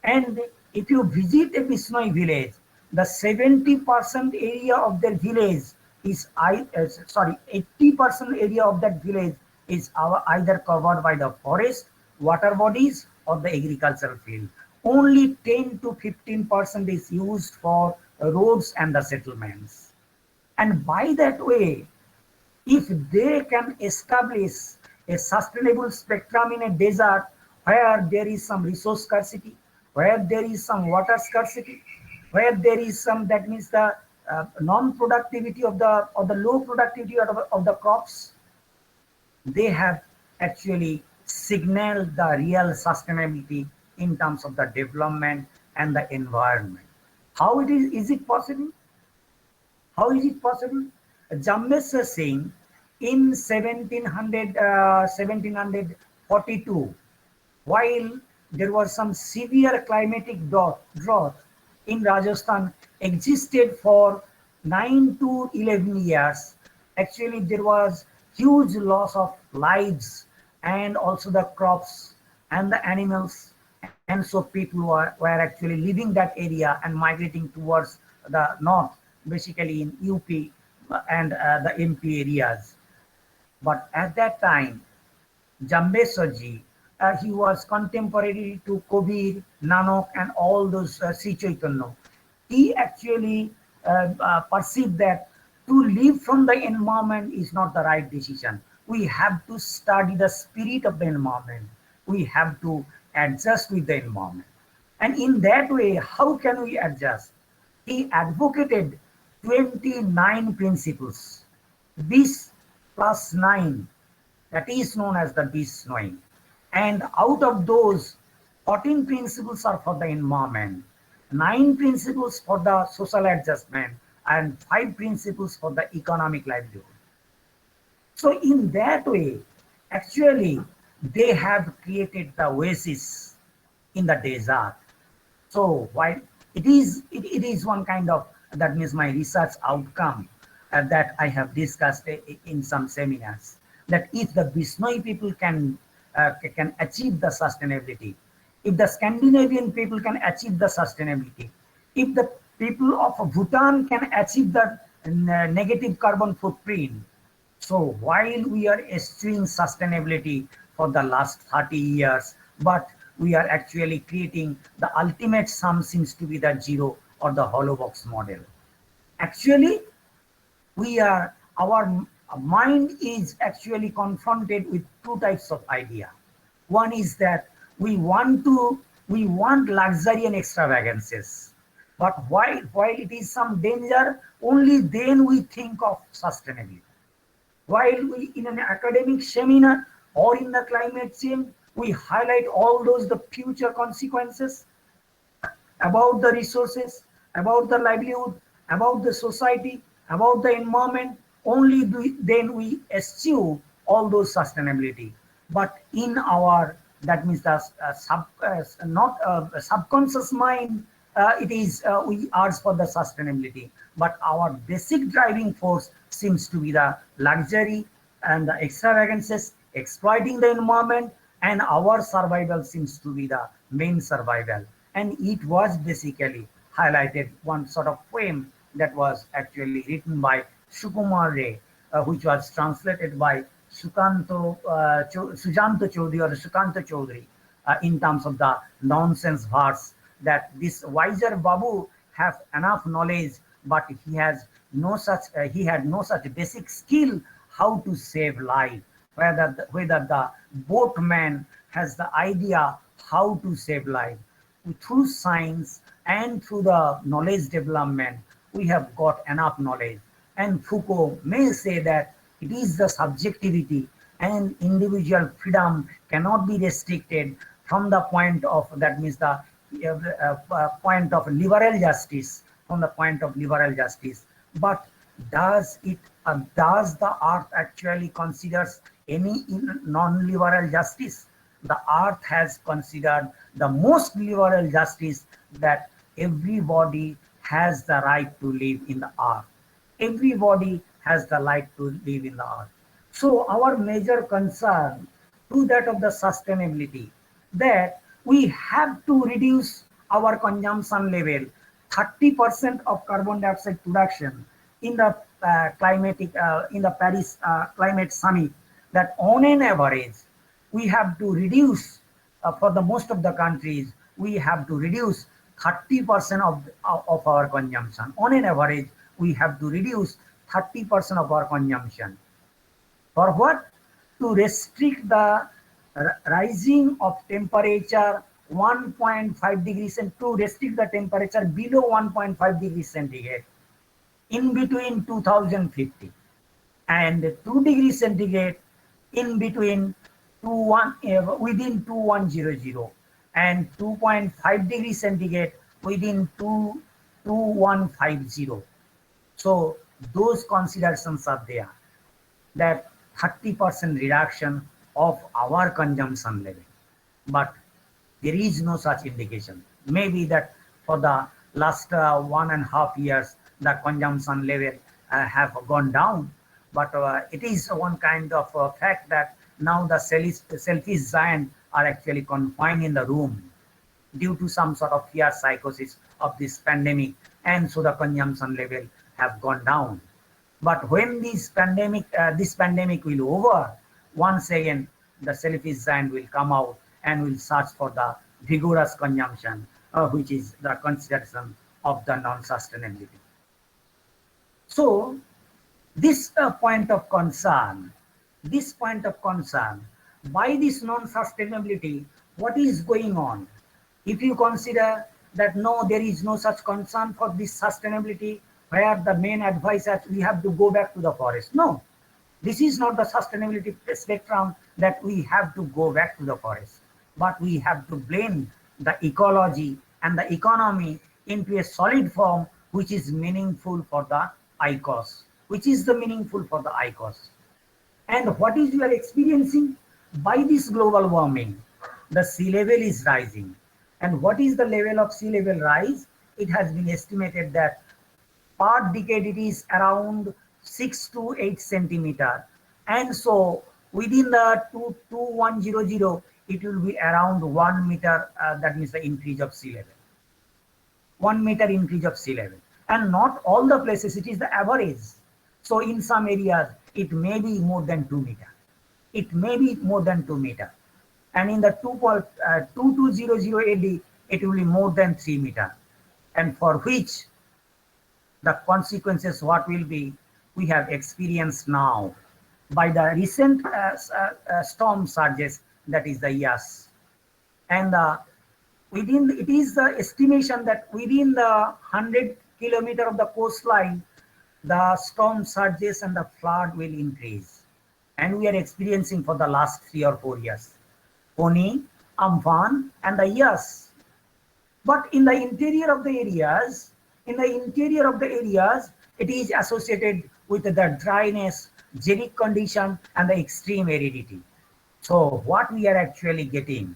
And if you visit a Bisnoi village, the 70% area of their village is 80% area of that village is either covered by the forest water bodies or the agricultural field. Only 10 to 15% is used for roads and the settlements. And by that way, if they can establish a sustainable spectrum in a desert where there is some resource scarcity, where there is some water scarcity, where there is some, that means the non-productivity of the, or the low productivity of the crops, they have actually signaled the real sustainability in terms of the development and the environment. How is it possible? How is it possible? Jambesa Singh in 1742, while there was some severe climatic drought in Rajasthan, existed for 9 to 11 years. Actually, there was huge loss of lives and also the crops and the animals. And so people were actually leaving that area and migrating towards the north, basically in UP and the MP areas. But at that time, Jambeswarji, he was contemporary to Kabir, Nanak, and all those Sri Chaitanya. He actually perceived that to live from the environment is not the right decision. We have to study the spirit of the environment. We have to adjust with the environment. And in that way, how can we adjust? He advocated 29 principles. This plus 9, that is known as the BIS9. And out of those, 14 principles are for the environment, 9 principles for the social adjustment, and 5 principles for the economic livelihood. So in that way, actually, they have created the oasis in the desert. So while it is one kind of, that means my research outcome that I have discussed in some seminars, that if the Bishnoi people can achieve the sustainability, if the Scandinavian people can achieve the sustainability, if the people of Bhutan can achieve the negative carbon footprint, so while we are eschewing sustainability for the last 30 years, but we are actually creating the ultimate sum seems to be the zero or the hollow box model. Actually, our mind is actually confronted with two types of idea. One is that we want luxury and extravagances, but while it is some danger, only then we think of sustainability. While we in an academic seminar or in the climate change, we highlight all those the future consequences about the resources, about the livelihood, about the society, about the environment. Only then we eschew all those sustainability. But in our, that means the subconscious mind, it is we urge for the sustainability. But our basic driving force seems to be the luxury and the extravagances, exploiting the environment, and our survival seems to be the main survival. And it was basically highlighted one sort of poem that was actually written by Sukumar Ray, which was translated by Sujanto Chaudhary or Sukanta Chaudhary in terms of the nonsense verse, that this wiser Babu have enough knowledge, but he had no such basic skill how to save life. Whether the boatman has the idea how to save life. Through science and through the knowledge development, we have got enough knowledge. And Foucault may say that it is the subjectivity and individual freedom cannot be restricted from the point of, that means the point of liberal justice, from the point of liberal justice. But does the earth actually considers any non-liberal justice? The earth has considered the most liberal justice, that everybody has the right to live in the earth. Everybody has the right to live in the earth. So our major concern to that of the sustainability, that we have to reduce our consumption level, 30% of carbon dioxide production in the in the Paris climate summit, that on an average we have to reduce for the most of the countries, we have to reduce 30% of our consumption. On an average, we have to reduce 30% of our consumption. For what? To restrict the rising of temperature 1.5 degrees and to restrict the temperature below 1.5 degrees centigrade in between 2050 and 2 degrees centigrade in between within 2100 and 2.5 degrees centigrade within 2150. So those considerations are there, that 30% reduction of our consumption level. But there is no such indication. Maybe that for the last 1.5 years, the consumption level have gone down, but it is one kind of fact that now the selfish giants are actually confined in the room due to some sort of fear psychosis of this pandemic, and so the consumption level have gone down. But when this pandemic will over, once again the selfish giant will come out and will search for the vigorous consumption, which is the consideration of the non-sustainability. So this point of concern, by this non-sustainability, what is going on? If you consider that no, there is no such concern for this sustainability, where the main advice that we have to go back to the forest. No, this is not the sustainability spectrum that we have to go back to the forest, but we have to blend the ecology and the economy into a solid form which is meaningful for the IQAC, And what is you are experiencing? By this global warming, the sea level is rising. And what is the level of sea level rise? It has been estimated that per decade it is around 6 to 8 centimeter. And so within the 2100, it will be around 1 meter, that means the increase of sea level. 1 meter increase of sea level. And not all the places, it is the average. So in some areas, it may be more than 2 meter. And in the 2200 AD, it will be more than 3 meter. And for which the consequences, what will be, we have experienced now by the recent storm surges, that is the IQAC. And it is the estimation that within the 100 kilometer of the coastline, the storm surges and the flood will increase. And we are experiencing for the last 3 or 4 years. Poni, Amphan, and the IQAC. But in the interior of the areas, it is associated with the dryness, xeric condition, and the extreme aridity. So what we are actually getting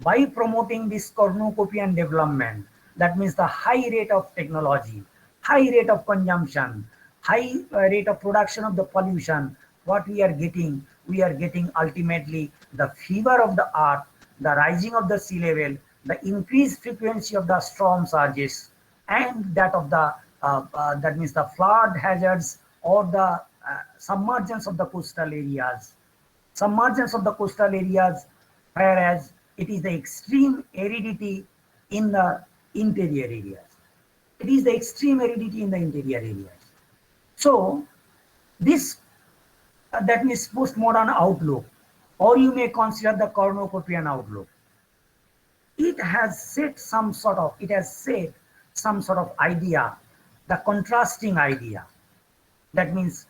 by promoting this cornucopian development, that means the high rate of technology, high rate of consumption, high rate of production of the pollution, what we are getting ultimately the fever of the earth, the rising of the sea level, the increased frequency of the storm surges, and that of the that means the flood hazards or the submergence of the coastal areas. Whereas it is the extreme aridity in the interior areas. So this that means postmodern outlook, or you may consider the cornucopian outlook. It has set some sort of idea, the contrasting idea. That means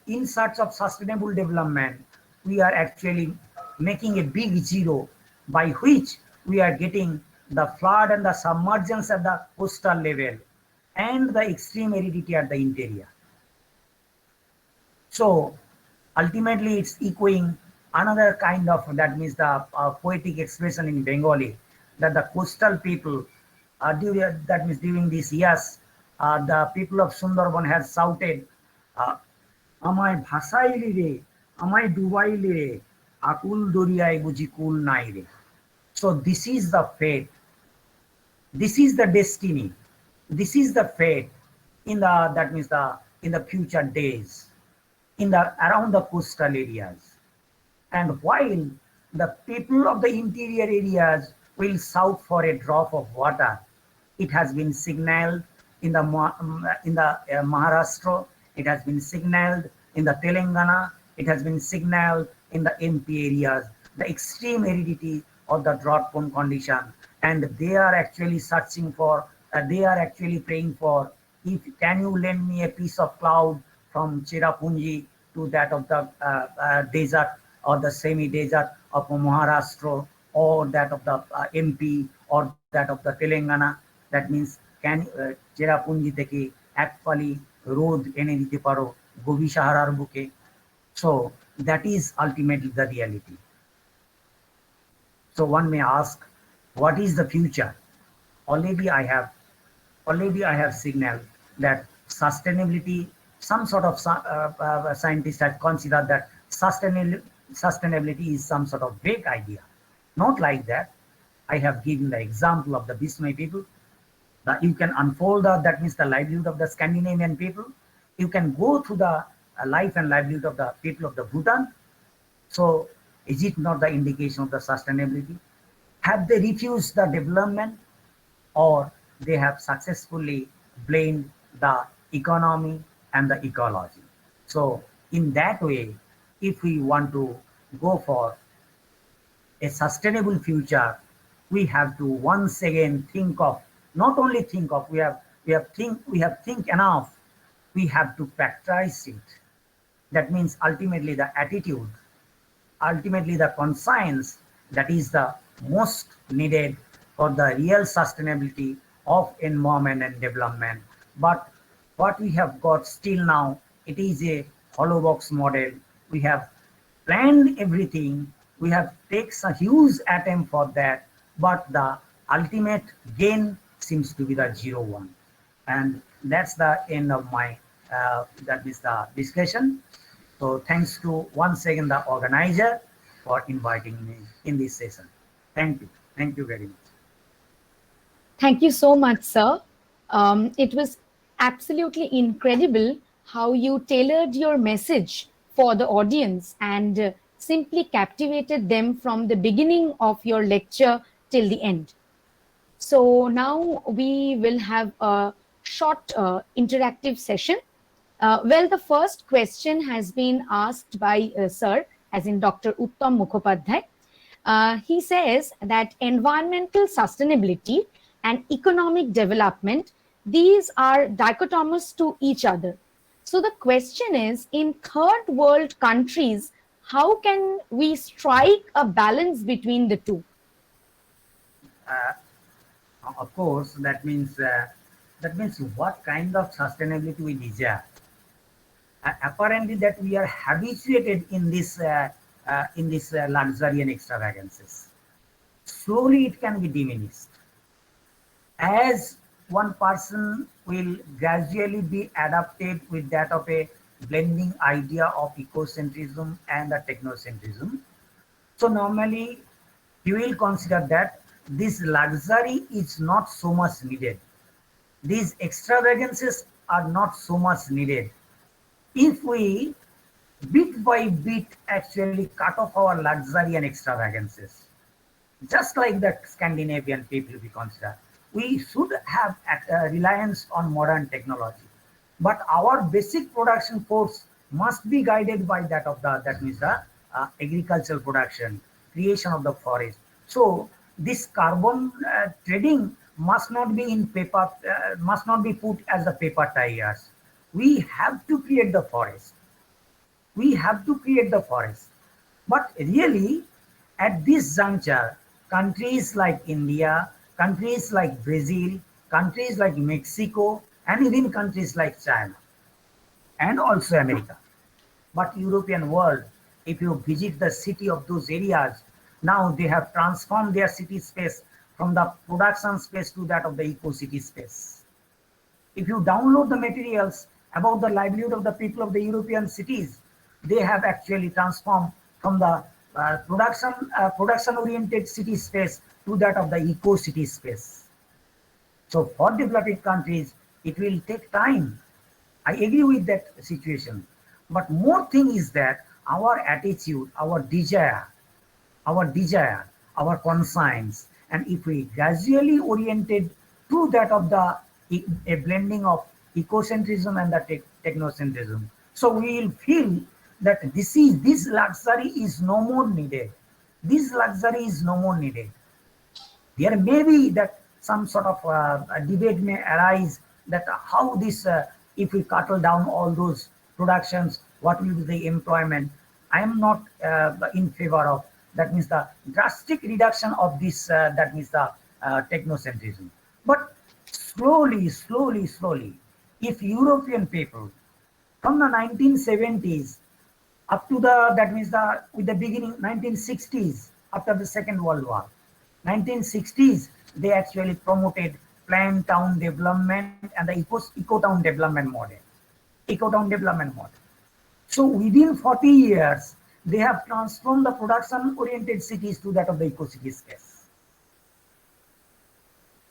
in search of sustainable development, we are actually making a big zero by which we are getting the flood and the submergence at the coastal level and the extreme aridity at the interior. So ultimately it's echoing another kind of, that means the poetic expression in Bengali, that the coastal people, during these years, the people of Sundarban has shouted, "Amai bhasaili re, amai dubaili re, akul doriyai buji kul nai re." So this is the fate, this is the destiny, this is the fate in the, that means in the future days, around the coastal areas. And while the people of the interior areas will shout for a drop of water. It has been signaled in the Maharashtra. It has been signaled in the Telangana. It has been signaled in the MP areas. The extreme aridity of the drought-prone condition, and they are actually searching for. They are actually praying for. If can you lend me a piece of cloud from Cherrapunji to that of the desert or the semi-desert of Maharashtra or that of the MP or that of the Telangana. That means can Cherrapunji থেকে এক ফালি রোদ এনে দিতে পারো গভীর সাহারার বুকে. So that is ultimately the reality. So one may ask, what is the future? Already I have signaled that sustainability, some sort of scientists have considered that sustainability is some sort of vague idea. Not like that. I have given the example of the Bismay people. That you can unfold that means the livelihood of the Scandinavian people. You can go through the life and livelihood of the people of the Bhutan. So is it not the indication of the sustainability? Have they refused the development, or they have successfully blamed the economy and the ecology? So in that way, if we want to go for a sustainable future, we have to once again think of, not only think of, we have think enough, we have to practice it. That means ultimately the attitude, ultimately the conscience, that is the most needed for the real sustainability of environment and development. But what we have got still now, it is a hollow box model. We have planned everything, we have taken a huge attempt for that, but the ultimate gain seems to be the 0-1. And that's the end of my that is the discussion. So thanks to once again the organizer for inviting me in this session. Thank you very much. Thank you so much, sir. It was absolutely incredible how you tailored your message for the audience and simply captivated them from the beginning of your lecture till the end. So now we will have a short interactive session. Well, the first question has been asked by Sir, as in Dr. Uttam Mukhopadhyay. He says that environmental sustainability and economic development, these are dichotomous to each other. So the question is, in third world countries, how can we strike a balance between the two? Of course, that means what kind of sustainability we desire. Apparently, that we are habituated in this luxury and extravagances. Slowly, it can be diminished as one person will gradually be adapted with that of a blending idea of ecocentrism and the technocentrism. So normally, you will consider that this luxury is not so much needed. These extravagances are not so much needed. If we bit by bit actually cut off our luxury and extravagances, just like the Scandinavian people we consider, we should have reliance on modern technology. But our basic production force must be guided by that of that means the agricultural production, creation of the forest. So this carbon trading must not be in paper, must not be put as the paper tigers. We have to create the forest. We have to create the forest. But really, at this juncture, countries like India, countries like Brazil, countries like Mexico, and even countries like China, and also America, but European world, if you visit the city of those areas, now they have transformed their city space from the production space to that of the eco-city space. If you download the materials about the livelihood of the people of the European cities, they have actually transformed from the production-oriented city space to that of the eco-city space. So for developing countries, it will take time. I agree with that situation. But more thing is that our attitude, our desire, our desire, our conscience, and if we gradually oriented to that of a blending of ecocentrism and the technocentrism, so we will feel that this luxury is no more needed. This luxury is no more needed. There may be that some sort of debate may arise that how this, if we curtail down all those productions, what will be the employment? I am not in favor of that means the drastic reduction of this, that means the technocentrism. But slowly, if European people from the 1970s up to the, that means the, with the beginning 1960s, after the Second World War, 1960s, they actually promoted planned town development and the eco-town development model. Eco-town development model. So within 40 years, they have transformed the production-oriented cities to that of the eco-city space.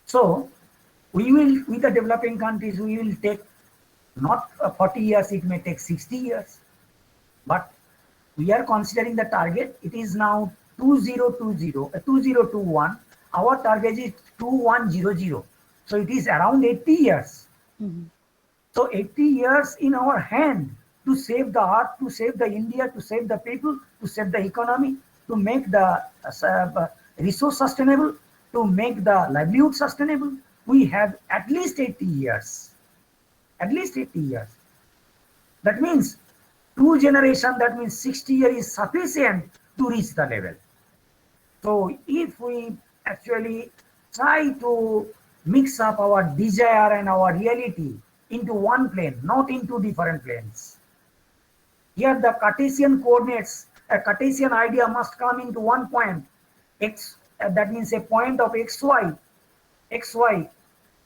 So we will, with the developing countries, we will take not 40 years, it may take 60 years. But we are considering the target. It is now 2021. Our target is 2100. So it is around 80 years. So 80 years in our hand to save the earth, to save the India, to save the people, to save the economy, to make the resource sustainable, to make the livelihood sustainable. We have at least 80 years. At least 80 years. That means 2 generations, that means 60 years is sufficient to reach the level. So if we actually try to mix up our desire and our reality into one plane, not into different planes. Here the Cartesian coordinates, a Cartesian idea must come into one point, x, that means a point of xy.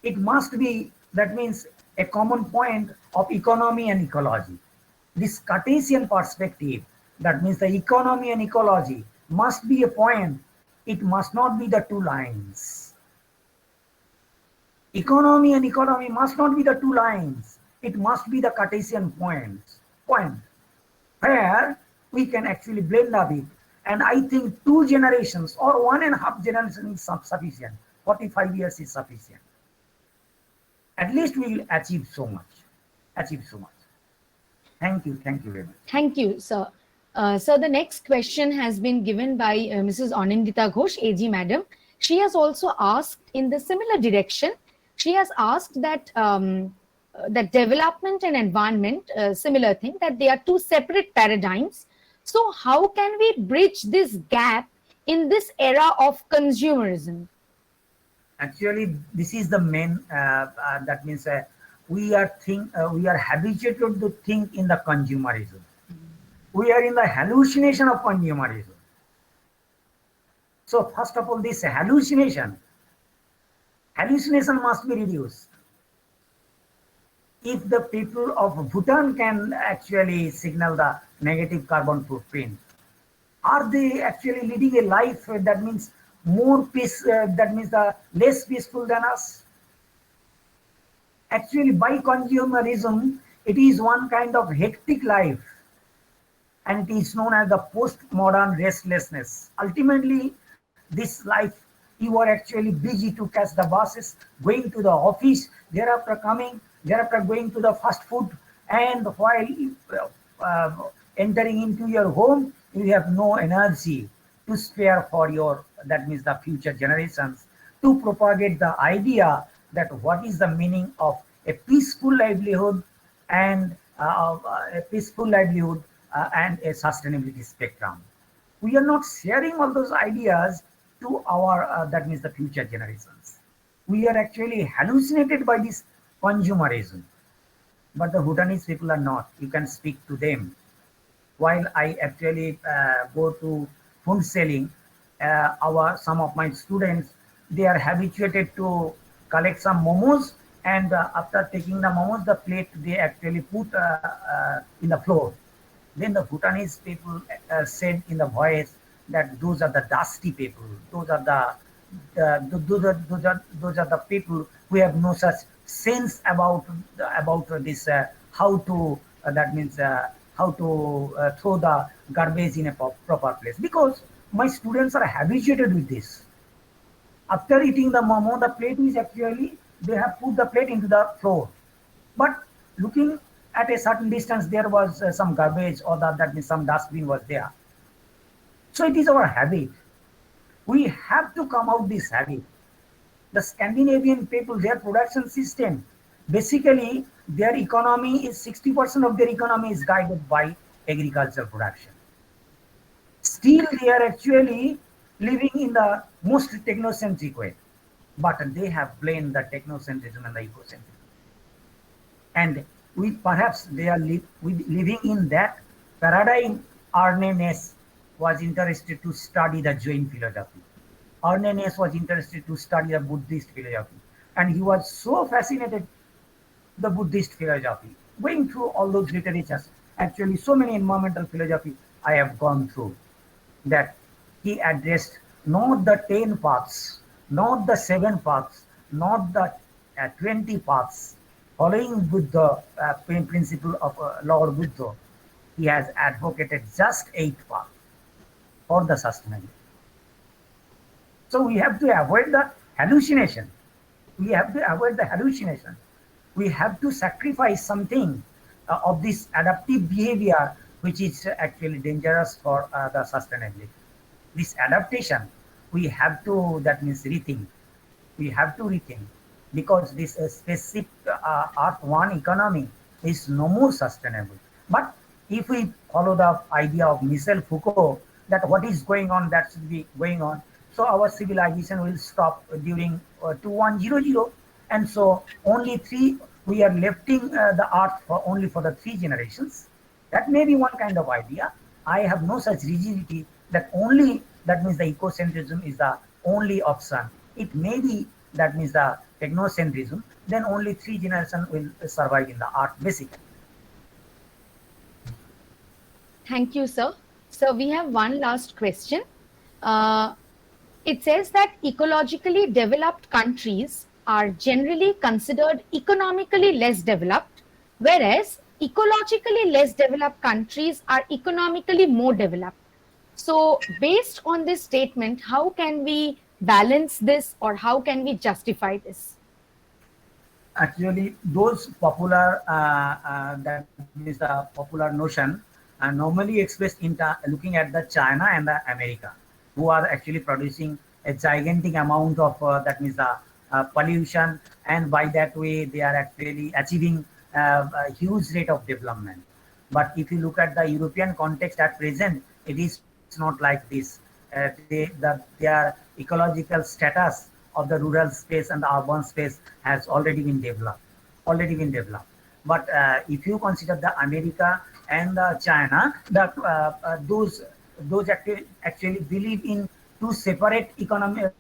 It must be, that means a common point of economy and ecology. This Cartesian perspective, that means the economy and ecology must be a point. It must not be the 2 lines. Economy and economy must not be the 2 lines. It must be the Cartesian point where we can actually blend a bit. And I think 2 generations or 1.5 generations is sufficient. 45 years is sufficient. At least we will achieve so much. Thank you very much. Thank you, sir. Sir, the next question has been given by Mrs. Anindita Ghosh, AG Madam. She has also asked in the similar direction. She has asked that that development and environment, similar thing, that they are 2 separate paradigms. So how can we bridge this gap in this era of consumerism? Actually, this is the main, that means we are habituated to think in the consumerism. We are in the hallucination of consumerism. So first of all, this hallucination must be reduced. If the people of Bhutan can actually signal the negative carbon footprint, are they actually leading a life that means more peace, that means the less peaceful than us? Actually, by consumerism, it is one kind of hectic life, and it is known as the postmodern restlessness. Ultimately, this life, you are actually busy to catch the buses, going to the office, thereafter going to the fast food, and while entering into your home, you have no energy to spare for your, that means the future generations, to propagate the idea that what is the meaning of a peaceful livelihood and a sustainability spectrum. We are not sharing all those ideas to our, that means the future generations. We are actually hallucinated by this consumerism. But the Bhutanese people are not. You can speak to them. While I actually go to food selling, some of my students, they are habituated to collect some momos, and after taking the momos, the plate they actually put in the floor. Then the Bhutanese people said in the voice that those are the dusty people. Those are the people who have no such sense about this how to that means how to throw the garbage in a proper place. Because my students are habituated with this. After eating the momo, the plate is actually, they have put the plate into the floor. But looking at a certain distance, there was some garbage, or that means some dustbin was there. So it is our habit. We have to come out this habit. The Scandinavian people, their production system, basically their economy is 60% of their economy is guided by agricultural production. Still, they are actually living in the most technocentric way, but they have blamed the technocentrism and the ecocentrism. And we perhaps they are living in that paradigm. Arne was interested to study the Jain philosophy. Arne was interested to study the Buddhist philosophy, and he was so fascinated the Buddhist philosophy, going through all those literatures. Actually, so many environmental philosophy I have gone through, that he addressed not the 10 paths, not the 7 paths, not the 20 paths. Following Buddha principle of Lord Buddha, he has advocated just 8 paths for the sustainability. So we have to avoid the hallucination. We have to avoid the hallucination. We have to sacrifice something of this adaptive behavior, which is actually dangerous for the sustainability. This adaptation, we have to, that means rethink. We have to rethink, because this specific Earth One economy is no more sustainable. But if we follow the idea of Michel Foucault, that what is going on, that should be going on, so our civilization will stop during 2100, and so only 3, we are lefting the earth for only for the 3 generations. That may be one kind of idea. I have no such rigidity that only, that means the ecocentrism is the only option. It may be, that means the technocentrism, then only 3 generations will survive in the earth basically. Thank you, sir. So we have one last question. It says that ecologically developed countries are generally considered economically less developed, whereas ecologically less developed countries are economically more developed. So based on this statement, how can we balance this, or how can we justify this? Actually, those popular, that means the popular notion, normally expressed in looking at the China and the America, who are actually producing a gigantic amount of, that means the pollution, and by that way they are actually achieving a huge rate of development. But if you look at the European context at present, it is not like this. Their ecological status of the rural space and the urban space has already been developed. But if you consider the America and the China, those actually believe in 2 separate economic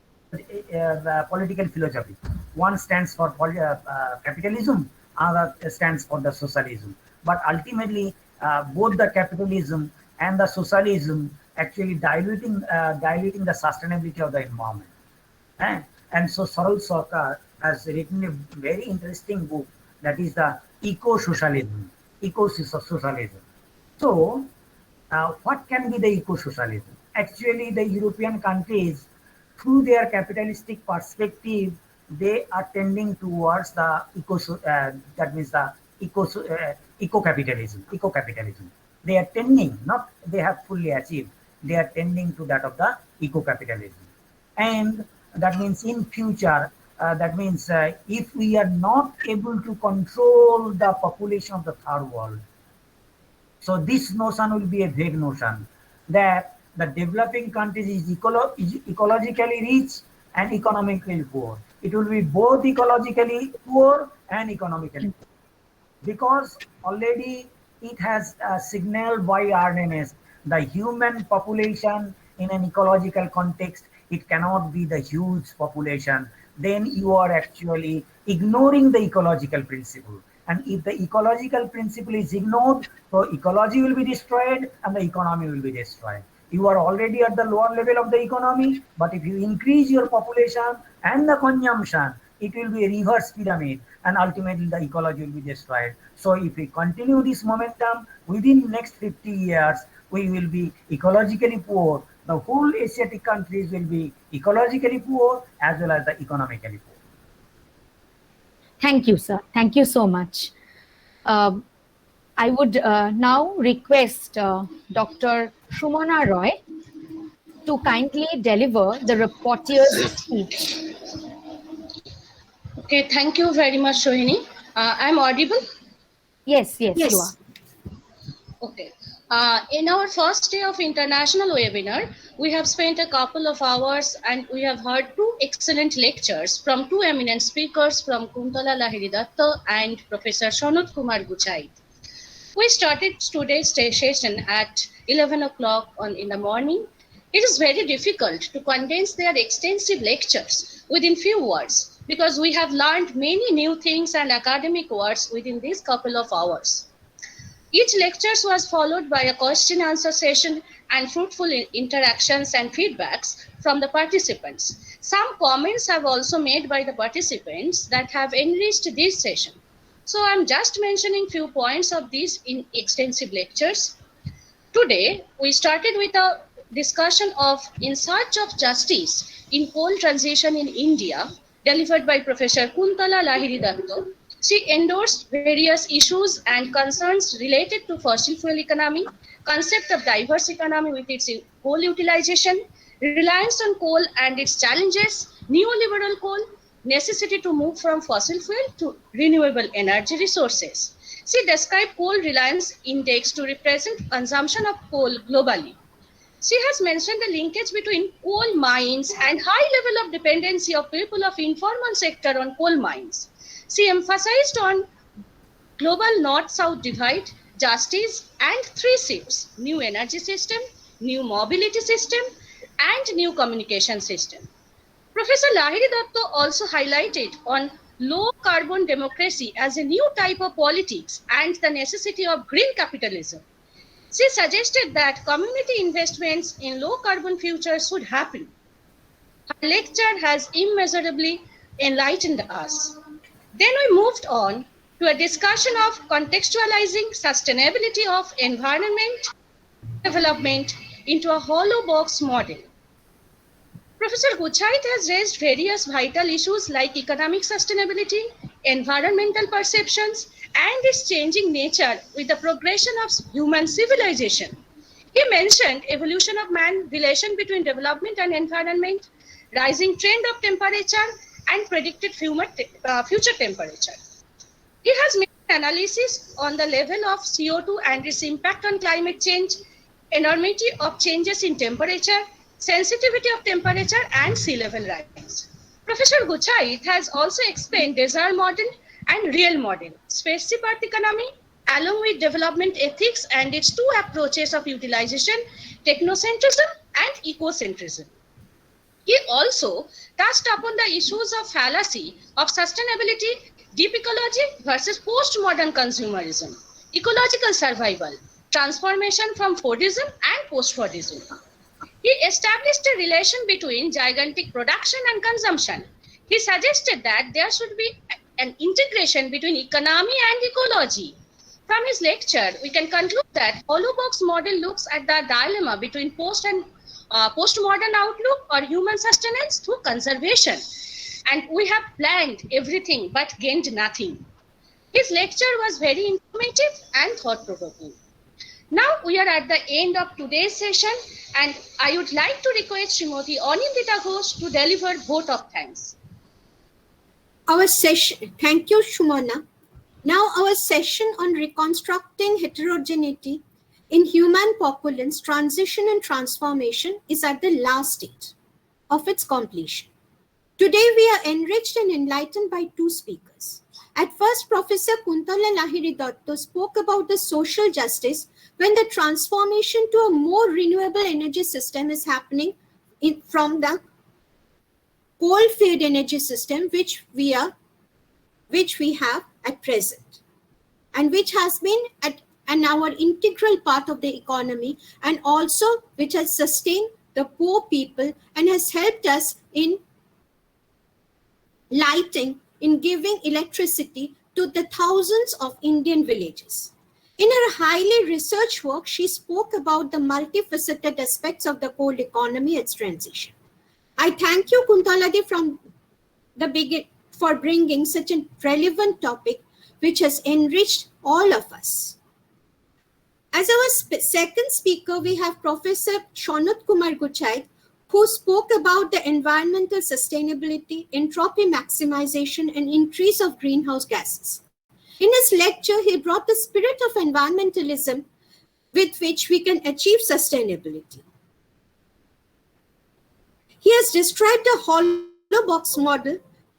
political philosophy. One stands for capitalism, other stands for the socialism. But ultimately, both the capitalism and the socialism actually diluting the sustainability of the environment. And so Saral Sarkar has written a very interesting book, that is the eco-socialism. So, what can be the eco-socialism? Actually, the European countries, through their capitalistic perspective, they are tending towards the that means the eco-capitalism. They are tending, not they have fully achieved. They are tending to that of the eco-capitalism, and that means in future, that means if we are not able to control the population of the third world, so this notion will be a vague notion, that the developing countries is ecologically rich and economically poor. It will be both ecologically poor and economically poor, because already it has signaled by RNS the human population in an ecological context, it cannot be the huge population. Then you are actually ignoring the ecological principle. And if the ecological principle is ignored, so ecology will be destroyed and the economy will be destroyed. You are already at the lower level of the economy, but if you increase your population and the consumption, it will be a reverse pyramid, and ultimately the ecology will be destroyed. So if we continue this momentum, within next 50 years, we will be ecologically poor, the whole Asiatic countries will be ecologically poor as well as the economically poor. Thank you, sir. Thank you so much. Uh, I would now request Dr. Shumana Roy to kindly deliver the reporter's speech. Okay, thank you very much, Sohini. I'm audible? Yes, yes, you are. Yes. Okay. In our first day of international webinar, we have spent a couple of hours and we have heard two excellent lectures from two eminent speakers from Kuntala Lahiri Datta and Professor Shanut Kumar Guchai. We started today's session at 11 o'clock in the morning. It is very difficult to condense their extensive lectures within few words because we have learned many new things and academic words within these couple of hours. Each lecture was followed by a question answer session and fruitful interactions and feedbacks from the participants. Some comments have also made by the participants that have enriched this session. So I'm just mentioning few points of these in extensive lectures. Today, we started with a discussion of In Search of Justice in Coal Transition in India, delivered by Professor Kuntala Lahiri Datta. She endorsed various issues and concerns related to fossil fuel economy, concept of diverse economy with its coal utilization, reliance on coal and its challenges, neoliberal coal, necessity to move from fossil fuel to renewable energy resources. She described coal reliance index to represent consumption of coal globally. She has mentioned the linkage between coal mines and high level of dependency of people of informal sector on coal mines. She emphasized on global north-south divide, justice, and three shifts: new energy system, new mobility system, and new communication system. Professor Lahiri Datta also highlighted on low carbon democracy as a new type of politics and the necessity of green capitalism. She suggested that community investments in low carbon futures should happen. Her lecture has immeasurably enlightened us. Then we moved on to a discussion of contextualizing sustainability of environment development into a hollow box model. Professor Guchait has raised various vital issues like economic sustainability, environmental perceptions, and its changing nature with the progression of human civilization. He mentioned evolution of man, relation between development and environment, rising trend of temperature, and predicted future temperature. He has made an analysis on the level of CO2 and its impact on climate change, enormity of changes in temperature, sensitivity of temperature, and sea level rise. Professor Guchait has also explained desire model and real model, spaceship Earth economy, along with development ethics and its two approaches of utilization, technocentrism and ecocentrism. He also touched upon the issues of fallacy of sustainability, deep ecology versus postmodern consumerism, ecological survival, transformation from Fordism and post-Fordism. He established a relation between gigantic production and consumption. He suggested that there should be an integration between economy and ecology. From his lecture, we can conclude that hollow box model looks at the dilemma between postmodern outlook or human sustenance through conservation. And we have planned everything but gained nothing. His lecture was very informative and thought-provoking. Now we are at the end of today's session, and I would like to request Srimati Anindita Ghosh to deliver vote of thanks. Our session, thank you, Shumana. Now our session on reconstructing heterogeneity in human populace, transition and transformation is at the last stage of its completion. Today we are enriched and enlightened by two speakers. At first, Professor Kuntala Lahiri Datta spoke about the social justice when the transformation to a more renewable energy system is happening from the coal-fired energy system which we have at present, and which has been our integral part of the economy, and also which has sustained the poor people and has helped us in lighting, in giving electricity to the thousands of Indian villages. In her highly researched work, she spoke about the multifaceted aspects of the coal economy, its transition. I thank you, Kuntaladi, from the beginning for bringing such a relevant topic which has enriched all of us. As our second speaker, we have Professor Shonat Kumar Guchait, who spoke about the environmental sustainability, entropy maximization, and increase of greenhouse gases. In his lecture, he brought the spirit of environmentalism with which we can achieve sustainability. He has described a hollow box model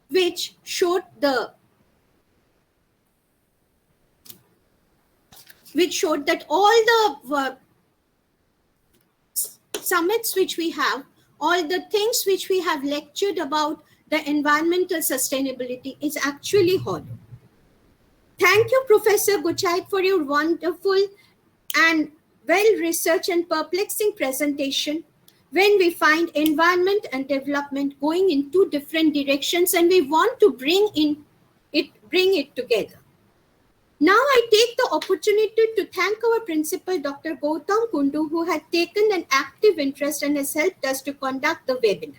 which showed that all the summits which we have, all the things which we have lectured about the environmental sustainability is actually hollow. Thank you, Professor Guchait, for your wonderful and well-researched and perplexing presentation when we find environment and development going in two different directions and we want to bring it together. Now I take the opportunity to thank our principal, Dr. Gautam Kundu, who had taken an active interest and has helped us to conduct the webinar.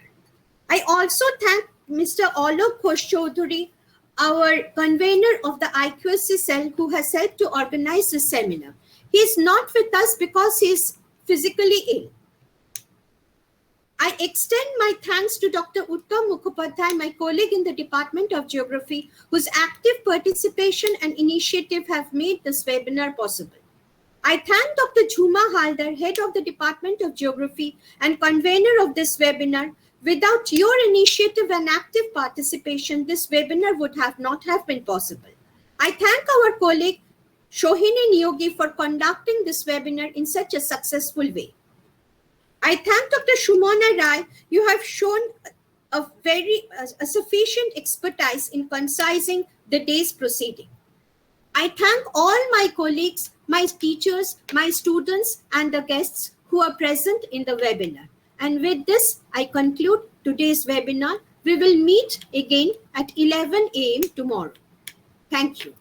I also thank Mr. Alok Ghosh Chaudhary, our convener of the IQAC cell, who has helped to organize this seminar. He is not with us because he is physically ill. I extend my thanks to Dr. Uttam Mukhopadhyay, my colleague in the Department of Geography, whose active participation and initiative have made this webinar possible. I thank Dr. Jhuma Haldar, head of the Department of Geography and convener of this webinar. Without your initiative and active participation, this webinar would not have been possible. I thank our colleague Shohini Niyogi for conducting this webinar in such a successful way. I thank Dr. Shumona Rai. You have shown a sufficient expertise in concising the day's proceeding. I thank all my colleagues, my teachers, my students, and the guests who are present in the webinar. And with this, I conclude today's webinar. We will meet again at 11 a.m. tomorrow. Thank you.